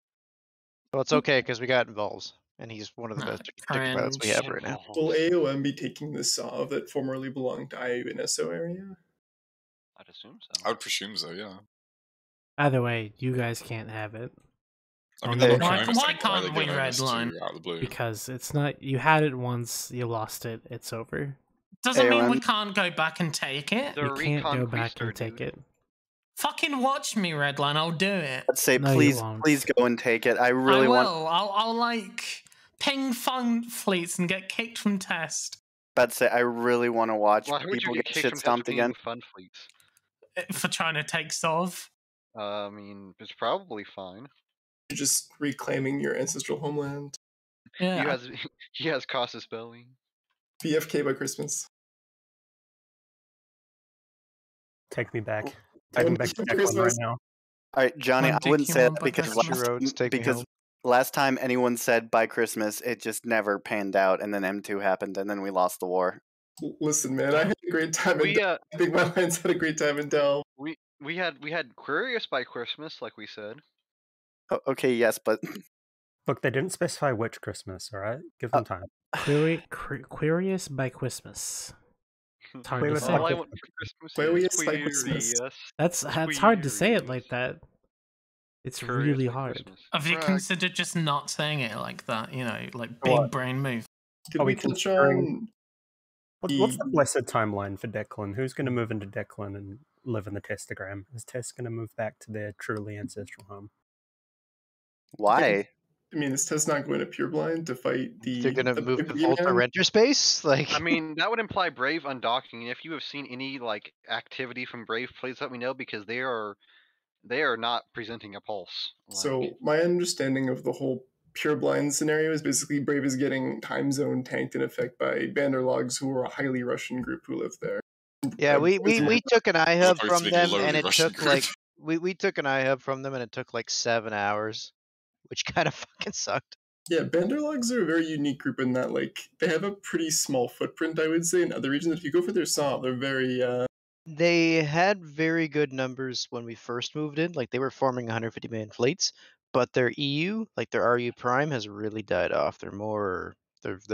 Well, it's okay because we got Involves, and he's one of the best ticket pilots we have right now. Will AOM be taking the SOV that formerly belonged to IOU and SO area? I'd assume so. I would presume so, yeah. Either way, you guys can't have it. I mean, they're not Why trying to can't they we give us redline? to out of the blue. Because it's not. You had it once, you lost it, it's over. Doesn't mean we can't go back and take it. You can't go back and take it. Fucking watch me, Redline. I'll do it. Let's say, No, you please, won't. please go and take it. I really I want. will. I'll like ping fun fleets and get kicked from test But say, I really want to watch Why would you people get get kicked shit from stomped testing again. Fun fleets? for trying to take Sov. I mean, it's probably fine. You're just reclaiming your ancestral homeland. Yeah. He has casus belli. BFK by Christmas. Take me back. Take me back to Declan right now. All right, Johnny, I wouldn't say that because Roads taking home. last time anyone said by Christmas, it just never panned out, and then M2 happened, and then we lost the war. Listen, man, I had a great time in Delve. I think my lines had a great time in Delve. We had Quirius by Christmas, like we said. Oh, okay, yes, but Look, they didn't specify which Christmas, alright? Give them time. Quirius by Christmas. It's hard to Quirius say. by All I want for Christmas Quirius is by Christmas. Quirius. That's hard to say it like that. It's really hard. Have you Right. considered just not saying it like that? You know, like What? big brain move. Did Are we we touch considering- on What's the blessed timeline for Declan? Who's going to move into Declan and live in the Testagram? Is Test going to move back to their truly ancestral home? why? I mean, is Tess not going to Pureblind to fight the... They're gonna the move big the Volta man? renter space? Like, I mean, that would imply Brave undocking, and if you have seen any like activity from Brave, please let me know because they are not presenting a pulse. So my understanding of the whole Pureblind scenario is basically Brave is getting time zone tanked in effect by Banderlogs, who are a highly Russian group who live there. yeah, we took an iHub from Supposedly them, lowly and it Russian took group. like we took an iHub from them, and it took like 7 hours, which kind of fucking sucked. Yeah, Banderlogs are a very unique group in that, like, they have a pretty small footprint, I would say, in other regions. If you go for their SOV, they're very, They had very good numbers when we first moved in. Like they were forming 150 man fleets, but their EU, like their RU Prime, has really died off. They're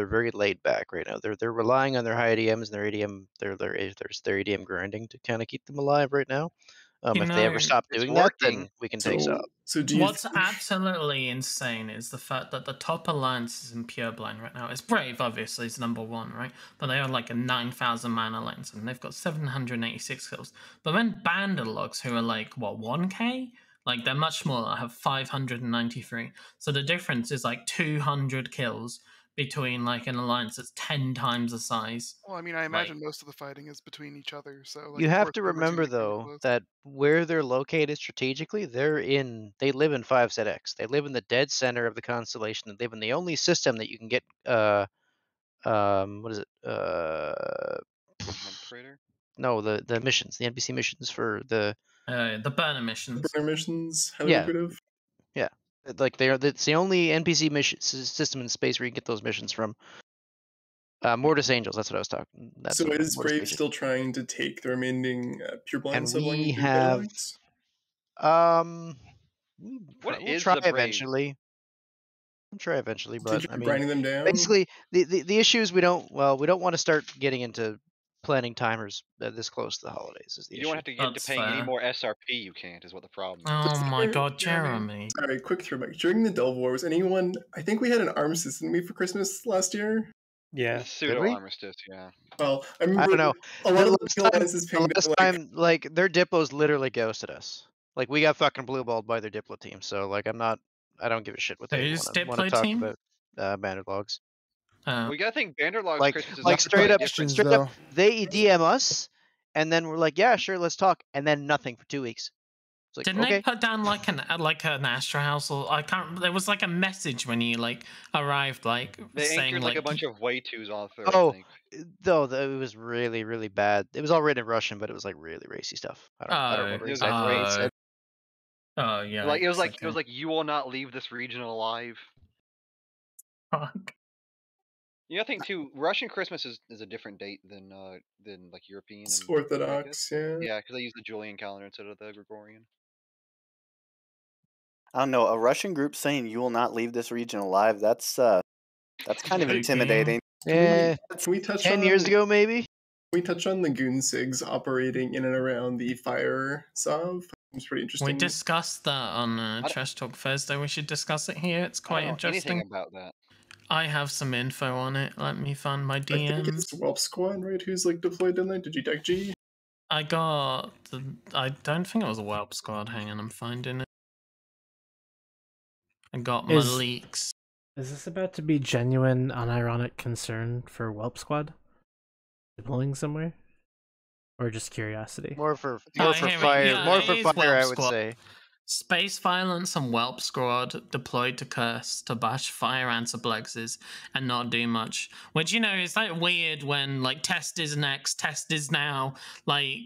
very laid back right now. They're relying on their high ADMs and their ADM their ADM grinding to kind of keep them alive right now. If they ever stop it's doing that, then working. we can take Sov. So do you What's absolutely insane is the fact that the top alliances in Pureblind right now is Brave, obviously, is number 1, right? But they are like a 9,000 man alliance, and they've got 786 kills. But then Banderlogs, who are like, what, 1k? Like they're much smaller. I have 593. So the difference is like 200 kills between like an alliance that's 10 times the size. Well, I mean, I Like, imagine most of the fighting is between each other, so like You of have course to the numbers are remember gonna be though close. that where they're located strategically, they live in 5ZX. They live in the dead center of the constellation. They live in the only system that you can get what is it? Crater? No, the missions, the NPC missions for the burner missions. Burner missions, highly Yeah. lucrative. Yeah. Like it's the only NPC mission system in space where you can get those missions from. Mortis Angels, that's what I was talking. That's So what is Mortis Brave Angels. still trying to take the remaining Pureblood And sub we line have What we'll is try the Brave? eventually. We'll try eventually, but Did I you mean, grinding them down? basically the issue is we don't want to start getting into planning timers this close to the holidays. Is the You issue? don't have to get into paying any more SRP. You can't. Is what the problem is. Oh my Sure, god, Jeremy. Sorry, quick throwback. During the Delve War, was anyone? I think we had an armistice, didn't we, for Christmas last year? Yeah. Pseudo armistice, yeah. Well, I I remember don't know. a lot of Last the time, alliances pinged last like, time, like their Dippos literally ghosted us. Like we got fucking blue balled by their Diplo team. So like I don't give a shit what they Whose want to Diplo talk team? about. Bandit logs. We gotta think Banderlog's Like Christmas is like straight up, different. straight up, they DM us, and then we're like, yeah, sure, let's talk, and then nothing for 2 weeks. It's like, Didn't okay. they put down like an Astra House, or I can't? There was like a message when you like arrived, like They saying anchored like a bunch of way twos off there. I Oh, think. though it was really, really bad. It was all written in Russian, but it was like really racy stuff. I don't remember exactly what it said. Oh yeah. Like it was like you will not leave this region alive. Fuck. You gotta think too. Russian Christmas is a different date than like European. It's and Orthodox, yeah. Yeah, because they use the Julian calendar instead of the Gregorian. I don't know. A Russian group saying you will not leave this region alive. That's kind of intimidating. Yeah. Can we touch 10 on years ago, maybe? Can we touch on the Goon Sigs operating in and around the fire sov? It's pretty interesting. We discussed that on Trash Talk Thursday. We should discuss it here. It's quite interesting. Anything about that? I have some info on it. Let me find my I think DMs. it's Whelp Squad, right? Who's like deployed in there? Did you deck G? I got I don't think it was a Whelp Squad. Hang on, I'm finding it. I got my leaks. Is this about to be genuine, unironic concern for Whelp Squad? Deploying somewhere? Or just curiosity? More for fire, I would say. Space Violence and Whelp Squad deployed to Curse to bash fire and sublexes and not do much. Which, you know, is like weird when like test is next, test is now, like,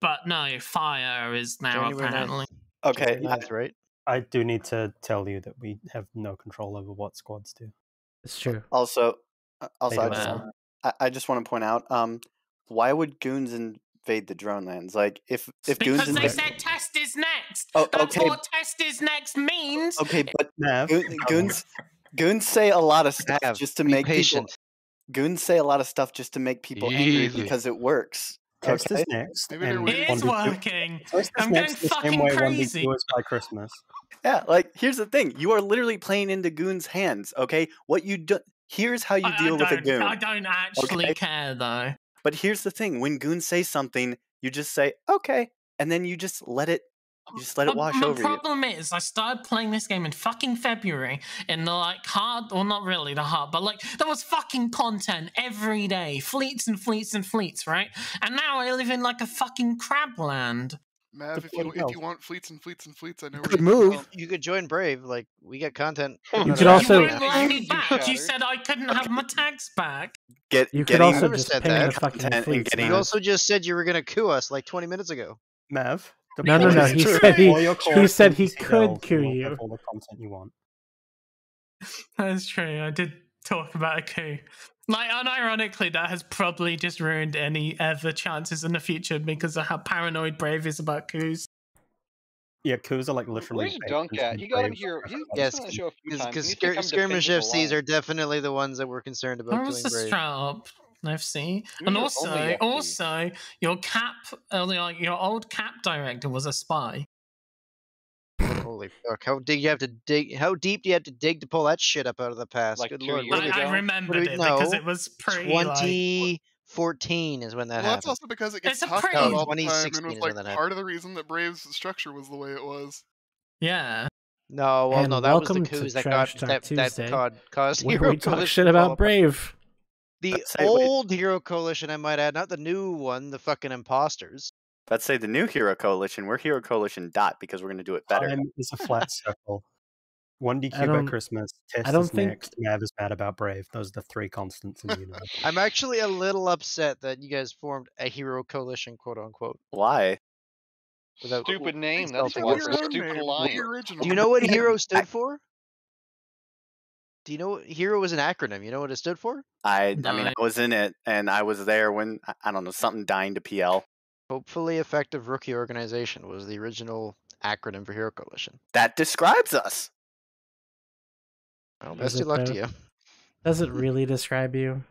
but no, fire is now January 9th. apparently. Okay, January 9th, right? I do need to tell you that we have no control over what squads do. It's true. Also, They I just want to point out, why would goons invade the drone lands? Like, if goons Because they invade, said test is next. Oh, That's okay. what test is next means. okay, but goons say a lot of stuff just to make patient. people. Goons say a lot of stuff just to make people angry Easy. because it works. Test Okay? is next. Maybe they're and waiting It is 1v2 working. Test is I'm going next the same fucking way crazy. 1v2 is by Christmas. Yeah, like here's the thing: you are literally playing into goons' hands. Okay, what you do? Here's how you deal with a goon. I don't actually Okay? care though. But here's the thing: when goons say something, you just say okay, and then you just let it. You just let it wash My over you. problem is I started playing this game in fucking February in the like hard, or not really the hard, but like there was fucking content every day, fleets and fleets and fleets, right? And now I live in like a fucking crabland. Mav, if you want fleets and fleets and fleets, I know where Could you move. can go. You could join Brave. Like we get content. You could also- You won't let me back. You said I couldn't have my tags back. You could getting also never just said ping that. the fucking Content and fleets. getting- You man. also just said you were gonna coup us like 20 minutes ago. Mav. No. deploy He to said all your core he said he NPC could delves coup and we'll you. have all the content you want. That's true. I did talk about a coup. Like, unironically, that has probably just ruined any ever chances in the future because of how paranoid Brave is about coups. Yeah, coups are like literally. Where's Dunk at? He got him here. He's Yes, been on the show a few times. because He needs to come skirmish defend his FCs alliance. are definitely the ones that we're concerned about Where doing was the Brave. strap? FC. You're And your also, only FC. your cap, like your old cap director was a spy. Holy fuck! How deep you have to dig? How deep do you have to dig to pull that shit up out of the past? Like Good 2 lord! years What do we- I ago? remembered what do we- it because no, it was pretty like 2014 is when that Well, that's happened. also because it gets It's a talked pretty- about No, all the time, and 2016 was is like when that part of the reason that Brave's structure was the way it was. Yeah. No, well, And no, that was the welcome to coups that Trash got Talk that Tuesday, caused where Hero we talk Coalition shit to fall about apart. Brave. The Let's say, wait. old Hero Coalition, I might add, not the new one, the fucking imposters. Let's say the new Hero Coalition. We're Hero Coalition dot because we're going to do it better. Time is a flat circle. 1DQ I by don't- Christmas, I Test don't is think- next, Mav is mad about Brave. Those are the three constants in the universe. I'm actually a little upset that you guys formed a Hero Coalition, quote unquote. Why? Without Stupid name. Self- That's why. Your It's a own stupid name, line. the original. Do you know what Hero stood for? Do you know what Hero was an acronym? You know what it stood for? I No. mean, I was in it, and I was there when I don't know something dying to PL. Hopefully Effective Rookie Organization was the original acronym for Hero Coalition. That describes us. Well, Does best of it, luck though? to you. Does it really describe you?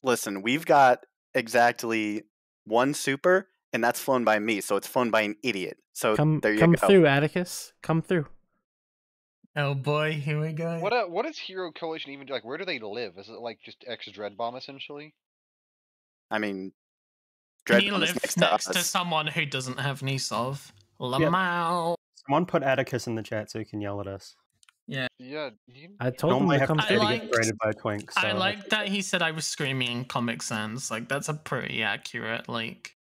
Listen, we've got exactly one super, and that's flown by me, so it's flown by an idiot. So Come there you come go. through, Atticus. Come through. Oh boy, here we go. What does Hero Coalition even do? Like, where do they live? Is it like just X Dread Bomb essentially? I mean, Can Dread you Bomb is live next next to to us. someone who doesn't have Nisov? Yep. Lamau. Someone put Atticus in the chat so he can yell at us. Yeah. Yeah. I told him Normally to have come to I pay to through. get liked- graded by a twink. So I like that he said I was screaming in Comic Sans. Like, that's a pretty accurate, like...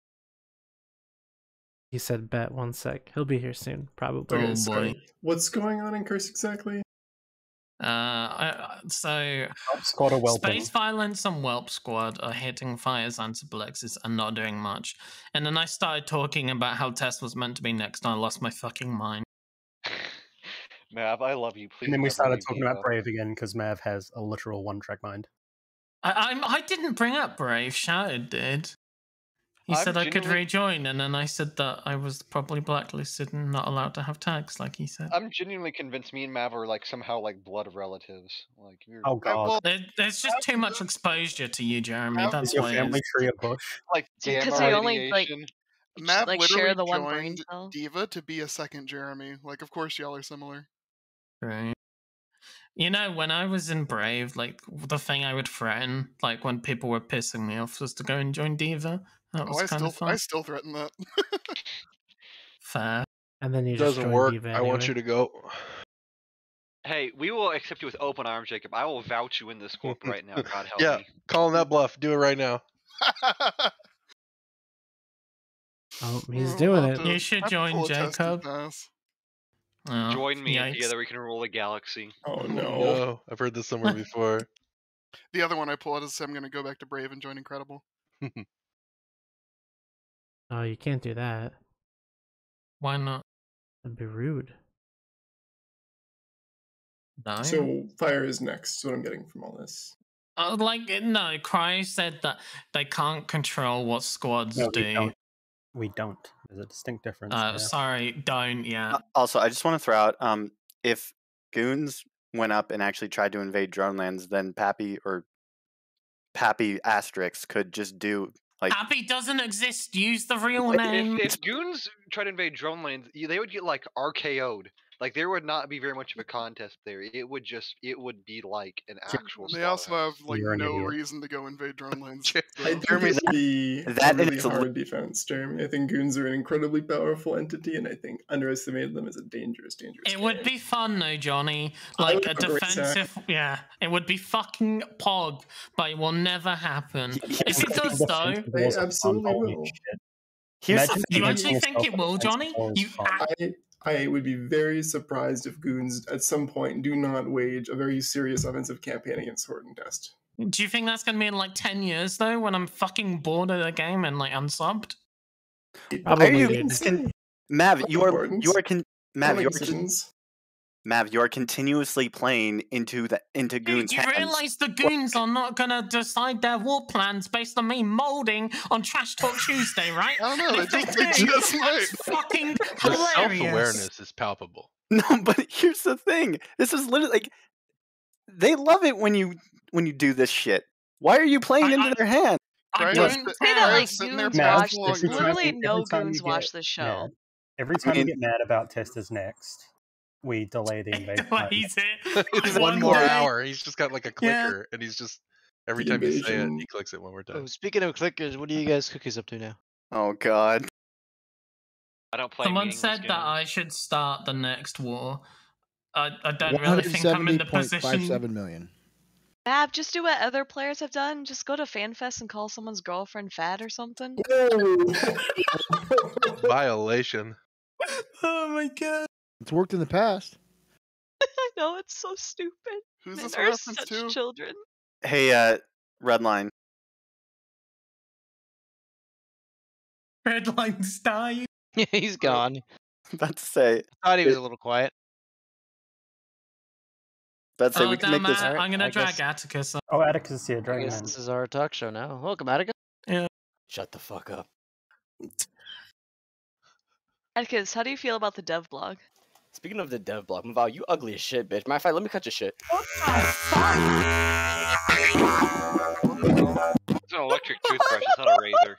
He said, "Bet 1 sec. He'll be here soon, probably." Okay, Oh, so boy. what's going on in Curse exactly? So Squad or Whelping. Space Violence and Whelp Squad are hitting fires and Sublexes and not doing much. And then I started talking about how Tess was meant to be next, and I lost my fucking mind. Mav, I love you. Please. And then we never started leave talking Diva. about Brave again because Mav has a literal one-track mind. I didn't bring up Brave. Shouted did. He I'm said I could genuinely- rejoin, and then I said that I was probably blacklisted and not allowed to have tags, like he said. I'm genuinely convinced me and Mav are like somehow like blood relatives. Like you're Oh god. There's just too much exposure to you, Jeremy. Is That's your what it family is. tree a bush? like Because gamma they only like radiation. Mav like literally share the one brain joined cell. Diva to be a second Jeremy. Like, of course y'all are similar. Right. You know, when I was in Brave, like the thing I would threaten, like when people were pissing me off, was to go and join Diva. That was kind of fun. I still threaten that. Fair. And then you just Doesn't join work. Diva I want anyway. you to go. Hey, we will accept you with open arms, Jacob. I will vouch you in this corp right now. God help Yeah, me. calling that bluff. Do it right now. Oh, he's We'll doing have it. to- You should have to join pull a test Jacob. pass. Oh, Join me, and yikes. together we can rule a galaxy. Oh Oh, no. no, I've heard this somewhere before. The other one I pull out is I'm going to go back to Brave and join Incredible. Oh, you can't do that. Why not? That'd be rude. No. So fire is next. Is what I'm getting from all this. Like, no, Cryo said that they can't control what squads No, we do. don't. We don't. There's a distinct difference. there. Sorry, don't, yeah. Also, I just want to throw out if Goons went up and actually tried to invade Dronelands, then Pappy Asterix could just do like Happy doesn't exist. Use the real Like, name. if goons try to invade drone lanes, they would get like RKO'd. Like there would not be very much of a contest there. It would be like an actual. They also have like You're an no idiot. reason to go invade drone lanes. I so- think Jeremy, it would be that a really is a hard defense, Jeremy. I think goons are an incredibly powerful entity, and I think underestimating them is a dangerous It would be fun though, Johnny. I Like would a have a great defensive, yeah. It would be fucking pog, but it will never happen. If it does though, They absolutely will. Here's Imagine you defending actually think yourself it will, against Johnny? walls You fine. I would be very surprised if goons at some point do not wage a very serious offensive campaign against Horde and Test. Do you think that's gonna be in like 10 years though, when I'm fucking bored of the game and like unsubbed? Are you dude. Mav? Not You are important. Mav. Don't You make are decisions. Mav. You are continuously playing into Goons' You hands. realize the goons are not gonna decide their war plans based on me molding on Trash Talk Tuesday, right? I don't know. And They if just do, might. that's fucking The hilarious. self-awareness is palpable. No, but here's the thing. This is literally like they love it when you do this shit. Why are you playing into their hand? I Cryo's don't sit- Say that Cryo's like sitting there goons Mav, watch passing this. every time Literally you- no every time goons you watch get this show. mad- Every time mean- you get mad about Testers next, we delay the invasion. He's it. It's I one more wonder- hour. He's just got like a Yeah. clicker, and he's just every The time you say it, invasion. he clicks it one more Oh, time. speaking of clickers, what are you guys cookies up to now? Oh God. I don't play Someone meaningless said games. that I should start the next war. I don't really think I'm in the position. 170.57 million. Mav, just do what other players have done. Just go to FanFest and call someone's girlfriend fat or something. Violation. Oh my god. It's worked in the past. I know, it's so stupid. Who's Men this a are reference such to? children. Hey, Redline. Redline's dying. Yeah, he's gone. About to say. Thought he was a little quiet. About to say Oh, we can make damn this. it. Alright, I'm gonna I drag guess- Atticus up. Oh, Atticus is here. I Drag him guess in. this is our talk show now. Welcome, Attica. Yeah. Shut the fuck up. Atticus, how do you feel about the dev blog? Speaking of the dev blog, Maval, you ugly as shit, bitch. Matter of fact, let me cut your shit. It's an electric toothbrush. It's not a razor.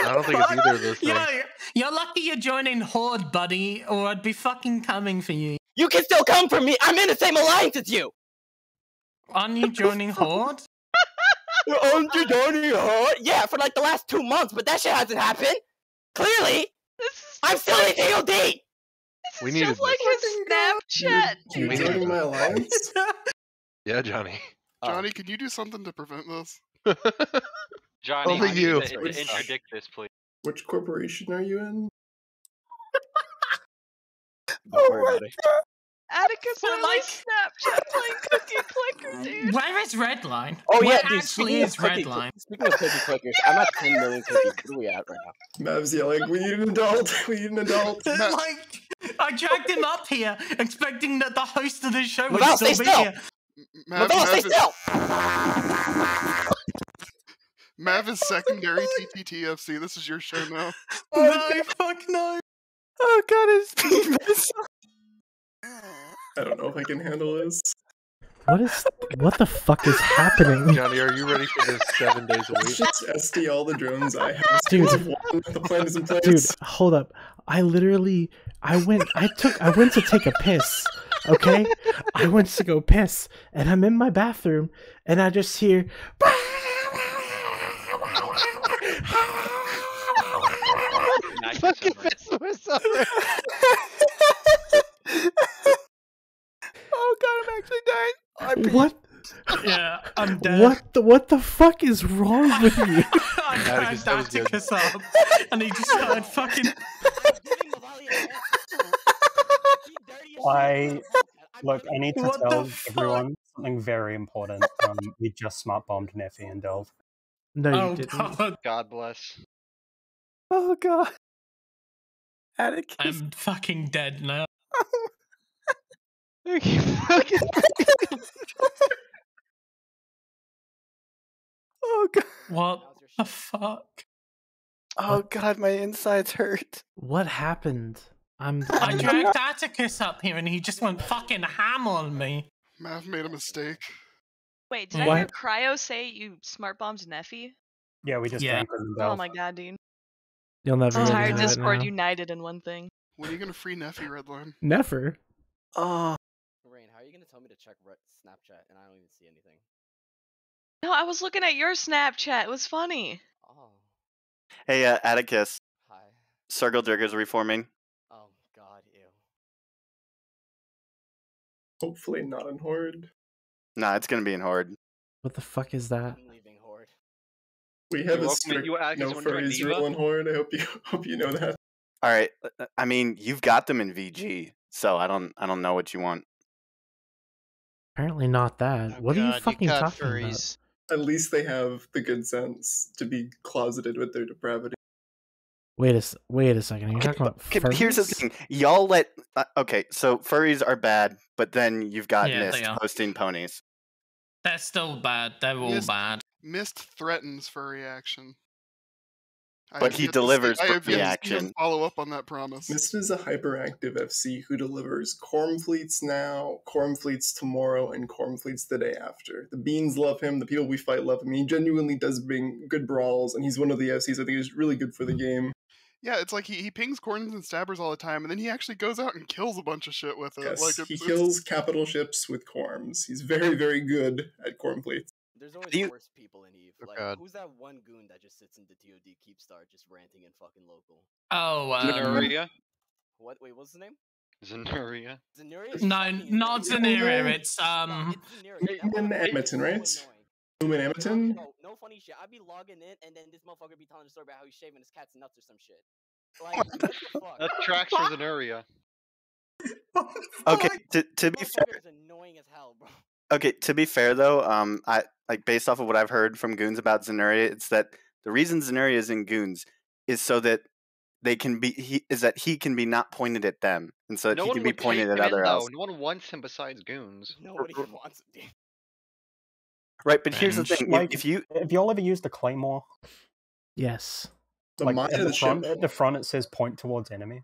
I don't think it's either of those things. Yo, you're lucky you're joining Horde, buddy, or I'd be fucking coming for you. You can still come for me. I'm in the same alliance as you. Aren't you joining Horde? Aren't you joining Horde? Yeah, for like the last 2 months, but that shit hasn't happened. Clearly, I'm still in DOD. We needed Just like his Snapchat. You're We joining needed my alliance? Yeah, Johnny. Johnny, can you do something to prevent this? Johnny, Only I need you. to interdict this, please. Which corporation are you in? Don't worry about it. Atticus literally Snapchat playing Cookie Clicker, dude. Where is Redline? Oh Where yeah, dude. actually is Redline? Speaking of cookie clickers, I'm at 10 million cookies. Where are we at right now? Mav's yelling, we need an adult, we need an adult. Like, I dragged him up here, expecting that the host of the show would Maval, still stay be still! here. Maval, stay still! Mav is secondary TTTFC. This is your show now. No, fuck no. Oh god, his penis. I don't know if I can handle this. What the fuck is happening? Johnny, are you ready for this 7 days a week? Just SD all the drones I have. Dude. The plan is in place. Dude, hold up. I went to take a piss. Okay? I went to go piss and I'm in my bathroom and I just hear Fucking piss myself. Oh god, I'm actually dying. what? Yeah, I'm dead. What the fuck is wrong with you? I dragged that was good. Atticus up, and he just started fucking. Look, I need to What the tell fuck? everyone something very important. We just smart bombed Neffy and Delve. No, you Oh didn't. god, God bless. Oh god. Atticus. I'm fucking dead now. Oh god. What the fuck? Oh god, my insides hurt. What happened? I dragged Atticus up here, and he just went fucking ham on me. Mav made a mistake. Wait, did I hear Cryo say you smart bombed Neffy? Yeah, we just Yeah. ganked him and Oh Delve. my god, dude. You'll never Entire really do it Discord now. united in one thing. When are you gonna free Neffy, Redline? Never. Oh. Rain, how are you gonna tell me to check Snapchat and I don't even see anything? No, I was looking at your Snapchat. It was funny. Oh, Hey, Atticus. hi. Circle Jerkers reforming. Oh god, ew. Hopefully not in Horde. Nah, it's gonna be in Horde. What the fuck is that? I'm leaving Horde. We have You a welcome- strict you Atticus, no you wanna join furries Diva? rule in Horde. I hope you know that. All right. I mean, you've got them in VG, so I don't know what you want. Apparently not that. What are you fucking got talking furries. At least they have the good sense to be closeted with their depravity. about? Wait a second. Are you talking about Okay, but here's the furries? thing. Y'all let... okay, so furries are bad, but then you've got Yeah, Mist they are. hosting ponies. They're still bad. They're all Yes. bad. Mist threatens furry action. I But have he yet to see- delivers I have furry yet to see him action. follow up on that promise. Mist is a hyperactive FC who delivers Corm fleets now, Corm fleets tomorrow, and Corm fleets the day after. The Beans love him, the people we fight love him. He genuinely does bring good brawls, and he's one of the FCs I think is really good for the game. Yeah, it's like he pings corns and stabbers all the time, and then he actually goes out and kills a bunch of shit with it. Yes, Like he it's, kills capital ships with Corms. He's very, very good at Corm fleets. There's always You- worse people in Eve. Oh, Like, God. who's that one goon that just sits in the TOD Keepstar just ranting in fucking local? Oh, Zenuria? What? Wait, what's his name? Zenuria? Zenuria is no, fucking not annoying. Zenuria. It's Zenuria. That Newman motherfucker is Edmonton, so right? annoying. Newman Edmonton? Bro, no funny shit. I'd be logging in, and then this motherfucker be telling a story about how he's shaving his cat's nuts or some shit. Like, what the fuck? That tracks for Zenuria. Okay, to be fair, Motherfucker is annoying as hell, bro. okay, to be fair though, I like based off of what I've heard from goons about Zenuria, it's that the reason Zenuria is in goons is so that they can be he can be not pointed at them, and so that No he one can be would take pointed him at in, other though. else. No one wants him besides goons. Nobody wants him, dude. Right, but here's the thing: Like, if you have y'all ever used a claymore? Yes. The Like mind at of the the front, ship? at the front it says point towards enemy.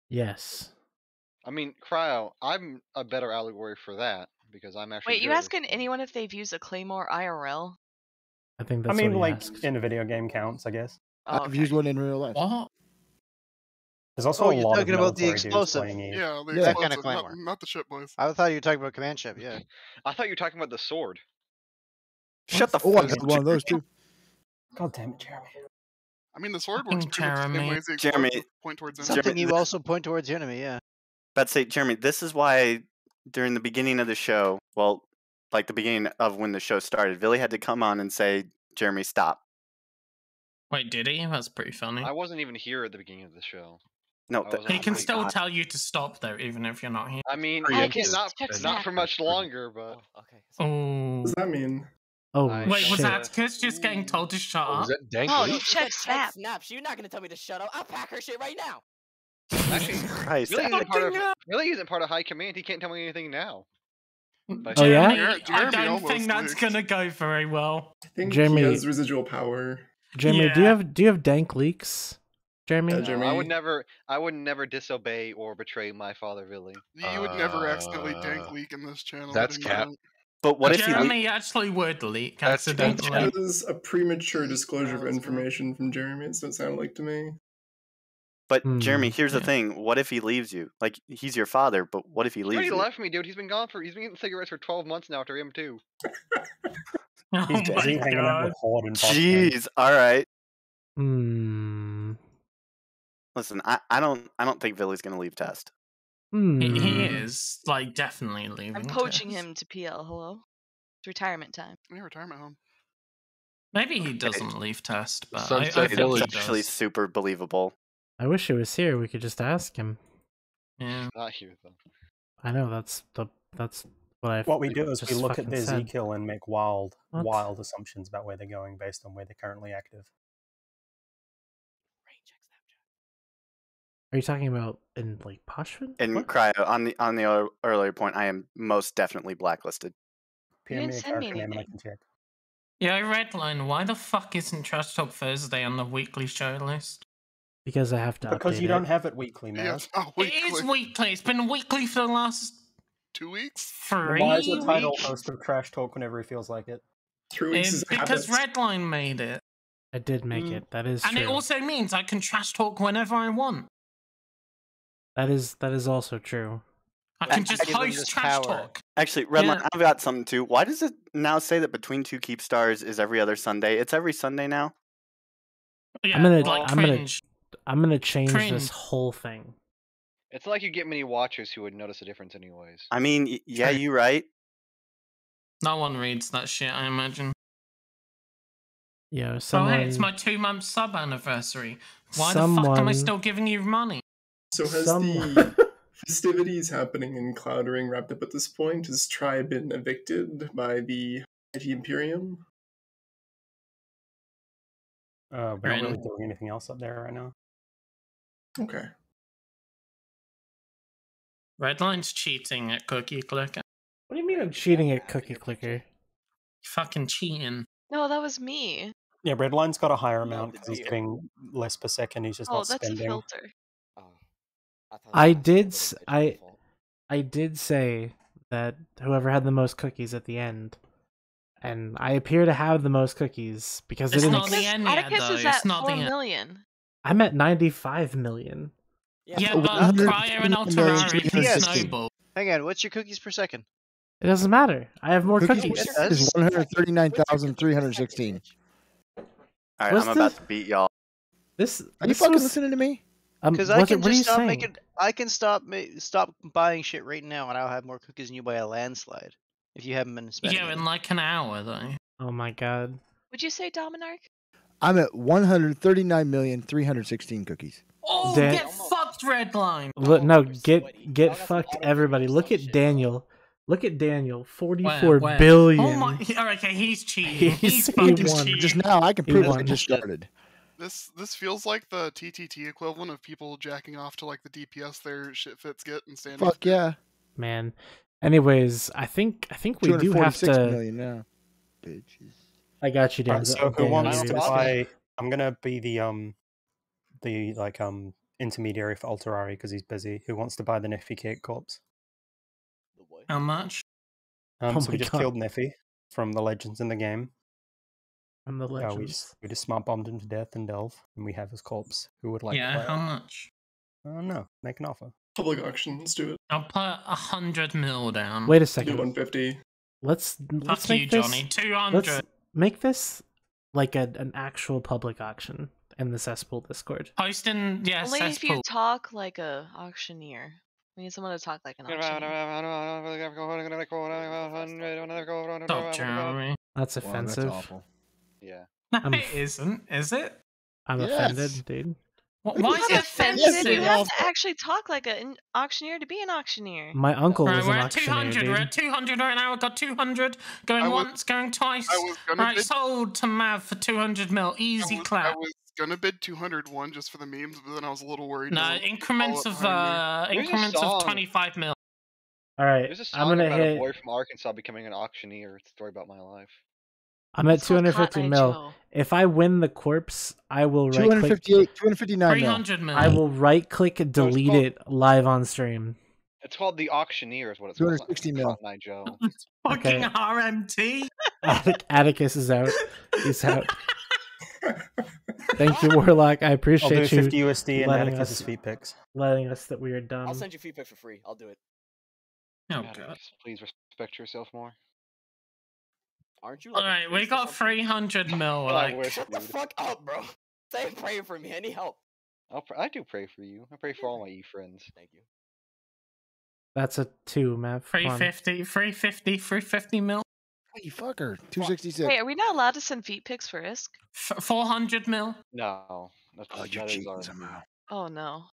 Yes. I mean, Cryo, I'm a better allegory for that because I'm actually. Wait, you good at asking anyone if they've used a Claymore IRL? I think I that's mean, what he like asked. in a video game counts, I guess. Oh, I've used one in real life. What? There's also Oh, a you're lot of talking about the military dudes explosive. playing Eve. Yeah, the Yeah. That kind of explosive, claymore. not the ship, boys. I thought you were talking about command ship. Yeah. I thought you were talking about the sword. shut the Oh, I fuck got up, one of those too. God damn it, Jeremy. I mean, the sword works Fucking pretty much the same Jeremy. way as the Jeremy. explosive point towards enemy. Something Jeremy, you also point towards the enemy. Yeah. But say, Jeremy, this is why during the beginning of the show, well, like the beginning of when the show started, Billy had to come on and say, "Jeremy, stop." Wait, did he? That's pretty funny. I wasn't even here at the beginning of the show. No, I was He on can break. still tell you to stop, though, even if you're not here. I mean, Preemptive. I can't not Check not snap. for much longer, but Okay. Oh. What does that mean? Oh, Wait, was shit. Atticus just getting told to shut Oh, up? was that dank Oh, leak? you check snap. Snaps. You're not gonna tell me to shut up. I'll pack her shit right now. actually, Christ, Billy isn't part of high command. He can't tell me anything now. Oh, yeah? Jeremy, I Jeremy don't think almost that's gonna go very well. I think Jeremy- he has residual power. Jeremy, do you have dank leaks? Jeremy? Yeah, No, Jeremy. I would never disobey or betray my father, Billy. You would never accidentally dank leak in this channel. That's I didn't cap. know. But what if he Jeremy actually would leak That's accidentally. That was a premature disclosure of information from Jeremy. It doesn't sound like to me. But Jeremy, here's the yeah. thing: what if he leaves you? Like he's your father, but what if he He leaves already you? left me, dude. He's been getting cigarettes for 12 months now after him too. Oh He's busy my hanging out with god. Horde and Boston. Jeez, all right. Hmm. Listen, I don't think Billy's gonna leave Test. He is, like, definitely leaving. I'm poaching Test. him to PL. Hello? It's retirement time. Yeah, retirement home. Maybe he doesn't leave Test, but I Sunset think he Village. It's actually does. super believable. I wish he was here. We could just ask him. Yeah. Not here though. I know that's what I. What we do is we just look at fucking their said. Z-kill and make wild What? assumptions about where they're going based on where they're currently active. Are you talking about in like Poshvin? And What? Cryo, on the earlier point, I am most definitely blacklisted. PM didn't me a send me character name and I anything. can check. Yeah, Redline, why the fuck isn't Trash Talk Thursday on the weekly show list? Because I have to Because update you don't it. have it weekly, man. Yes. Oh, It is weekly. It's been weekly for the last 2 weeks. 3 Why is the title weeks. host of Trash Talk whenever he feels like it? 3 weeks It's is because habits. Redline made it. I did make it. That is And true. it also means I can trash talk whenever I want. That is also true. I can just give them host this trash power. talk. Actually, Redline, Yeah. I've got something too. Why does it now say that Between Two Keep Stars is every other Sunday? It's every Sunday now. Yeah, I'm gonna like I'm gonna cringe. I'm gonna change Cringe. this whole thing. It's not like you get many watchers who would notice a difference, anyways. I mean, yeah, True. you right. No one reads that shit, I imagine. Yeah, Oh, someone. hey, it's my 2-month sub anniversary. Why the fuck am I Someone- still giving you money? So has the festivities happening in Cloud Ring wrapped up at this point? Has Tri been evicted by the IT Imperium? We're not Right. really doing anything else up there right now. Okay. Redline's cheating at Cookie Clicker. What do you mean I'm cheating at Cookie Clicker? Fucking cheating. No, that was me. Yeah, Redline's got a higher amount the because he's deal. getting less per second. He's just Oh, not that's a spending. filter. Oh, I thought I that was did a s- bit of a fault. I did say that whoever had the most cookies at the end, and I appear to have the most cookies because It's it not didn't. the end yet, Atticus though. is It's at not the 4 end. million. I'm at 95 million. Yeah, Oh, but 100 Cryo and million Ulterari GPSs. can snowball. Hang on, what's your cookies per second? It doesn't matter. I have more Cookies cookies. is 139,316. All right, What's I'm about this? to beat y'all. This Are you this fucking was listening to me? Because I what can are you just stop saying? making. I can stop stop buying shit right now, and I'll have more cookies than you by a landslide. If you haven't been spending. Yeah, in any. like an hour though. Oh my god. Would you say Dominark? I'm at 139,316 cookies. Oh, Dan- get fucked, Redline. Look, no, get fucked, everybody. Look at Daniel. Look at Daniel. 44 Where? billion. Oh my! Okay, he's cheating. He's He fucking won. cheating. Just now, I can He prove won. it just started. This feels like the TTT equivalent of people jacking off to like the DPS their shit fits get and standing. Fuck yeah. Man. Anyways, I think we do have 246 to. million now. Bitches. I got you, Dan. Alright, so who wants to Daniel, buy? I'm gonna be the intermediary for Alterari because he's busy. Who wants to buy the Niffy Cake Corpse? How much? Oh So my we just God. killed Niffy from the legends in the game. From the We legends. just smart bombed him to death in Delve, and we have his corpse. Who would like to Yeah, buy how it? much? I don't know. Make an offer. Public auction. Let's do it. I'll put 100 mil down. Wait a Do second. 150. Let's Fuck make you, this. Johnny. 200. Let's make this like an actual public auction in the cesspool Discord. Posting, yeah, Only if you cesspool. talk like a auctioneer. We need someone to talk like an auctioneer. Stop, Jeremy. That's Wow, offensive. that's awful. Yeah. No, I'm it isn't, is it? I'm Yes. offended, dude. Why is it It's offensive. offensive? You have to actually talk like an auctioneer to be an auctioneer. My uncle Right, is we're an at auctioneer, 200. We're dude. at 200 right now. I've got 200. Going once, going twice. I was gonna Right, bid- sold to Mav for 200 mil. Easy I clap. was gonna bid 201 just for the memes, but then I was a little worried. No, Dylan would increments follow of up behind me. There's a song. 25 mil. All right, There's a I'm song gonna about a hit. boy from Arkansas becoming an auctioneer. It's a story about my life. I'm at It's called 250 Cotton Eye mil. Joe. If I win the corpse, I will right click. 258, 259 mil. 300 mil. I will right click delete called- it live on stream. It's called The Auctioneer, is what it's called. 260 mil. Cotton Eye Joe. Fucking Okay. RMT. Atticus is out. He's out. Thank you, Warlock. I I'll do appreciate 50 you USD and letting Atticus's us feet pics. letting us that we are dumb. I'll send you feed pics for free. I'll do it. Oh, Atticus, God. please respect yourself more. Aren't you? Like, Alright, we got 300 mil. I Like, wish, Shut the dude. fuck up, bro. Stay praying for me. I need help. I do pray for you. I pray for all my E friends. Thank you. That's a 2, Mav. Come on. 350 mil. Hey, fucker. 266. Wait, are we not allowed to send feet pics for ISK? 400 mil. No, that's Oh, you're that is cheating our- somehow. Oh no.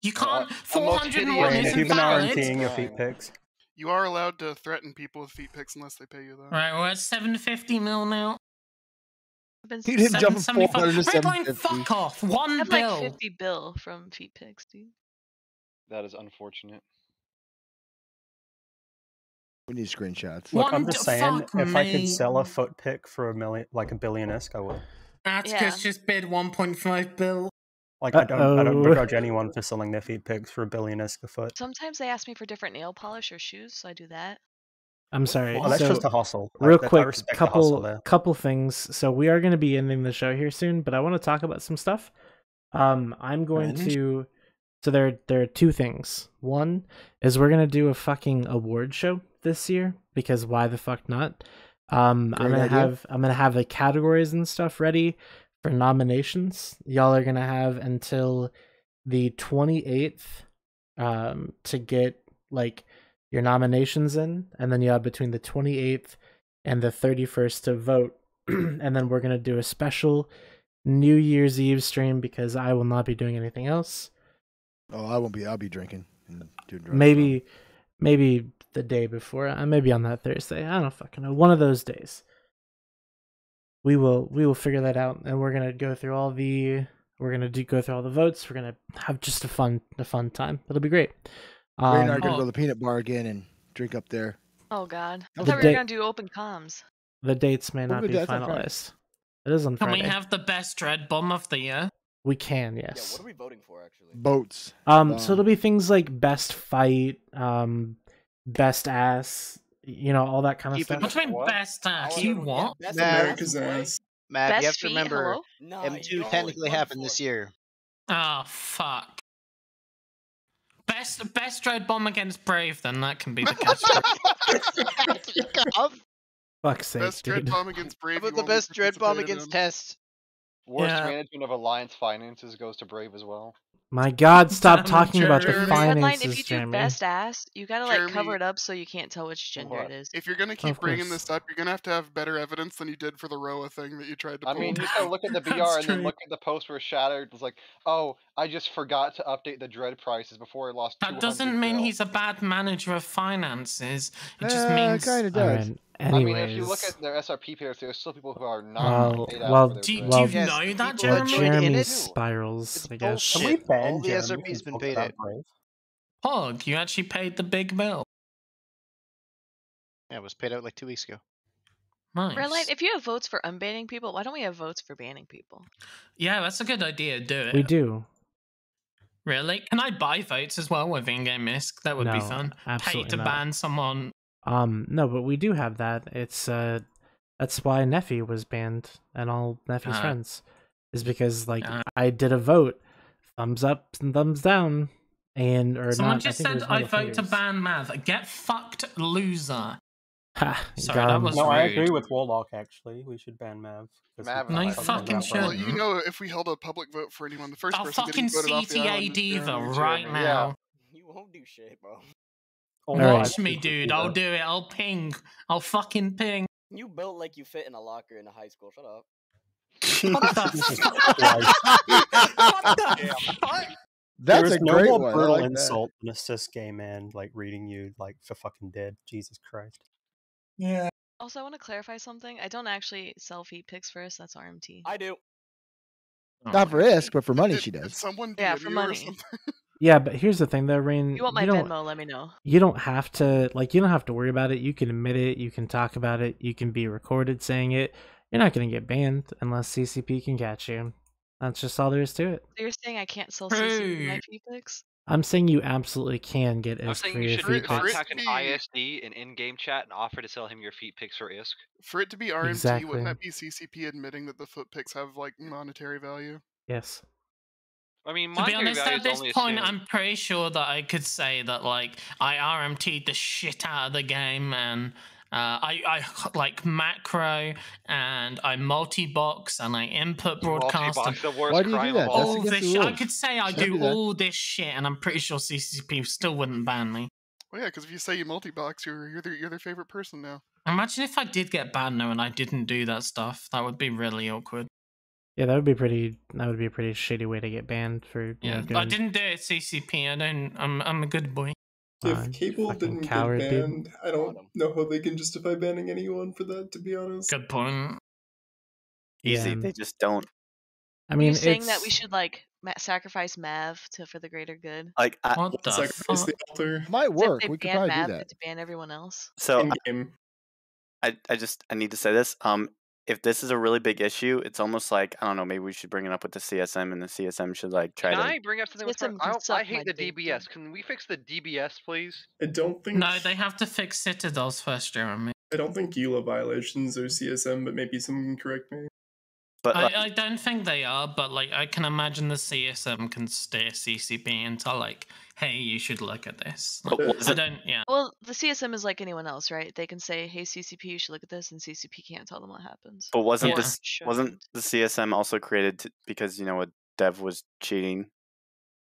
You can't. a most 401 hideous- If isn't you've been valid. RMTing your feet pics. You are allowed to threaten people with feet pics unless they pay you, though. Right, we're at 750 mil now. I've been He didn't jump from 775. 400 to Redline, 750. fuck off. I 1 have bill. like 50 bill from feet pics, dude. That is unfortunate. We need screenshots. Look, I'm One just d- saying, fuck if I me. could sell a foot pic for like a billion ISK, I would. Atticus Yeah. just bid 1.5 bill. Like, I don't Uh-oh. begrudge anyone for selling their feet pics for a billion ISK a foot. Sometimes they ask me for different nail polish or shoes, so I do that. I'm sorry. Well, that's so, just a hustle. real I quick, respect the hustle there. couple things. So we are going to be ending the show here soon, but I want to talk about some stuff. I'm going to. So there are 2 things. One is we're going to do a fucking award show this year because why the fuck not? I'm Great gonna idea. have the categories and stuff ready for nominations. Y'all are gonna have until the 28th to get like your nominations in, and then you have between the 28th and the 31st to vote. And then we're gonna do a special New Year's Eve stream because I will not be doing anything else. Oh, I won't be. I'll be drinking. And doing drugs. Maybe the day before. Maybe on that Thursday. I don't fucking know. One of those days. We will figure that out, and we're gonna go through all the go through all the votes. We're gonna have just a fun time. It'll be great. Ray and I are gonna Oh. go to the peanut bar again and drink up there. Oh god. I The thought we were date- gonna do open comms. The dates may We'll not do be that on Friday. finalized. It is on Can Friday. we have the best dread bomb of the year? We can, Yeah, yes. what are we voting for, actually? Boats. So it'll be things like best fight, best ass, all that kind of Keep it- stuff. What do you mean What? best ass? You what? Best Nah. America's ass. Matt, you have Best to feet, remember hello? Nah, M2 you always technically voted happened for this it. year. Oh, fuck. Best best dread bomb against Brave, then that can be the catchphrase. Fuck's sake, Best dread dude. bomb against Brave. How about you the won't be best dread bomb participated against in. Test? Worst Yeah. management of Alliance finances goes to Brave as well. My God, stop Damn, talking about the Jeremy. Redline, if finances, you do Jeremy. best ass, you gotta like cover Jeremy- it up so you can't tell which gender it is. If you're gonna keep Of bringing course. this up, you're gonna have better evidence than you did for the Roa thing that you tried to I pull. mean, you just gotta look at the BR That's and then true. look at the post where Shattered was like, "Oh, I just forgot to update the dread prices before I lost 200 That doesn't mean mil." he's a bad manager of finances. It just means. Kind of does. Alright, I mean, if you look anyways. at their SRP players, there's still people who are not Well, paid out well, for their Do dread. you Yes, know that, people well, are Jeremy? joined in Jeremy it. spirals, It's I guess. Can we bullshit. ban All the Jeremy SRP's from been talking paid about it. Brave? Pog, you actually paid the big bill. Yeah, it was paid out like 2 weeks ago. Nice. Redline, if you have votes for unbanning people, why don't we have votes for banning people? Yeah, that's a good idea. Do it. We do. Really? Can I buy votes as well with in-game misc? That would be No, fun. Pay absolutely to not. ban someone. No, but we do have that. It's that's why Neffy was banned and all Neffy's friends. Is because like I did a vote, thumbs up and thumbs down, and or Someone not. just I think it said was I middle vote to fingers. ban Mav. Get fucked, loser. Ha, Sorry, got that him. was No, rude. I agree with Warlock. Actually, we should ban Mav. 'cause Mav he is No, you fucking fucking about Brave. Well, shouldn't. you know, if we held a public vote for anyone, the first I'll person fucking getting voted off the CTA island is Diva Jeremy. right Jeremy, now. You won't do shit, bro. Although I Watch me, think dude. I'll do it. I'll ping. I'll fucking ping. You built like you fit in a locker in a high school. Shut up. What the Jesus fuck? Christ. What the fuck? There That's is a no great more one. I brutal like that. insult than a cis gay man like reading you like for fucking dead. Jesus Christ. Yeah. Also, I want to clarify something. I don't actually sell feet pics for us. That's RMT. I do. Not for ISK, but for money she Did does. someone Yeah, DM for you or money. something? Yeah, but here's the thing, though, Rain. You want my don't, Venmo? Let me know. You don't have to you don't have to worry about it. You can admit it. You can talk about it. You can be recorded saying it. You're not gonna get banned unless CCP can catch you. That's just all there is to it. So you're saying I can't sell CC my feet pics? I'm saying you absolutely can get I'm ISK saying for you your should feet pics. contact an ISD in in-game chat and offer to sell him your feet pics for ISK. For it to be RMT, Exactly. wouldn't that be CCP admitting that the foot pics have like monetary value? Yes. I mean, To be monetary honest, value at is this only point, assumed. I'm pretty sure that I could say that, like, I RMT'd the shit out of the game, and I like macro, and I multi-box, and I input broadcast. Multi-box, the worst Why do you do crime that? of That's all. All against this the I rules. could say I Can't do do that. all this shit, and I'm pretty sure CCP still wouldn't ban me. Well, yeah, because if you say you multi-box, you're their favorite person now. Imagine if I did get banned now and I didn't do that stuff. That would be really awkward. Yeah, that would be a pretty shitty way to get banned for Yeah, I didn't do it at CCP. I'm a good boy. If Cable didn't coward, get dude. banned, I don't know how they can justify banning anyone for that, to be honest. Good point. Easy. Yeah. They just don't. I Are mean, you saying that it's- we should like sacrifice Mav for the greater good? Like, What the Sacrifice the fuck? altar. Might So if work. they We could ban probably do Mav, that. to ban everyone else. so In game. I need to say this. If this is a really big issue, it's almost like, I don't know, maybe we should bring it up with the CSM, and the CSM should like try Can to. I bring up something with CSM I, can suck I hate my the dick, DBS. Can we fix the DBS, please? I don't think No, they have to fix Citadels first, Jeremy. I don't think EULA violations are CSM, but maybe someone can correct me. But like, I don't think they are, but like I can imagine the CSM can steer CCP into like, hey, you should look at this. Like, But was I it- don't. Yeah. Well, the CSM is like anyone else, right? They can say, "Hey, CCP, you should look at this," and CCP can't tell them what happens. but wasn't Or this shouldn't. the CSM also created because a dev was cheating?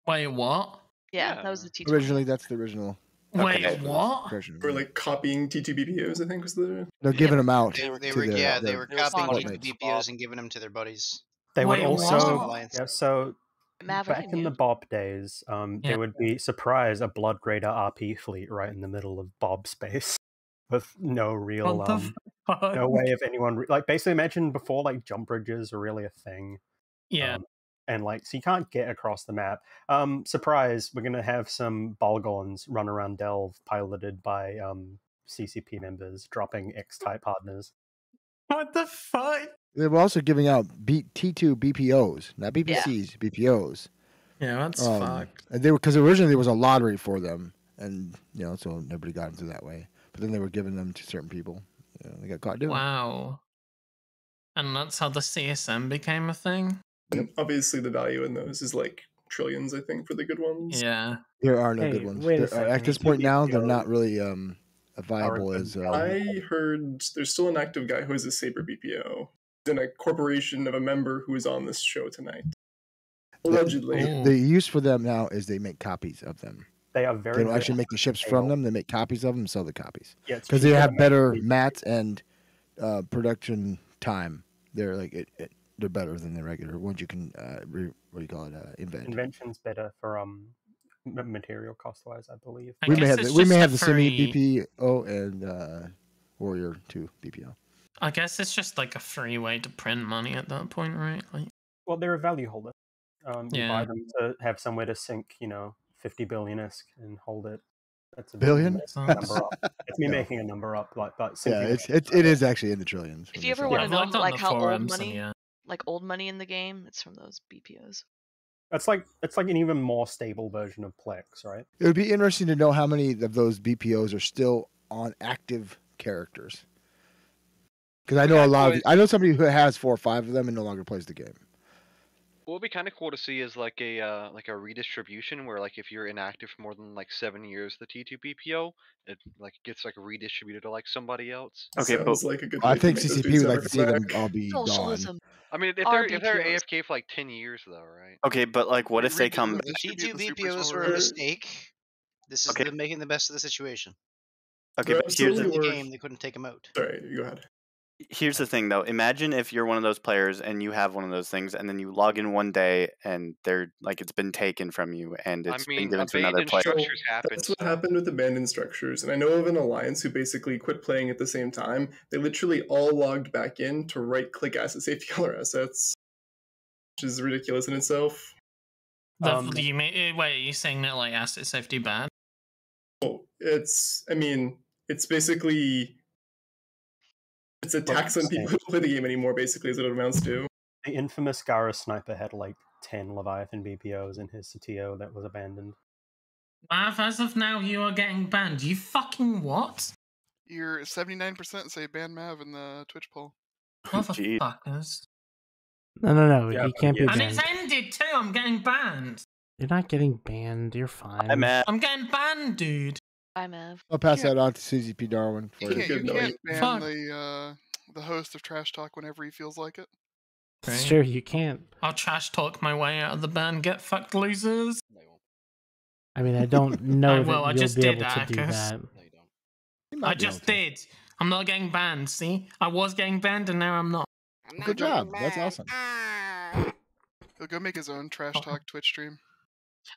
Wait, what? Yeah, that was the T20. Originally, that's the original. Wait, Okay. what? version. Or like copying T2BPOs, I think was the. They're giving them out. They to were the, they were copying Fortnite. BPOs and giving them to their buddies. They would Wait, also, what? yeah, so Maverick back and in you. the Bob days, there would be, surprise, a Blood Raider RP fleet right in the middle of Bob space with no real, What the fuck? no way of anyone, like, basically imagine before, like, jump bridges are really a thing. Yeah. And, like, so you can't get across the map. Surprise, we're going to have some Bolgons run around Delve piloted by CCP members dropping X-type partners. What the fuck? They were also giving out T2 BPOs, not BPCs, BPOs. Yeah, that's fucked. And they were because originally there was a lottery for them, and so nobody got into that way. But then they were giving them to certain people. They got caught doing it. Wow. And that's how the CSM became a thing? And obviously, the value in those is like trillions, I think, for the good ones. Yeah. There are no Hey, good ones. wait a There- second. at this point now, they're not really viable as. I heard there's still an active guy who has a Saber BPO in a corporation of a member who is on this show tonight. Allegedly. The use for them now is they make copies of them. They are very They don't good actually at make the ships scale. from them. They make copies of them and sell the copies. Yeah, it's Because they cheaper have to better make mats and production time. They're like they're better than the regular ones. You can what do you call it? Invent. Invention's better for material cost wise, I believe. We may have the semi BPO and Warrior 2 BPO. I guess it's just like a free way to print money at that point, right? Like, Well, they're a value holder. You Yeah. buy them to have somewhere to sink, 50 billion-esque and hold it. That's a Billion? number up. It's me No. making a number up, but Yeah, sinking it is actually in the trillions. If you ever when want they to sell know looked on like the how old forums and money, yeah. like old money in the game, it's from those BPOs. It's like an even more stable version of Plex, right? It would be interesting to know how many of those BPOs are still on active characters. Because I know I know somebody who has 4 or 5 of them and no longer plays the game. What would be kind of cool to see is like a redistribution where like if you're inactive for more than like 7 years, the T2 BPO, it like gets like redistributed to like somebody else. Okay, but Sounds like a good I way think to make those CCP dudes would like never to see come them back. all be gone. Socialism. I mean, if Our they're BPOs. AFK for like 10 years though, right? Okay, but like, what if they come? T2 BPOs were a mistake. This is Okay. making the best of the situation. Okay, They're but here's In the the game, they couldn't take them out. Sorry, you go ahead. Here's the thing, though. Imagine if you're one of those players and you have one of those things, and then you log in one day and they're like it's been taken from you and it's been given to another player. Structures happen. That's what happened with abandoned structures. And I know of an alliance who basically quit playing at the same time. They literally all logged back in to right-click asset safety color assets, which is ridiculous in itself. Do you mean, wait, are you saying that like asset safety bad? Oh, it's basically it's a tax on people who don't play the game anymore. Basically, is what it amounts to. The infamous Gara sniper had like 10 Leviathan BPOs in his CTO that was abandoned. Mav, as of now, you are getting banned. You fucking what? You're 79% say ban Mav in the Twitch poll. Motherfuckers. No, Yeah, he can't be And banned. it's ended too. I'm getting banned. You're not getting banned. You're fine. I'm getting banned, dude. Hi, Mav. I'll pass that on to CZP Darwin. For You can't ban Fuck. the host of Trash Talk whenever he feels like it. Sure, you can't. I'll trash talk my way out of the ban. Get fucked, losers. I mean, I don't know that I you'll just be did able to do Arcus. that. I just did. I'm not getting banned. See, I was getting banned, and now I'm not. Good job. That's awesome. He'll go make his own Trash Talk Twitch stream.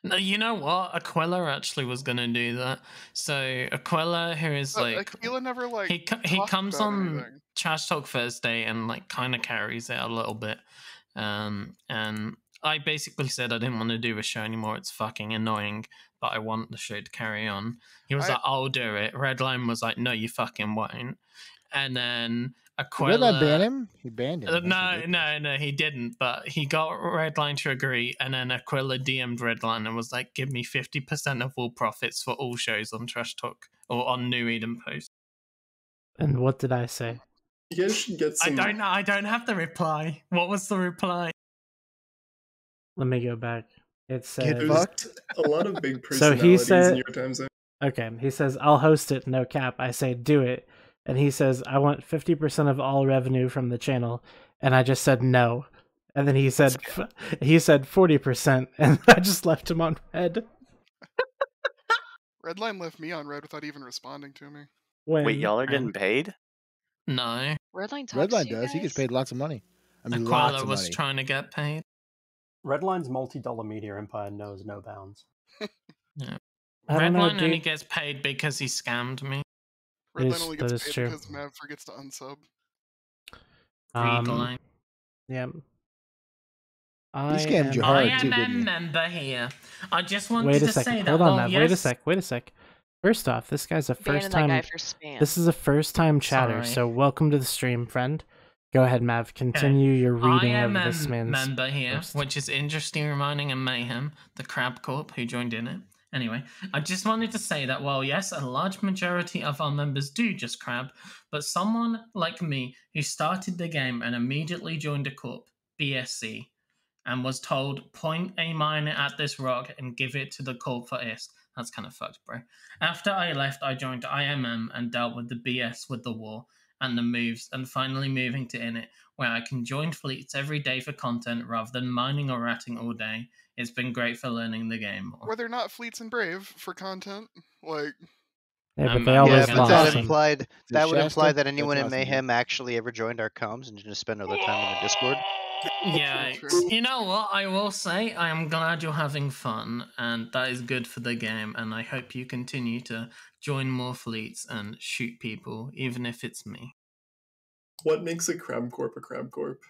No, you know what? Aquila actually was gonna do that. So Aquila, who is like, Aquila never like he talked comes about on anything. Trash Talk Thursday and like kind of carries it a little bit. And I basically said I didn't want to do a show anymore. It's fucking annoying, but I want the show to carry on. He was like, "I'll do it." Redline was like, "No, you fucking won't." And then Aquila. Did Redline ban him? He banned him. That's No, he didn't. But he got Redline to agree, and then Aquila DM'd Redline and was like, "Give me 50% of all profits for all shows on Trash Talk or on New Eden Post." And what did I say? You guys should get some. I don't know. I don't have the reply. What was the reply? Let me go back. It says Get fucked. A lot of big So personalities he said, in your time zone. okay, he says, I'll host it, no cap. I say, do it. And he says, I want 50% of all revenue from the channel. And I just said, no. And then he said 40%. And I just left him on red. Redline left me on red without even responding to me. Wait, y'all are getting paid? No. Redline talks Redline to you does. He gets guys? paid lots of money. I mean, Aquila lots of was money. trying to get paid. Redline's multi-dollar media empire knows no bounds. Yeah. I don't know, Redline only dude. gets paid because he scammed me. Redline only that gets is paid true. because Mav forgets to unsub. Redline. Yeah. He scammed you hard I too, am a didn't he? member here. I just wanted Wait a to say second. that. Hold on, well, Mav. yes, Wait a sec. First off, this guy's a Banning first that time. guy for spam. This is a first time chatter, Sorry. so welcome to the stream, friend. Go ahead, Mav. Continue your reading I of am this a man's member here, post. which is Interesting Reminding and Mayhem, the Crab Corp who joined in it. Anyway, I just wanted to say that while yes, a large majority of our members do just crab, but someone like me who started the game and immediately joined a corp, BSC, and was told, point a miner at this rock and give it to the Corp for ISK. That's kind of fucked, bro. After I left, I joined IMM and dealt with the BS with the war and the moves, and finally moving to Init, where I can join fleets every day for content rather than mining or ratting all day. It's been great for learning the game more. Were there not fleets in Brave for content? Like, Yeah, but they always Yeah, but lost. that would imply that anyone in Mayhem actually ever joined our comms and just spend all their time in the Discord. Yeah, you know what? I will say I am glad you're having fun, and that is good for the game. And I hope you continue to join more fleets and shoot people, even if it's me. What makes a Crab Corp a Crab Corp?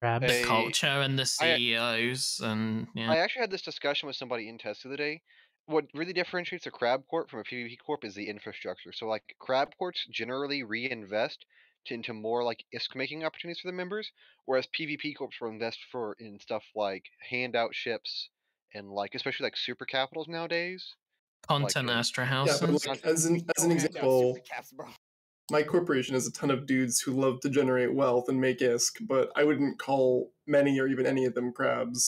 The culture and the CEOs, and yeah. I actually had this discussion with somebody in test the other day. What really differentiates a Crab Corp from a PvP Corp is the infrastructure. So, like, Crab Corps generally reinvest into more, like, ISK making opportunities for the members, whereas PvP Corps will invest in stuff like handout ships and, like, especially, like, super capitals nowadays. Content Astra House. Yeah, but like, as an example, my corporation has a ton of dudes who love to generate wealth and make ISK, but I wouldn't call many or even any of them crabs.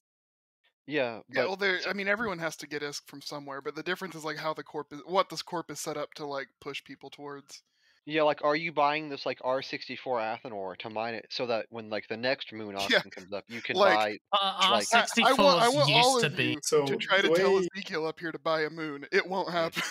Yeah, yeah, well, I mean, everyone has to get ISK from somewhere, but the difference is like how the corp is, what this corp is set up to like push people towards. Yeah, like, are you buying this, like, R64 Athenor to mine it so that when, like, the next moon auction comes up, you can buy, like... R64 I want all used of to be. you So to try to the tell way- Ezekiel up here to buy a moon. It won't happen.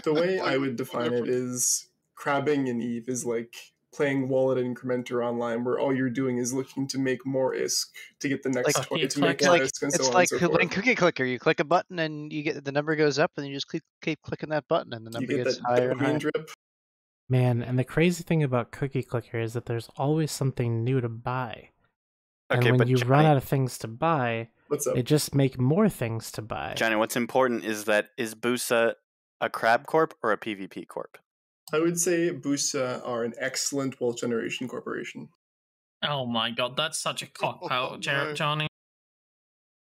The way Like, I would define it is crabbing in EVE is like playing Wallet Incrementer online, where all you're doing is looking to make more ISK to get the next Like, toy to make more ISK and so it's on like and so playing forth. Cookie Clicker. You click a button and you get the number goes up, and you just keep clicking that button, and the number get gets that higher and dopamine higher. drip. Man, and the crazy thing about Cookie Clicker is that there's always something new to buy. Okay, and when but you run Johnny- out of things to buy, they just make more things to buy. Johnny, what's important is that is Busa a Crab Corp or a PvP Corp? I would say Busa are an excellent wealth generation corporation. Oh my god, that's such a cop out, Johnny.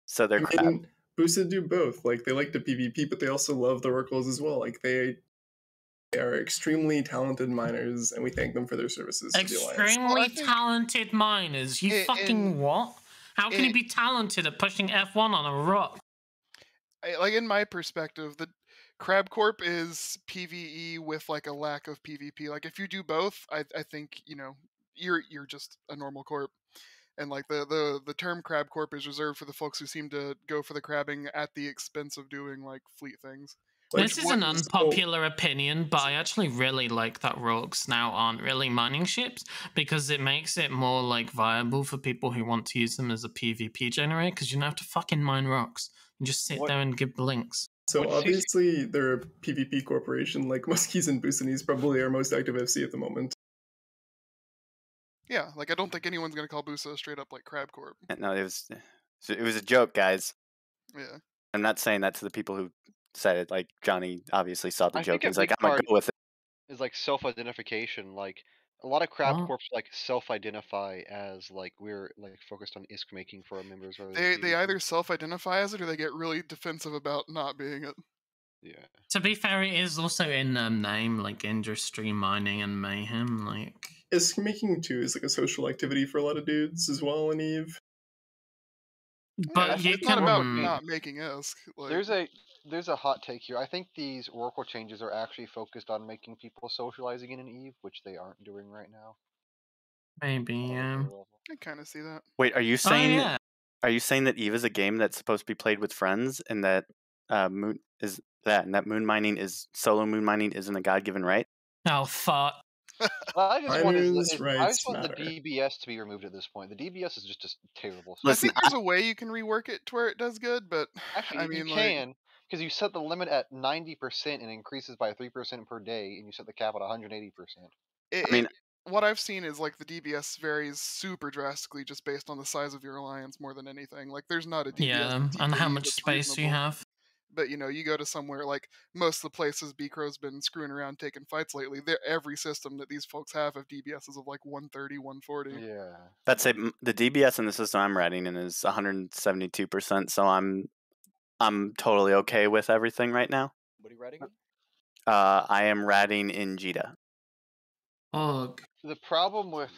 So they're I mean, Busa do both. Like, they like to PvP, but they also love the oracles as well. Like, they are extremely talented miners, and we thank them for their services to the Alliance. Extremely talented miners. You fucking what? How can you be talented at pushing F1 on a rock? Like, in my perspective, the Crab Corp is PvE with like a lack of PvP. Like, if you do both, I think, you know, you're just a normal corp. And like the term Crab Corp is reserved for the folks who seem to go for the crabbing at the expense of doing like fleet things. This is an unpopular opinion, but I actually really like that rogues now aren't really mining ships, because it makes it more like viable for people who want to use them as a PvP generator, because you don't have to fucking mine rocks. You just sit there and give blinks. So obviously they're a PvP corporation, like Muskies and Busanese probably are most active FC at the moment. Yeah, like I don't think anyone's gonna call Busa straight up like Crab Corp. No, it was a joke, guys. Yeah. I'm not saying that to the people who said it. Like, Johnny obviously saw the I joke think a and was like, big I'm gonna part go with it. is like self-identification. Like, a lot of Crab Oh. Corps like self-identify as like we're like focused on ISK making for our members. Rather than They either self-identify as it or they get really defensive about not being it. Yeah. To be fair, it is also in name, like industry mining and mayhem. Like, ISK making too is like a social activity for a lot of dudes as well in EVE. But Yeah, it's not about not making ISK. Like, There's a hot take here. I think these Oracle changes are actually focused on making people socializing in an EVE, which they aren't doing right now. maybe. I kind of see that. Wait, are you saying yeah. are you saying that EVE is a game that's supposed to be played with friends, and that moon mining is solo moon mining isn't a God-given right? Oh fuck. I just want, Miners' I rights just want the matter. DBS to be removed at this point. The DBS is just terrible. I think there's a way you can rework it to where it does good, but Actually, I mean, you like, can, because you set the limit at 90% and increases by 3% per day, and you set the cap at 180%. What I've seen is like the DBS varies super drastically just based on the size of your alliance more than anything. Like, there's not a DBS Yeah, and how TPE much that's space you reasonable. have. But you know, you go to somewhere like most of the places B-Crow's been screwing around taking fights lately. Every system that these folks have DBSs of like 130, 140. Yeah. That's it. The DBS in the system I'm writing in is 172%, so I'm totally okay with everything right now. What are you writing? I am ratting in Jita. Ugh. The problem with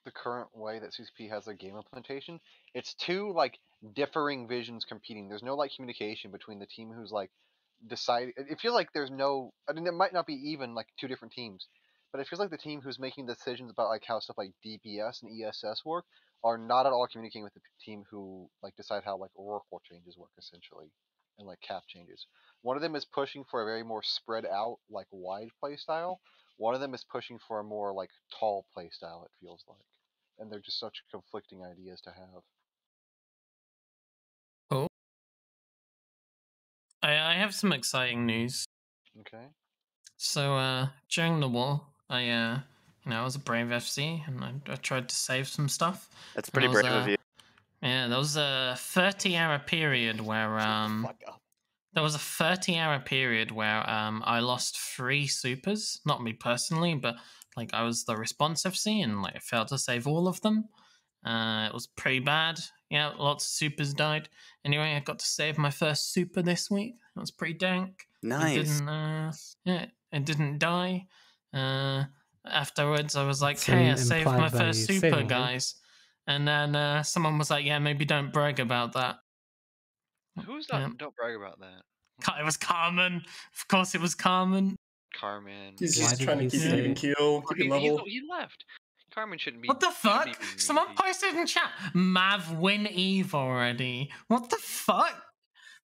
the current way that CCP has their game implementation, it's two like differing visions competing. There's no like communication between the team who's like decide. It feels like there's no. I mean, there might not be even like two different teams, but it feels like the team who's making decisions about like how stuff like DPS and ESS work are not at all communicating with the team who like decide how like Oracle changes work essentially, and like cap changes. One of them is pushing for a very more spread out like wide play style. One of them is pushing for a more like tall play style. It feels like, and they're just such conflicting ideas to have. Cool. I have some exciting news. Okay. So during the war, I was a brave FC and I tried to save some stuff. That's And pretty there was, brave of you. Yeah, there was a 30-hour period where there was a 30-hour period where I lost 3 supers. Not me personally, but like I was the response FC and like I failed to save all of them. It was pretty bad. Yeah, lots of supers died. Anyway, I got to save my first super this week. It was pretty dank. Nice. It didn't die. Afterwards, I was like, It's "Hey, I saved implied my by first super, saving him. guys." And then someone was like, "Yeah, maybe don't brag about that." Who's not? Don't brag about that. It was Carmen. Of course, it was Carmen. Carmen. He's just trying to keep it even keel, keep it level. He left. Carmen shouldn't be. What the fuck? Someone posted in chat, Mav win Eve already. What the fuck?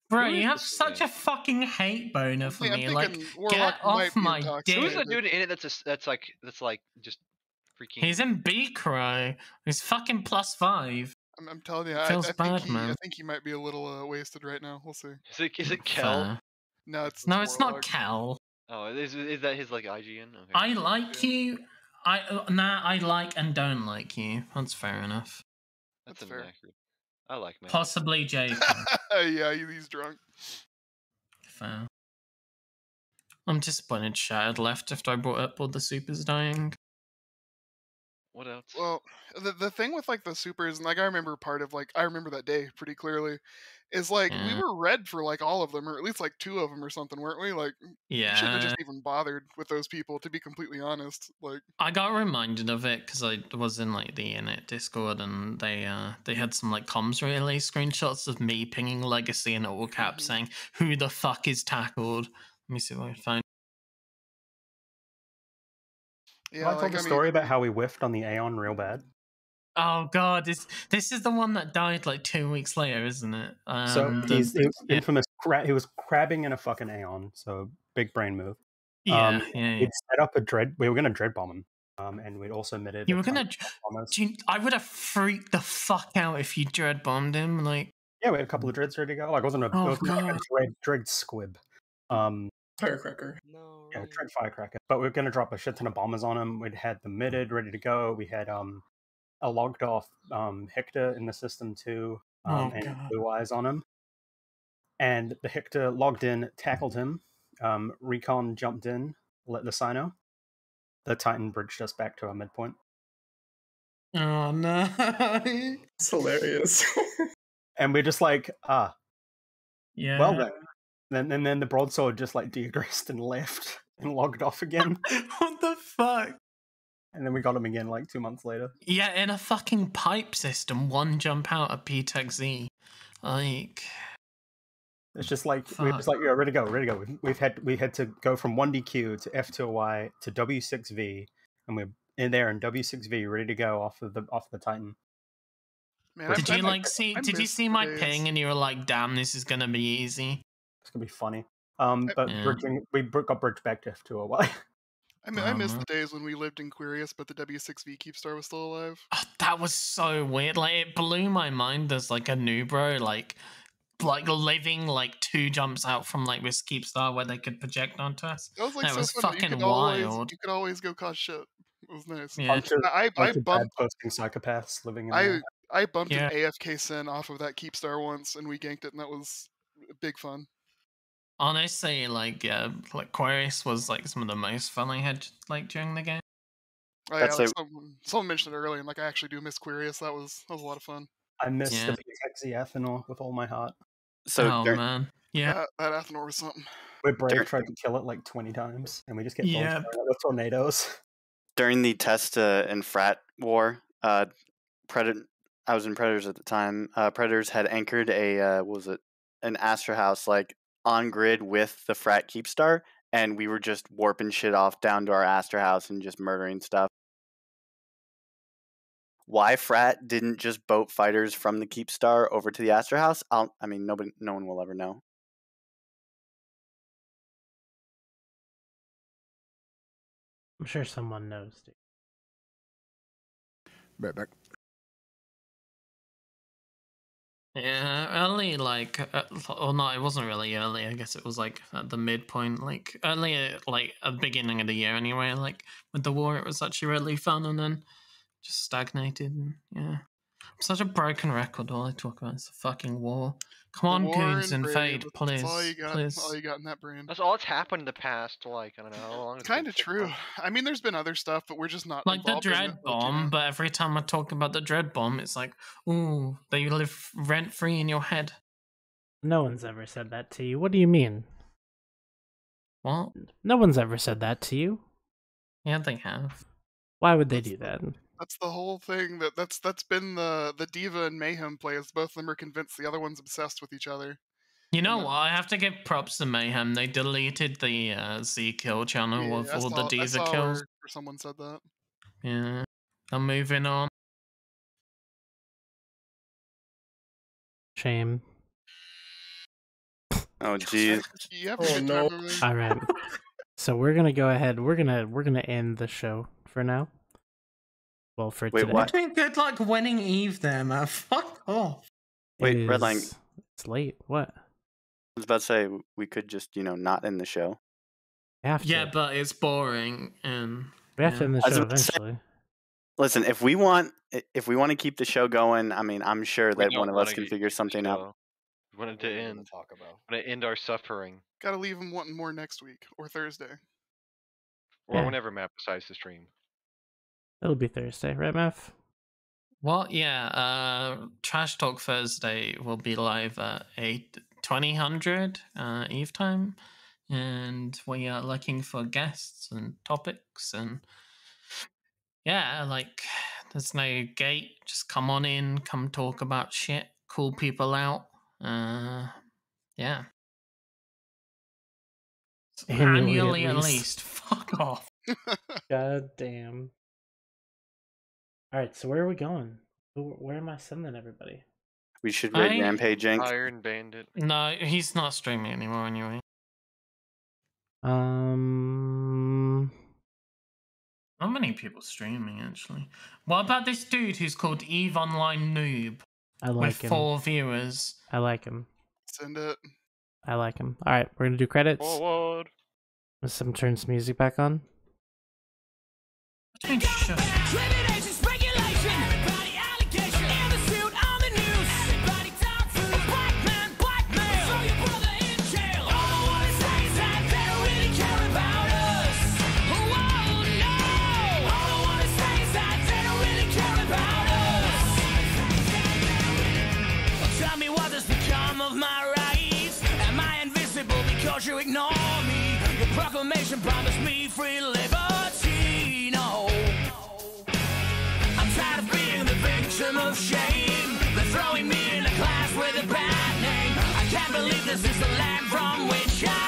Bro, you have such a fucking hate boner for me. Like, get off my dick. Who's the dude in it that's like just freaking. He's in B Crow. He's fucking +5. I'm telling you, Feels I bad, think man. I think he might be a little wasted right now. We'll see. Is it Kel? No, it's not Kel. Oh, is that his like IGN? Okay. I like you. I like and don't like you. That's fair enough. That's fair. I like man. Possibly Jacob. Yeah, he's drunk. Fair. I'm disappointed Shattered left after I brought up all the supers dying. What else? Well, the thing with like the supers, and like I remember that day pretty clearly, is like we were red for like all of them, or at least like 2 of them or something, weren't we? Like, we shouldn't have just even bothered with those people, to be completely honest. Like, I got reminded of it because I was in like the Init Discord and they had some like comms relay screenshots of me pinging Legacy in all caps saying, "Who the fuck is tackled?" Let me see what I find. Yeah, I told the story about how we whiffed on the Aeon real bad. Oh god, this is the one that died like 2 weeks later, isn't it? So he's infamous. He was crabbing in a fucking Aeon. So big brain move. Yeah. We'd set up a dread. We were going to dread bomb him, and we'd also omitted. You were gonna. I would have freaked the fuck out if you dread bombed him. Like, yeah, we had a couple of dreads ready to go. Like, it wasn't a dread squib. Firecracker. No. Yeah, dread firecracker. But we were going to drop a shit ton of bombers on him. We'd had the mitted ready to go. We had a logged off Hector in the system too, and Blue Eyes on him. And the Hector logged in, tackled him. Recon jumped in, let the Sino. The Titan bridged us back to our midpoint. Oh no! It's hilarious. And we're just like, yeah. Well then. And then the broadsword just like deaggressed and left and logged off again. What the fuck? And then we got him again like 2 months later. Yeah, in a fucking pipe system, 1 jump out of P-Tech Z. Like, it's just like we're just like, yeah, ready to go. We had to go from 1DQ to F2Y to W6V, and we're in there in W6V, ready to go off the Titan. Man, did you see my ping and you were like, damn, this is gonna be easy? It's gonna be funny. But we got bridged back to F2Y. I mean, I miss the days when we lived in Quirius, but the W6V Keepstar was still alive. Oh, that was so weird. Like, it blew my mind as like a new bro, like living like 2 jumps out from like this Keepstar where they could project onto us. That was like that was fun. fucking wild. You could always go cause shit. It was nice. Yeah. I bumped posting psychopaths living in there. I bumped an AFK Sin off of that Keepstar once, and we ganked it, and that was big fun. Honestly, like Quirius was like some of the most fun I had like during the game. Oh, yeah, like someone mentioned it earlier, and like I actually do miss Quirius. That was a lot of fun. I miss the P-Tech Athanor with all my heart. So man, yeah, that Athanor was something. We're brave, tried to kill it like 20 times, and we just get with tornadoes. During the test and frat war, Predator. I was in Predators at the time. Predators had anchored an Astra House like on grid with the Frat Keepstar, and we were just warping shit off down to our Astra House and just murdering stuff. Why Frat didn't just boat fighters from the Keepstar over to the Astra House? No one will ever know. I'm sure someone knows, dude. Right back. Yeah, early, like, no, it wasn't really early. I guess it was like at the midpoint, like early, like at the beginning of the year anyway. Like with the war, it was actually really fun, and then just stagnated. And, yeah, I'm such a broken record. All I talk about is the fucking war. Come on, Goons and Fade, please, That's all you got. please. All you got in that brand. That's all that's happened in the past, like, I don't know how long. It's kind of true. I mean, there's been other stuff, but we're just not Like the involved in it, Dread Bomb, but every time I talk about the Dread Bomb, it's like, ooh, they live rent-free in your head. No one's ever said that to you. What do you mean? What? No one's ever said that to you. Yeah, they have. Why would they do that? That's the whole thing. That's been the Diva and Mayhem plays. Both of them are convinced the other one's obsessed with each other. You know what? I have to give props to Mayhem. They deleted the Z kill channel Yeah, with I all saw- the I Diva saw kills. where someone said that. Yeah. I'm moving on. Shame. Oh jeez. You have a good time over there. All right. So we're gonna go ahead. We're gonna end the show for now. Well, for today. You're doing good, like winning Eve there, man. Fuck off. Wait, It Redline. is- It's late. What? I was about to say we could just not end the show. We have to. Yeah, but it's boring and We have to end the I was show about to say- eventually. Listen, if we want to keep the show going, I mean, I'm sure We that don't one of wanna us can keep figure the something out. show. We wanted to end. Want to end our suffering, Gotta leave them wanting more next week or Thursday. or Yeah. whenever Matt decides to stream. It'll be Thursday, right, Math? Well, yeah, Trash Talk Thursday will be live at 2000 Eve time, and we are looking for guests and topics, and yeah, like, there's no gate, just come on in, come talk about shit, call people out, yeah. Annually at least, fuck off. God damn. All right, so where are we going? Where am I sending everybody? We should raid Rampage Inc. Iron Bandit. No, he's not streaming anymore anyway. Not many people streaming, actually. What about this dude who's called Eve Online Noob? I like with him. 4 viewers. I like him. Send it. I like him. All right, we're gonna do credits. Forward. Let's turn some music back on. Tell me what has become of my rights. Am I invisible because you ignore me? Your proclamation promised me free liberty. No, I'm tired of being the victim of shame. They're throwing me in a class with a bad name. I can't believe this is the land from which I